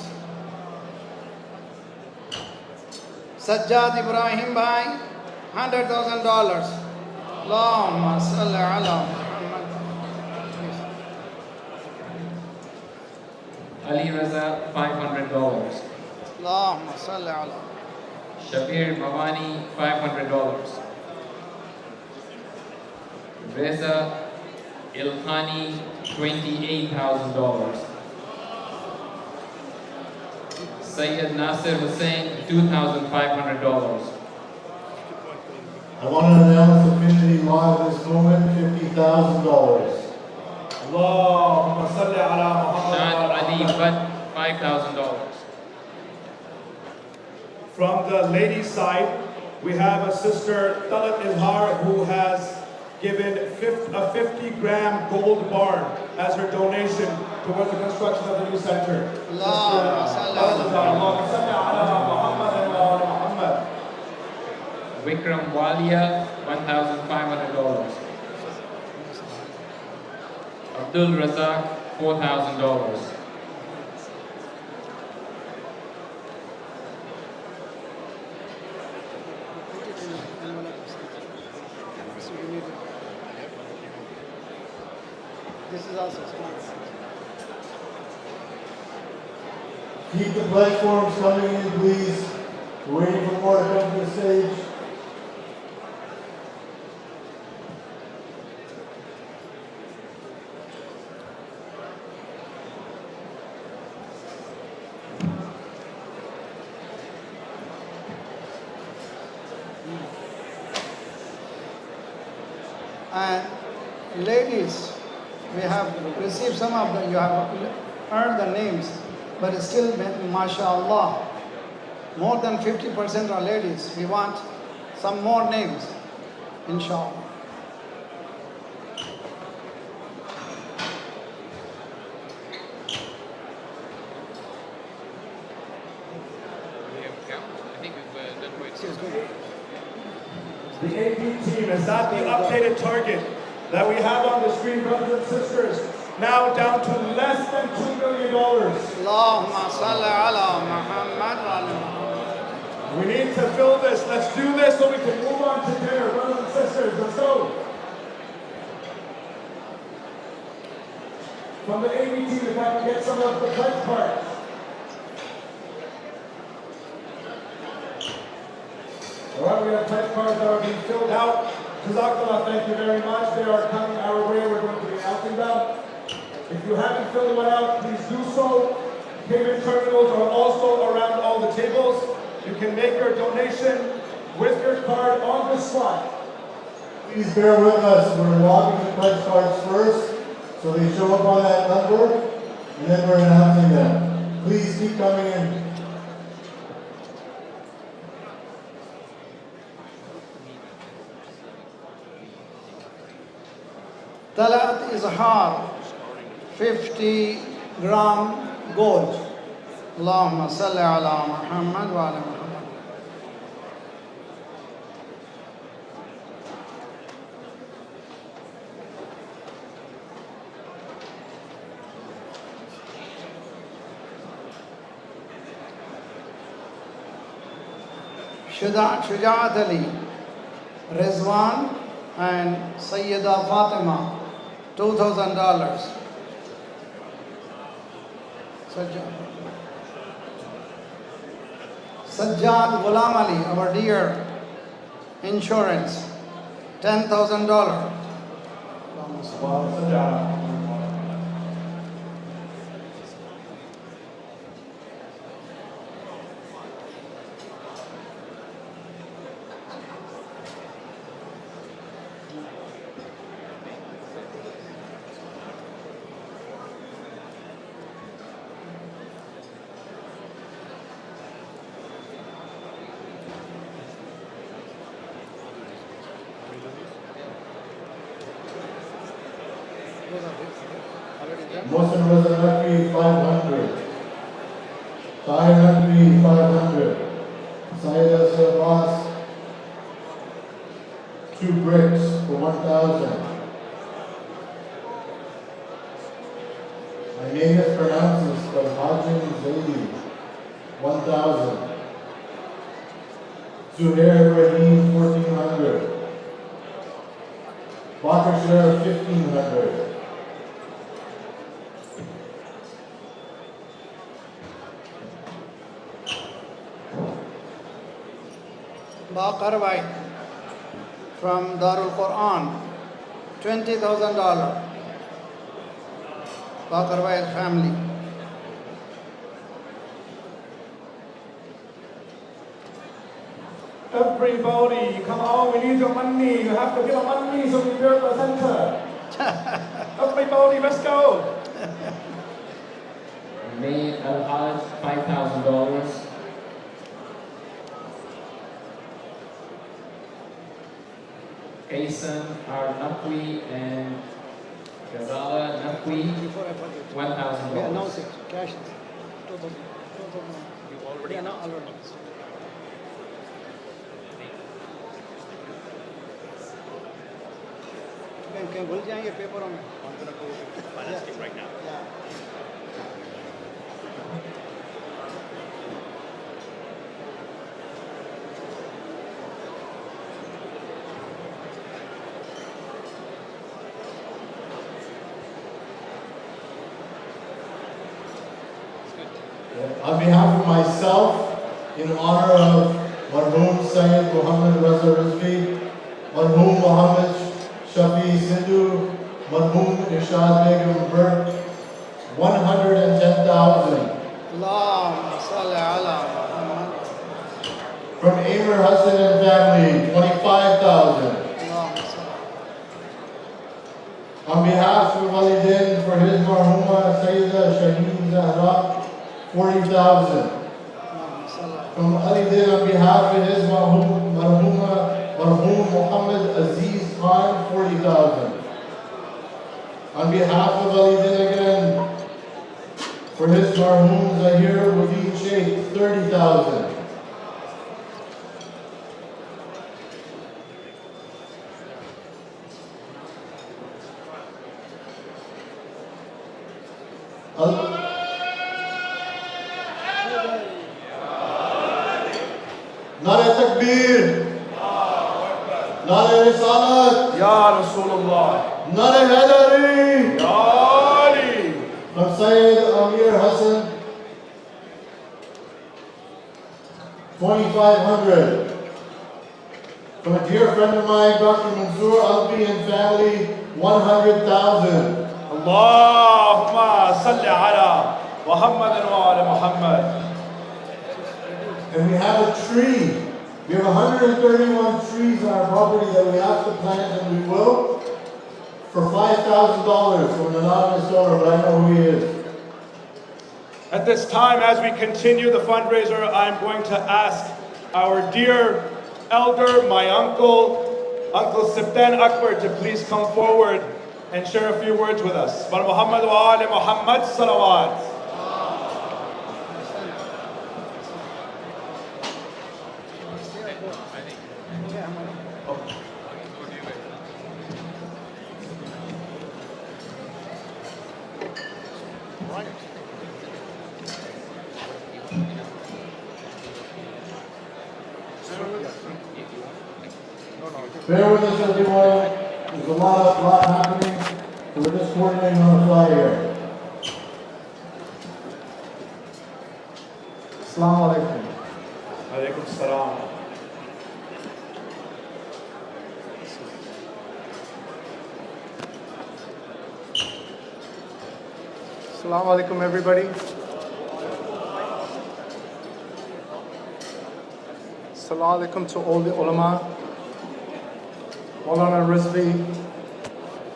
Sajjad Ibrahim Bhai, $100,000. Allahumma salli ala Muhammad. Ali Raza, $500. Allahumma salli ala. Shabir Mawani, $500. Reza Ilkhani, $28,000. Sayyid Nasir Hussain, $2,500. I want to announce Affinity Law at this moment, $50,000. Allahumma salli ala Muhammad. Shad Ali Bhatt, $5,000. From the ladies' side, we have a sister, Talat Izhar, who has given a 50-gram gold bar as her donation towards the construction of the new center. Vikram Walia, $1,500. Abdul Razak, $4,000. This is also response. Keep the pledge forms coming in, please. We're waiting for more to come to the stage. And ladies, we have received some of them, you have earned the names, but still, mashallah, more than 50% are ladies. We want some more names, inshallah. The AP team, is that the updated target that we have on the screen, brothers and sisters? Now down to less than $2 million. Allahumma salli ala Muhammad wa ala Muhammad. We need to fill this. Let's do this so we can move on to dinner, brothers and sisters. Let's go. From the AP team, if I can get some of the pledge cards. All right, we have pledge cards that are being filled out. Jazakallah, thank you very much. They are coming our way. We're going to be announcing them. If you haven't filled one out, please do so. Payment terminals are also around all the tables. You can make your donation with your card on the spot. Please bear with us. We're logging the pledge cards first, so they show up on that number, and then we're announcing them. Please keep coming in. Talat Izhar, 50 gram gold. Allahumma salli ala Muhammad wa ala Muhammad. Shujaat Ali, Rizwan and Sayyida Fatima, $2,000. Sajjad Ghulam Ali, our dear insurance, $10,000. Mohsen Razanaki, 500. Tahir 500. Sayyida Abbas, 2 bricks for 1,000. My name is pronounced by Hajim Zaidi, 1,000. Zuhair Ibrahim, 1,400. Bakr Sharif, 1,500. Baqar White from Darul Quran, $20,000. Bakar Bhai's family. Everybody, come on, we need your money. You have to give us money so we build the center. Everybody, let's go. Made Al-Hajj $5,000. Kaysan Al-Naqwi and Gala Naqwi, $1,000. We announce it, cash. You already announced. कहीं भूल जाएंगे पेपरों में. I'm going to go to the finance team right now. On behalf of myself, in honor of Marhum Sayyid Muhammad Raza Rizvi, Marhum Muhammad Shafi Sindhu, Marhum Irshad Begum Burke, 110,000. Allahumma salli ala Muhammad. From Amir Hassan and family, 25,000. On behalf of Walidin for his Marhuma Sayyida Shaheen Zahra, 40,000. From Walidin on behalf of his Marhuma Muhammad Aziz Khan, 40,000. On behalf of Walidin again, for his Marhum Zahir Wadid Sheikh, 30,000. Nare Takbir, Nare Risalat, Ya Rasulullah, Nare Haidari, Ya Ali. From Sayyid Amir Hassan, 2,500. From a dear friend of mine, Dr. Mansoor Albi and family, 100,000. Allahumma salli ala Muhammad wa ala Muhammad. And we have a tree. We have 131 trees on our property that we have to plant, and we will, for $5,000 from an anonymous donor, but I know who he is. At this time, as we continue the fundraiser, I'm going to ask our dear elder, my uncle, Uncle Sibtan Akbar, to please come forward and share a few words with us. Wa Muhammad wa ali Muhammad salawat. Bear with us, everyone. There's a lot happening, so we're just coordinating on the fly here. Assalamu alaikum. Alaikum salam. Assalamu alaikum, everybody. Assalamu alaikum to all the ulama. Maulana Rizvi,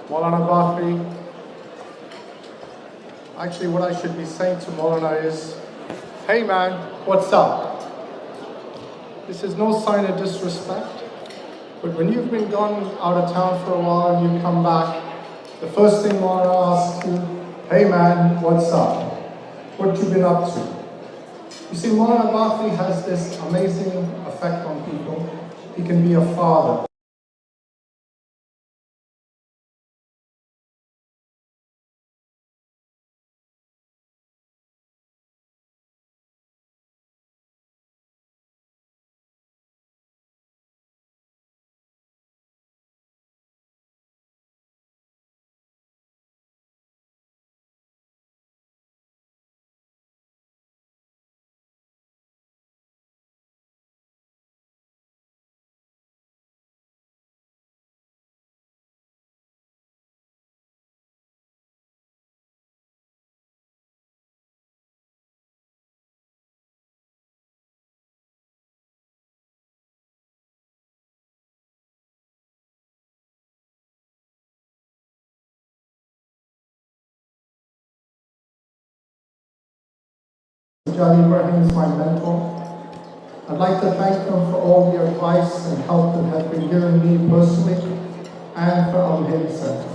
Maulana Bakri. Actually, what I should be saying to Maulana is, hey man, what's up? This is no sign of disrespect, but when you've been gone out of town for a while and you come back, the first thing Maulana asks you, hey man, what's up? What you been up to? You see, Maulana Bakri has this amazing effect on people. He can be a father. Jali Ibrahim is my mentor. I'd like to thank them for all the advice and help that have been given me personally and for Al-Mahdi Center.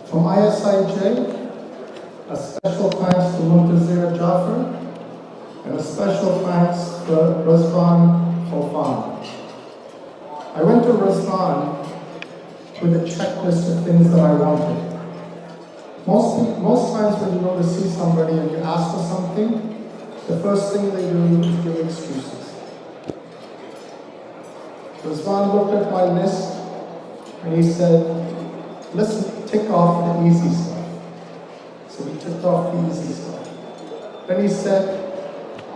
From ISIJ, a special thanks to Muntazir Jaffer and a special thanks to Rizvan Khalfan. I went to Rizvan with a checklist of things that I wanted. Most times when you go to see somebody and you ask for something, the first thing they do is give excuses. Rizvan looked at my list and he said, let's tick off the easy stuff. So we ticked off the easy stuff. Then he said,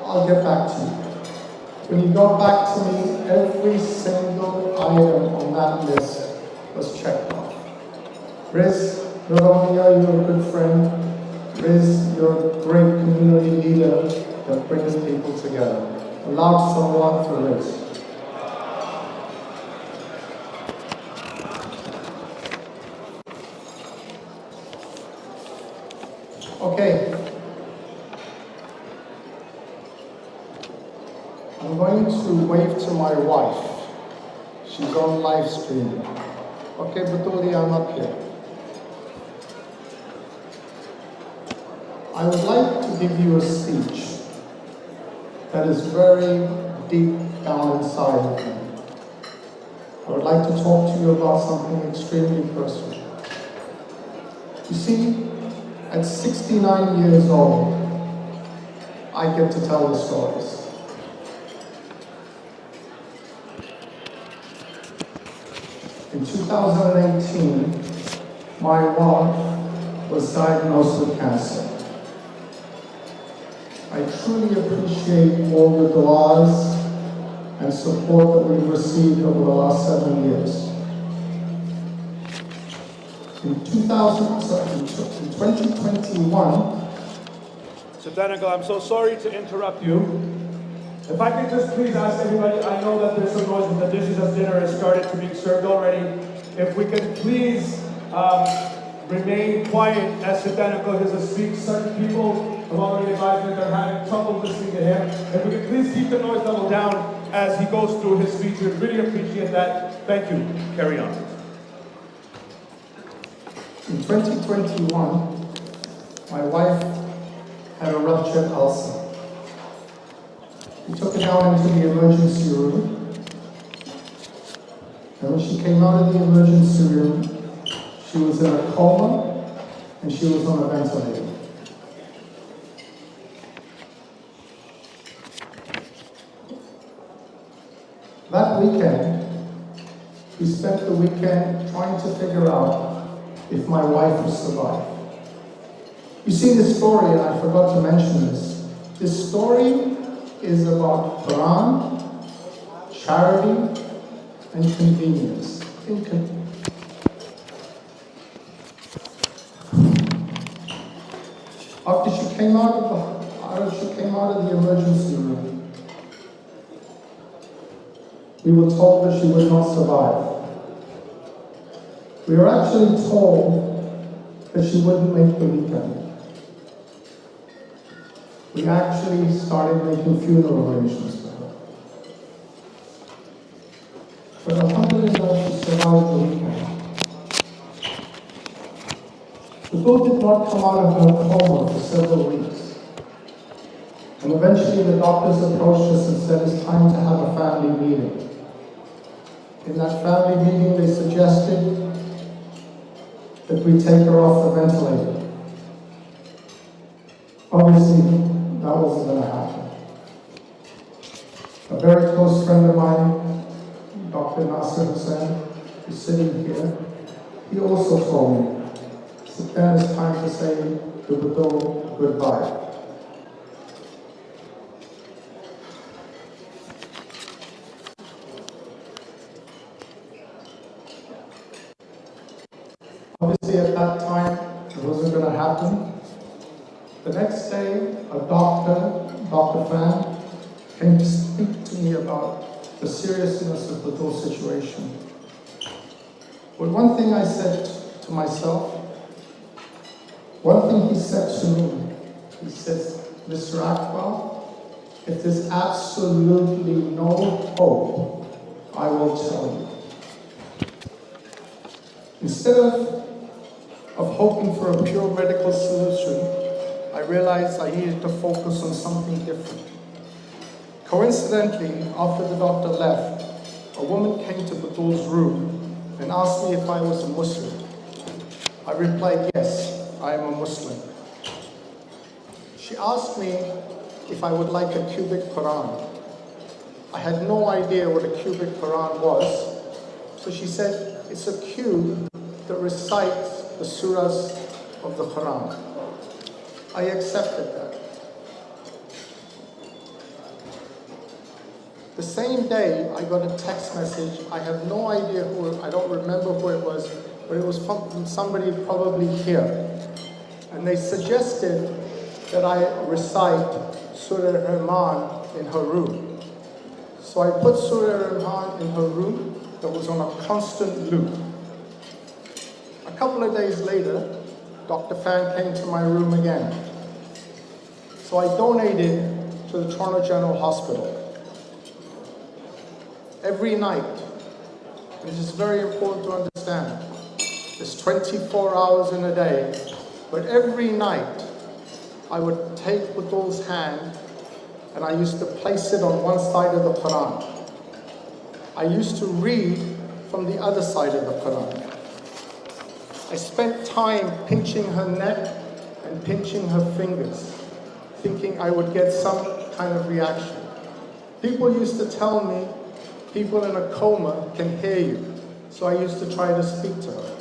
I'll get back to you. When he got back to me, every single item on that list was checked off. Riz, not only are you a good friend, Riz, you're a great community leader that brings people together. A loud salawat for Riz. Okay. I'm going to wave to my wife. She's on live stream. Okay, Baturi, I'm up here. I would like to give you a speech that is very deep down inside of me. I would like to talk to you about something extremely personal. You see, at 69 years old, I get to tell the stories. In 2018, my wife was diagnosed with cancer. I truly appreciate all the du'as and support that we've received over the last 7 years. In 2021, Senator, I'm so sorry to interrupt you. If I could just please ask everybody, I know that there's some noise with the dishes as dinner has started to be served already. If we could please remain quiet as Senator is a speak. Certain people have already advised me they're having trouble listening to him. If we could please keep the noise level down as he goes through his speech, we'd really appreciate that. Thank you. Carry on. In 2021, my wife had a ruptured ulcer. We took her down into the emergency room. And when she came out of the emergency room, she was in a coma and she was on a ventilator. That weekend, we spent the weekend trying to figure out if my wife would survive. You see this story, and I forgot to mention this. This story is about Quran, charity, and convenience. After she came out of the emergency room, we were told that she would not survive. We were actually told that she wouldn't make the weekend. We actually started making funeral arrangements for her. But alhamdulillah, she survived the weekend. The boat did not come out of her coma for several weeks. And eventually the doctors approached us and said it's time to have a family meeting. In that family meeting, they suggested that we take her off the ventilator. Obviously, that wasn't going to happen. A very close friend of mine, Dr. Nasser Hussain, is sitting here. He also told me, then it's time to say to Batul goodbye. Obviously, at that time, it wasn't going to happen. The next day, a doctor, Dr. Fan, came to speak to me about the seriousness of the whole situation. But one thing I said to myself, One thing he said to me, he says, Mr. Akbar, if there's absolutely no hope, I will tell you. Instead of hoping for a pure medical solution, I realized I needed to focus on something different. Coincidentally, after the doctor left, a woman came to Batul's room and asked me if I was a Muslim. I replied, yes, I am a Muslim. She asked me if I would like a cubic Quran. I had no idea what a cubic Quran was, so she said, it's a cube that recites the surahs of the Quran. I accepted that. The same day, I got a text message. I have no idea I don't remember who it was, but it was from somebody probably here. And they suggested that I recite Surah Rahman in her room. So I put Surah Rahman in her room that was on a constant loop. A couple of days later, Dr. Fan came to my room again. So I donated to the Toronto General Hospital. Every night, this is very important to understand, there's 24 hours in a day, but every night I would take Batul's hand and I used to place it on one side of the Quran. I used to read from the other side of the Quran. I spent time pinching her neck and pinching her fingers, thinking I would get some kind of reaction. People used to tell me, people in a coma can hear you, so I used to try to speak to her.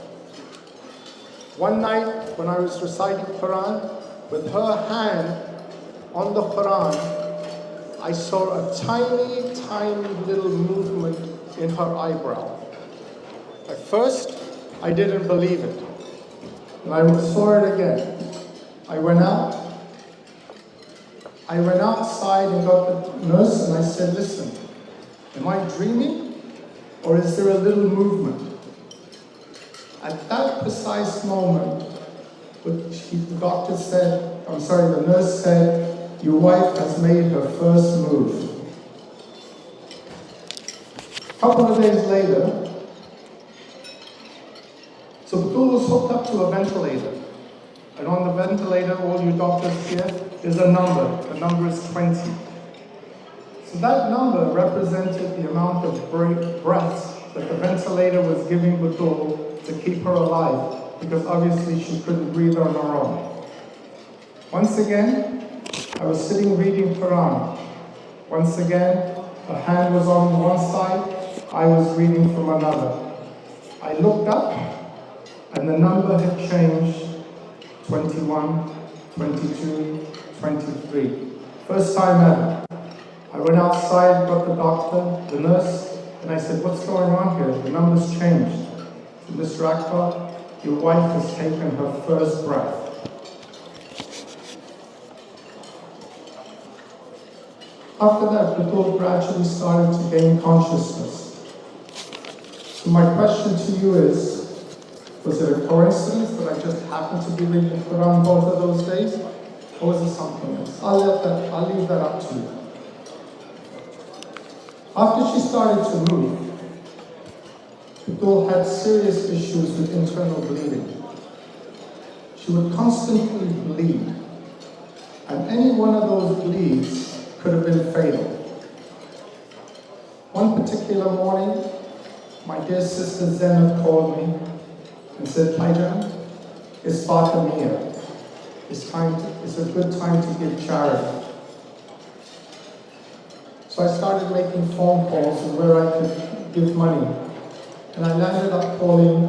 One night, when I was reciting Quran, with her hand on the Quran, I saw a tiny, tiny little movement in her eyebrow. At first, I didn't believe it. And I saw it again. I went outside and got the nurse and I said, listen, am I dreaming or is there a little movement? At that precise moment, the nurse said, your wife has made her first move. A couple of days later, so Batul was hooked up to a ventilator. And on the ventilator, all you doctors hear is a number. The number is 20. So that number represented the amount of breaths that the ventilator was giving Batul to keep her alive, because obviously she couldn't breathe on her own. Once again, I was sitting reading Quran. Once again, a hand was on one side, I was reading from another. I looked up, and the number had changed, 21, 22, 23. First time ever. I went outside, got the doctor, the nurse, and I said, what's going on here? The number's changed. I said, Mr. Akbar, your wife has taken her first breath. After that, Batul gradually started to gain consciousness. So my question to you is, was it a coincidence that I just happened to be reading Quran both of those days? Or was it something else? I'll leave that up to you. After she started to move, Batul had serious issues with internal bleeding. She would constantly bleed. And any one of those bleeds could have been fatal. One particular morning, my dear sister Zainab called me and said, Taijan, it's Fatimiyya. It's a good time to give charity. So I started making phone calls and where I could give money. And I landed up calling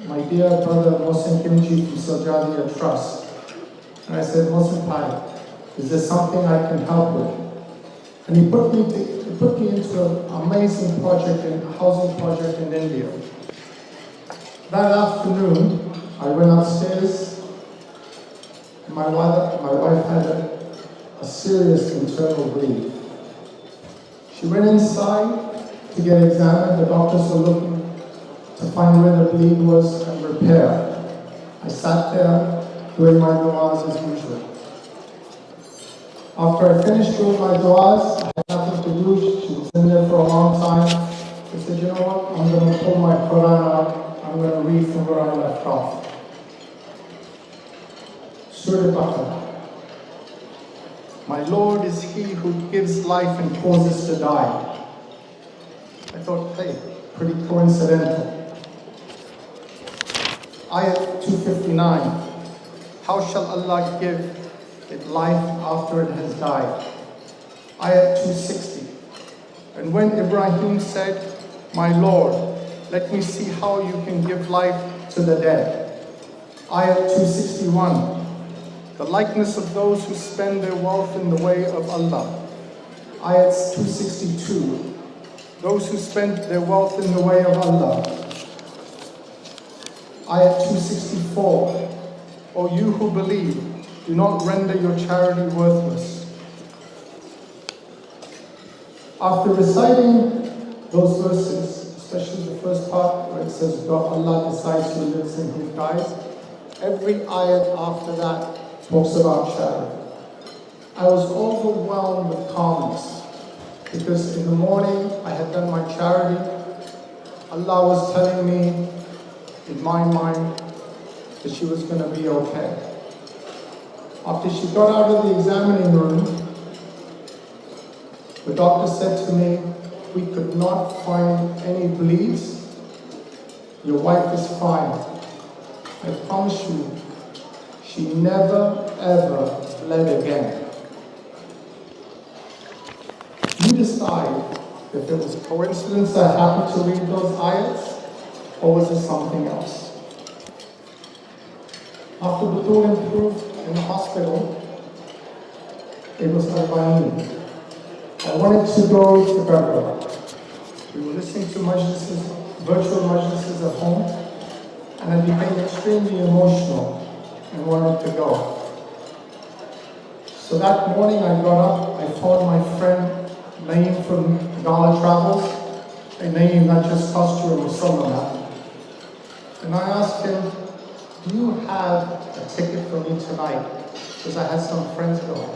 my dear brother Mohsen Kimchi from Sajadia Trust. And I said, Mohsen Pai, is there something I can help with? And he put me into an amazing project, a housing project in India. That afternoon, I went upstairs, and my wife had a serious internal bleed. She went inside to get examined. The doctors were looking to find where the bleed was and repair. I sat there doing my du'as as usual. After I finished doing my du'as, I had nothing to do. She was in there for a long time. I said, you know what, I'm going to pull my Quran out. I'm going to read from where I left off. Surah Al-Baqarah. My Lord is He who gives life and causes to die. I thought, hey, pretty coincidental. Ayat 259. How shall Allah give it life after it has died? Ayat 260. And when Ibrahim said, my Lord, let me see how you can give life to the dead. Ayat 261. The likeness of those who spend their wealth in the way of Allah. Ayat 262. Those who spend their wealth in the way of Allah. Ayat 264. O you who believe, do not render your charity worthless. After reciting those verses, especially the first part where it says, Allah decides who lives and who dies, every ayat after that talks about charity. I was overwhelmed with calmness because in the morning I had done my charity. Allah was telling me in my mind that she was going to be okay. After she got out of the examining room, the doctor said to me, we could not find any bleeds. Your wife is fine. I promise you, she never ever bled again. You decide if it was a coincidence that I happened to read those ayats, or was it something else? After Batul improved in the hospital, it was Al-Bani. I wanted to go to Gala. We were listening to majlises, virtual majlises at home, and I became extremely emotional and wanted to go. So that morning I got up, I phoned my friend Naeem from Gala Travels, and Naeem not just cost you a Muslim, and I asked him, do you have a ticket for me tonight? Because I had some friends going.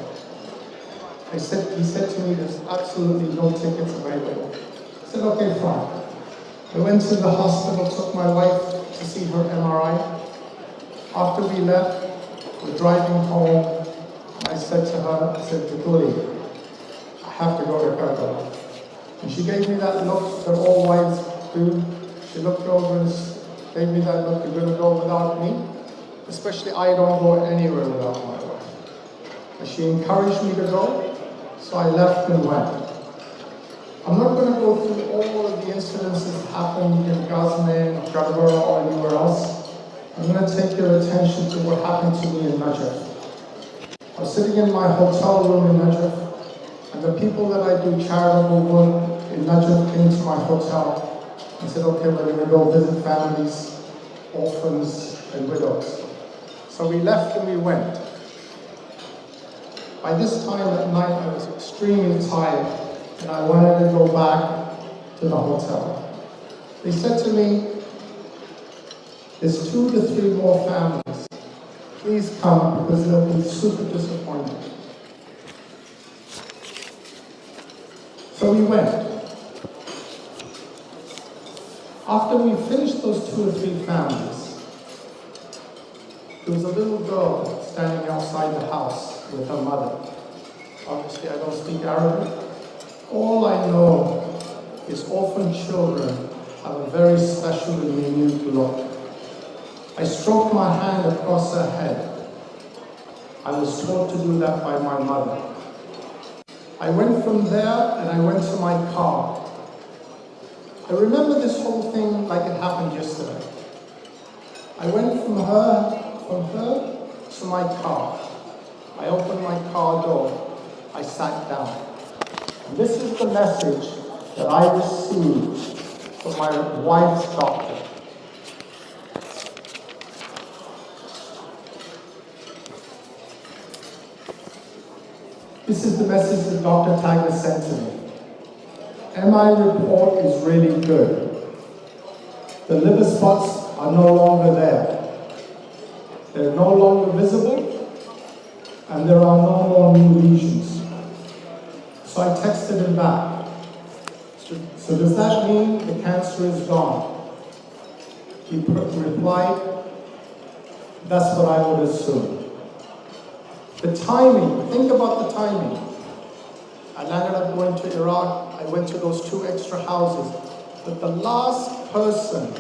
He said to me, there's absolutely no tickets available. I said, okay, fine. I went to the hospital, took my wife to see her MRI. After we left, we're driving home. I said to her, I said, Batuli, I have to go to Karbala. And she gave me that look that all wives do. She looked over and gave me that look, you're going to go without me? Especially I don't go anywhere without my wife. And she encouraged me to go, so I left and went. I'm not going to go through all of the incidents that happened in Ghazman, or Karbala, or anywhere else. I'm going to take your attention to what happened to me in Najaf. I was sitting in my hotel room in Najaf, and the people that I do charitable work in Najaf came to my hotel and said, okay, we're going to go visit families, orphans, and widows. So we left and we went. By this time at night, I was extremely tired, and I wanted to go back to the hotel. They said to me, there's 2 to 3 more families. Please come, because they'll be super disappointed. So we went. After we finished those 2 or 3 families, there was a little girl standing outside the house with her mother. Obviously, I don't speak Arabic. All I know is orphan children have a very special and unique look. I stroked my hand across her head. I was taught to do that by my mother. I went from there and I went to my car. I remember this whole thing like it happened yesterday. I went from her to my car. I opened my car door. I sat down. And this is the message that I received from my wife's doctor. This is the message that Dr. Tiger sent to me. MI report is really good. The liver spots are no longer there. They're no longer visible, and there are no more new lesions. So I texted him back. So does that mean the cancer is gone? He replied, that's what I would assume. The timing, think about the timing. I landed up going to Iraq. I went to those 2 extra houses. But the last person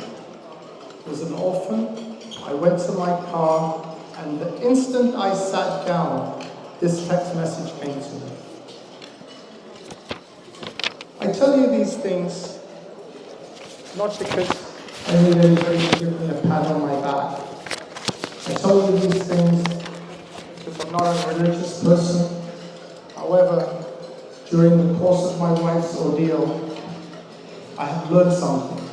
was an orphan. I went to my car, and the instant I sat down, this text message came to me. I tell you these things not because I need anybody to give me a pat on my back. I tell you these things because I'm not a religious person. However, during the course of my wife's ordeal, I have learned something,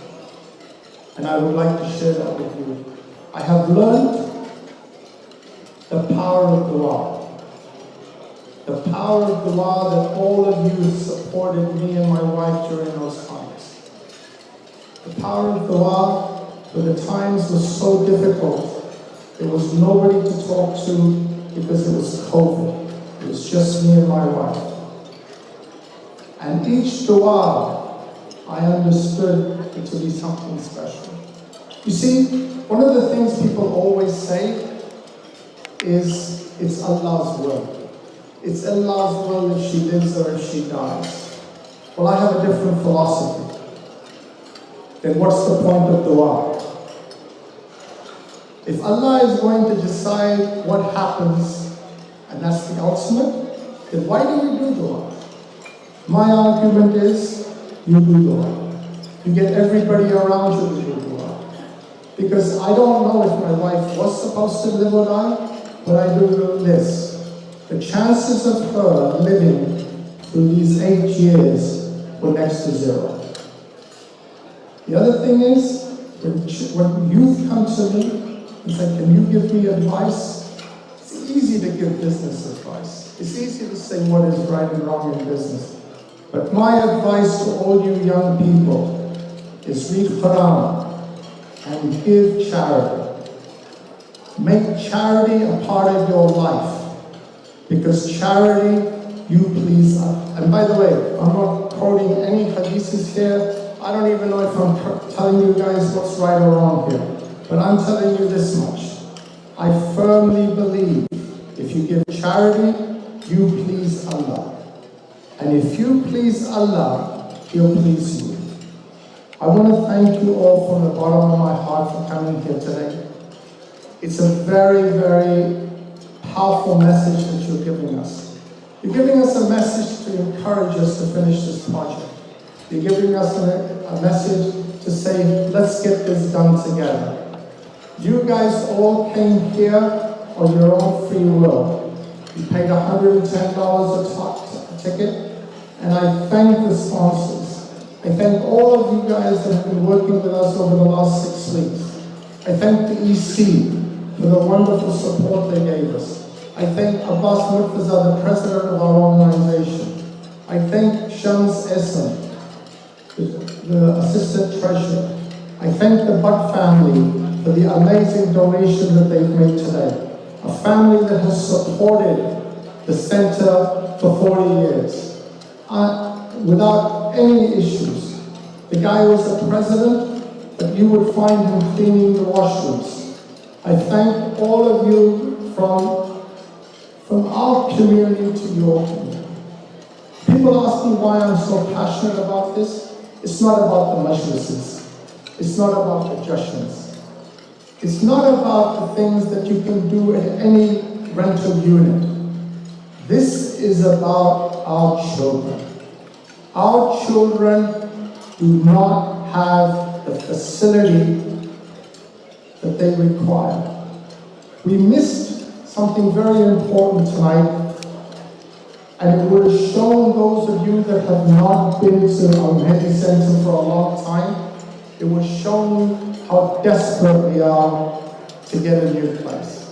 and I would like to share that with you. I have learned the power of dua. The power of dua that all of you supported me and my wife during those times. The power of dua when the times were so difficult. There was nobody to talk to because it was COVID. It was just me and my wife. And each dua, I understood it to be something special. You see, one of the things people always say is, it's Allah's will. It's Allah's will if she lives or if she dies. Well, I have a different philosophy. Then what's the point of dua? If Allah is going to decide what happens, and that's the ultimate, then why do we do dua? My argument is, you do dua. You get everybody around you to do dua. Because I don't know if my wife was supposed to live or die, but I do know this. The chances of her living through these 8 years were next to 0. The other thing is, when youth come to me and say, can you give me advice? It's easy to give business advice. It's easy to say what is right and wrong in business. But my advice to all you young people is read Quran and give charity. Make charity a part of your life. Because charity, you please Allah. And by the way, I'm not quoting any hadiths here. I don't even know if I'm telling you guys what's right or wrong here. But I'm telling you this much. I firmly believe if you give charity, you please Allah. And if you please Allah, He'll please you. I want to thank you all from the bottom of my heart for coming here today. It's a very, very powerful message that you're giving us. You're giving us a message to encourage us to finish this project. You're giving us a message to say, let's get this done together. You guys all came here on your own free will. You paid $110 a ticket, and I thank the sponsors. I thank all of you guys that have been working with us over the last 6 weeks. I thank the EC for the wonderful support they gave us. I thank Abbas Murtaza, the president of our organization. I thank Shams Esam, the assistant treasurer. I thank the Butt family for the amazing donation that they've made today. A family that has supported the center for 40 years. Without any issues. The guy was the president, but you would find him cleaning the washrooms. I thank all of you from our community to your community. People ask me why I'm so passionate about this. It's not about the majlises. It's not about the judgments. It's not about the things that you can do at any rental unit. This is about our children. Our children do not have the facility that they require. We missed something very important tonight, and it would have shown those of you that have not been to our Mahdi Center for a long time, it would show you how desperate we are to get a new place.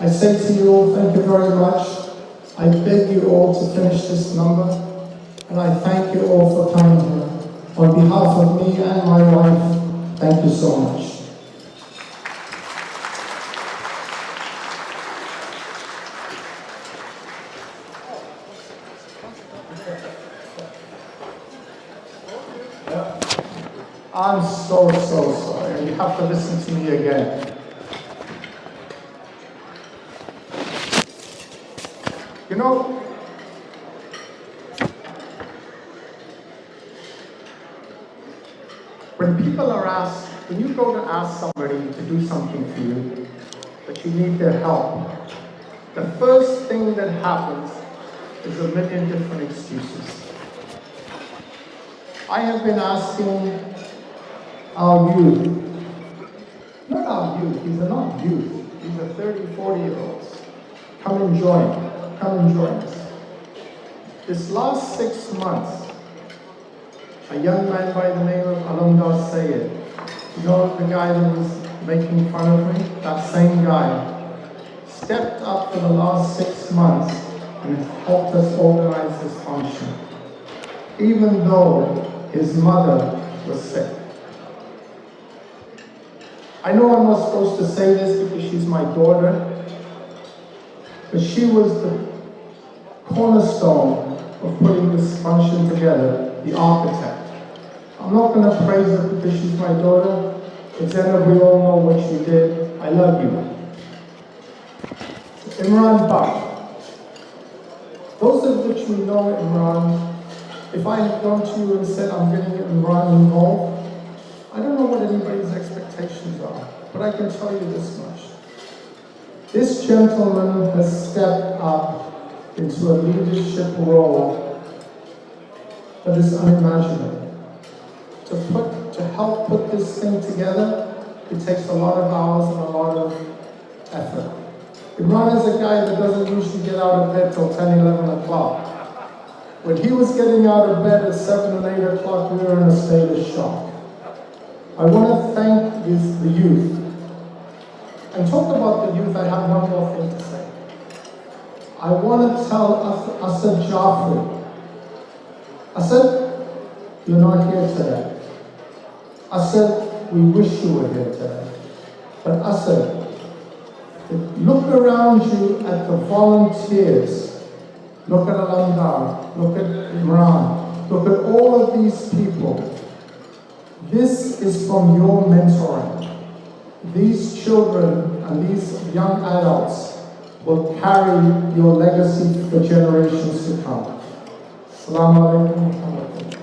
I say to you all, thank you very much. I beg you all to finish this number, and I thank you all for coming here. On behalf of me and my wife, thank you so much. I'm so sorry, and you have to listen to me again. You know, when people are asked, when you go to ask somebody to do something for you, that you need their help, the first thing that happens is a million different excuses. I have been asking our youth, not our youth, these are not youth, these are 30, 40-year-olds, come and join us. This last 6 months, a young man by the name of Alamdar Sayed, you know the guy that was making fun of me? That same guy stepped up for the last 6 months and helped us organize this function, even though his mother was sick. I know I'm not supposed to say this because she's my daughter, but she was the cornerstone of putting this function together, the architect. I'm not going to praise her because she's my daughter, but Zainab, we all know what she did. I love you. Imran Bhatt. Those of which we know Imran, if I had gone to you and said I'm getting Imran involved, I don't know what anybody's expectations are, but I can tell you this much. This gentleman has stepped up into a leadership role that is unimaginable. To help put this thing together, it takes a lot of hours and a lot of effort. Imran is a guy that doesn't usually get out of bed till 10, 11 o'clock. When he was getting out of bed at 7 and 8 o'clock, we were in a state of shock. I want to thank the youth. And talk about the youth, I have one more thing to say. I want to tell Asad Jafri, Asad, you're not here today. Asad, we wish you were here today. But Asad, look around you at the volunteers. Look at Alamdar, look at Imran, look at all of these people. This is from your mentoring. These children and these young adults will carry your legacy for generations to come. Assalamu alaikum.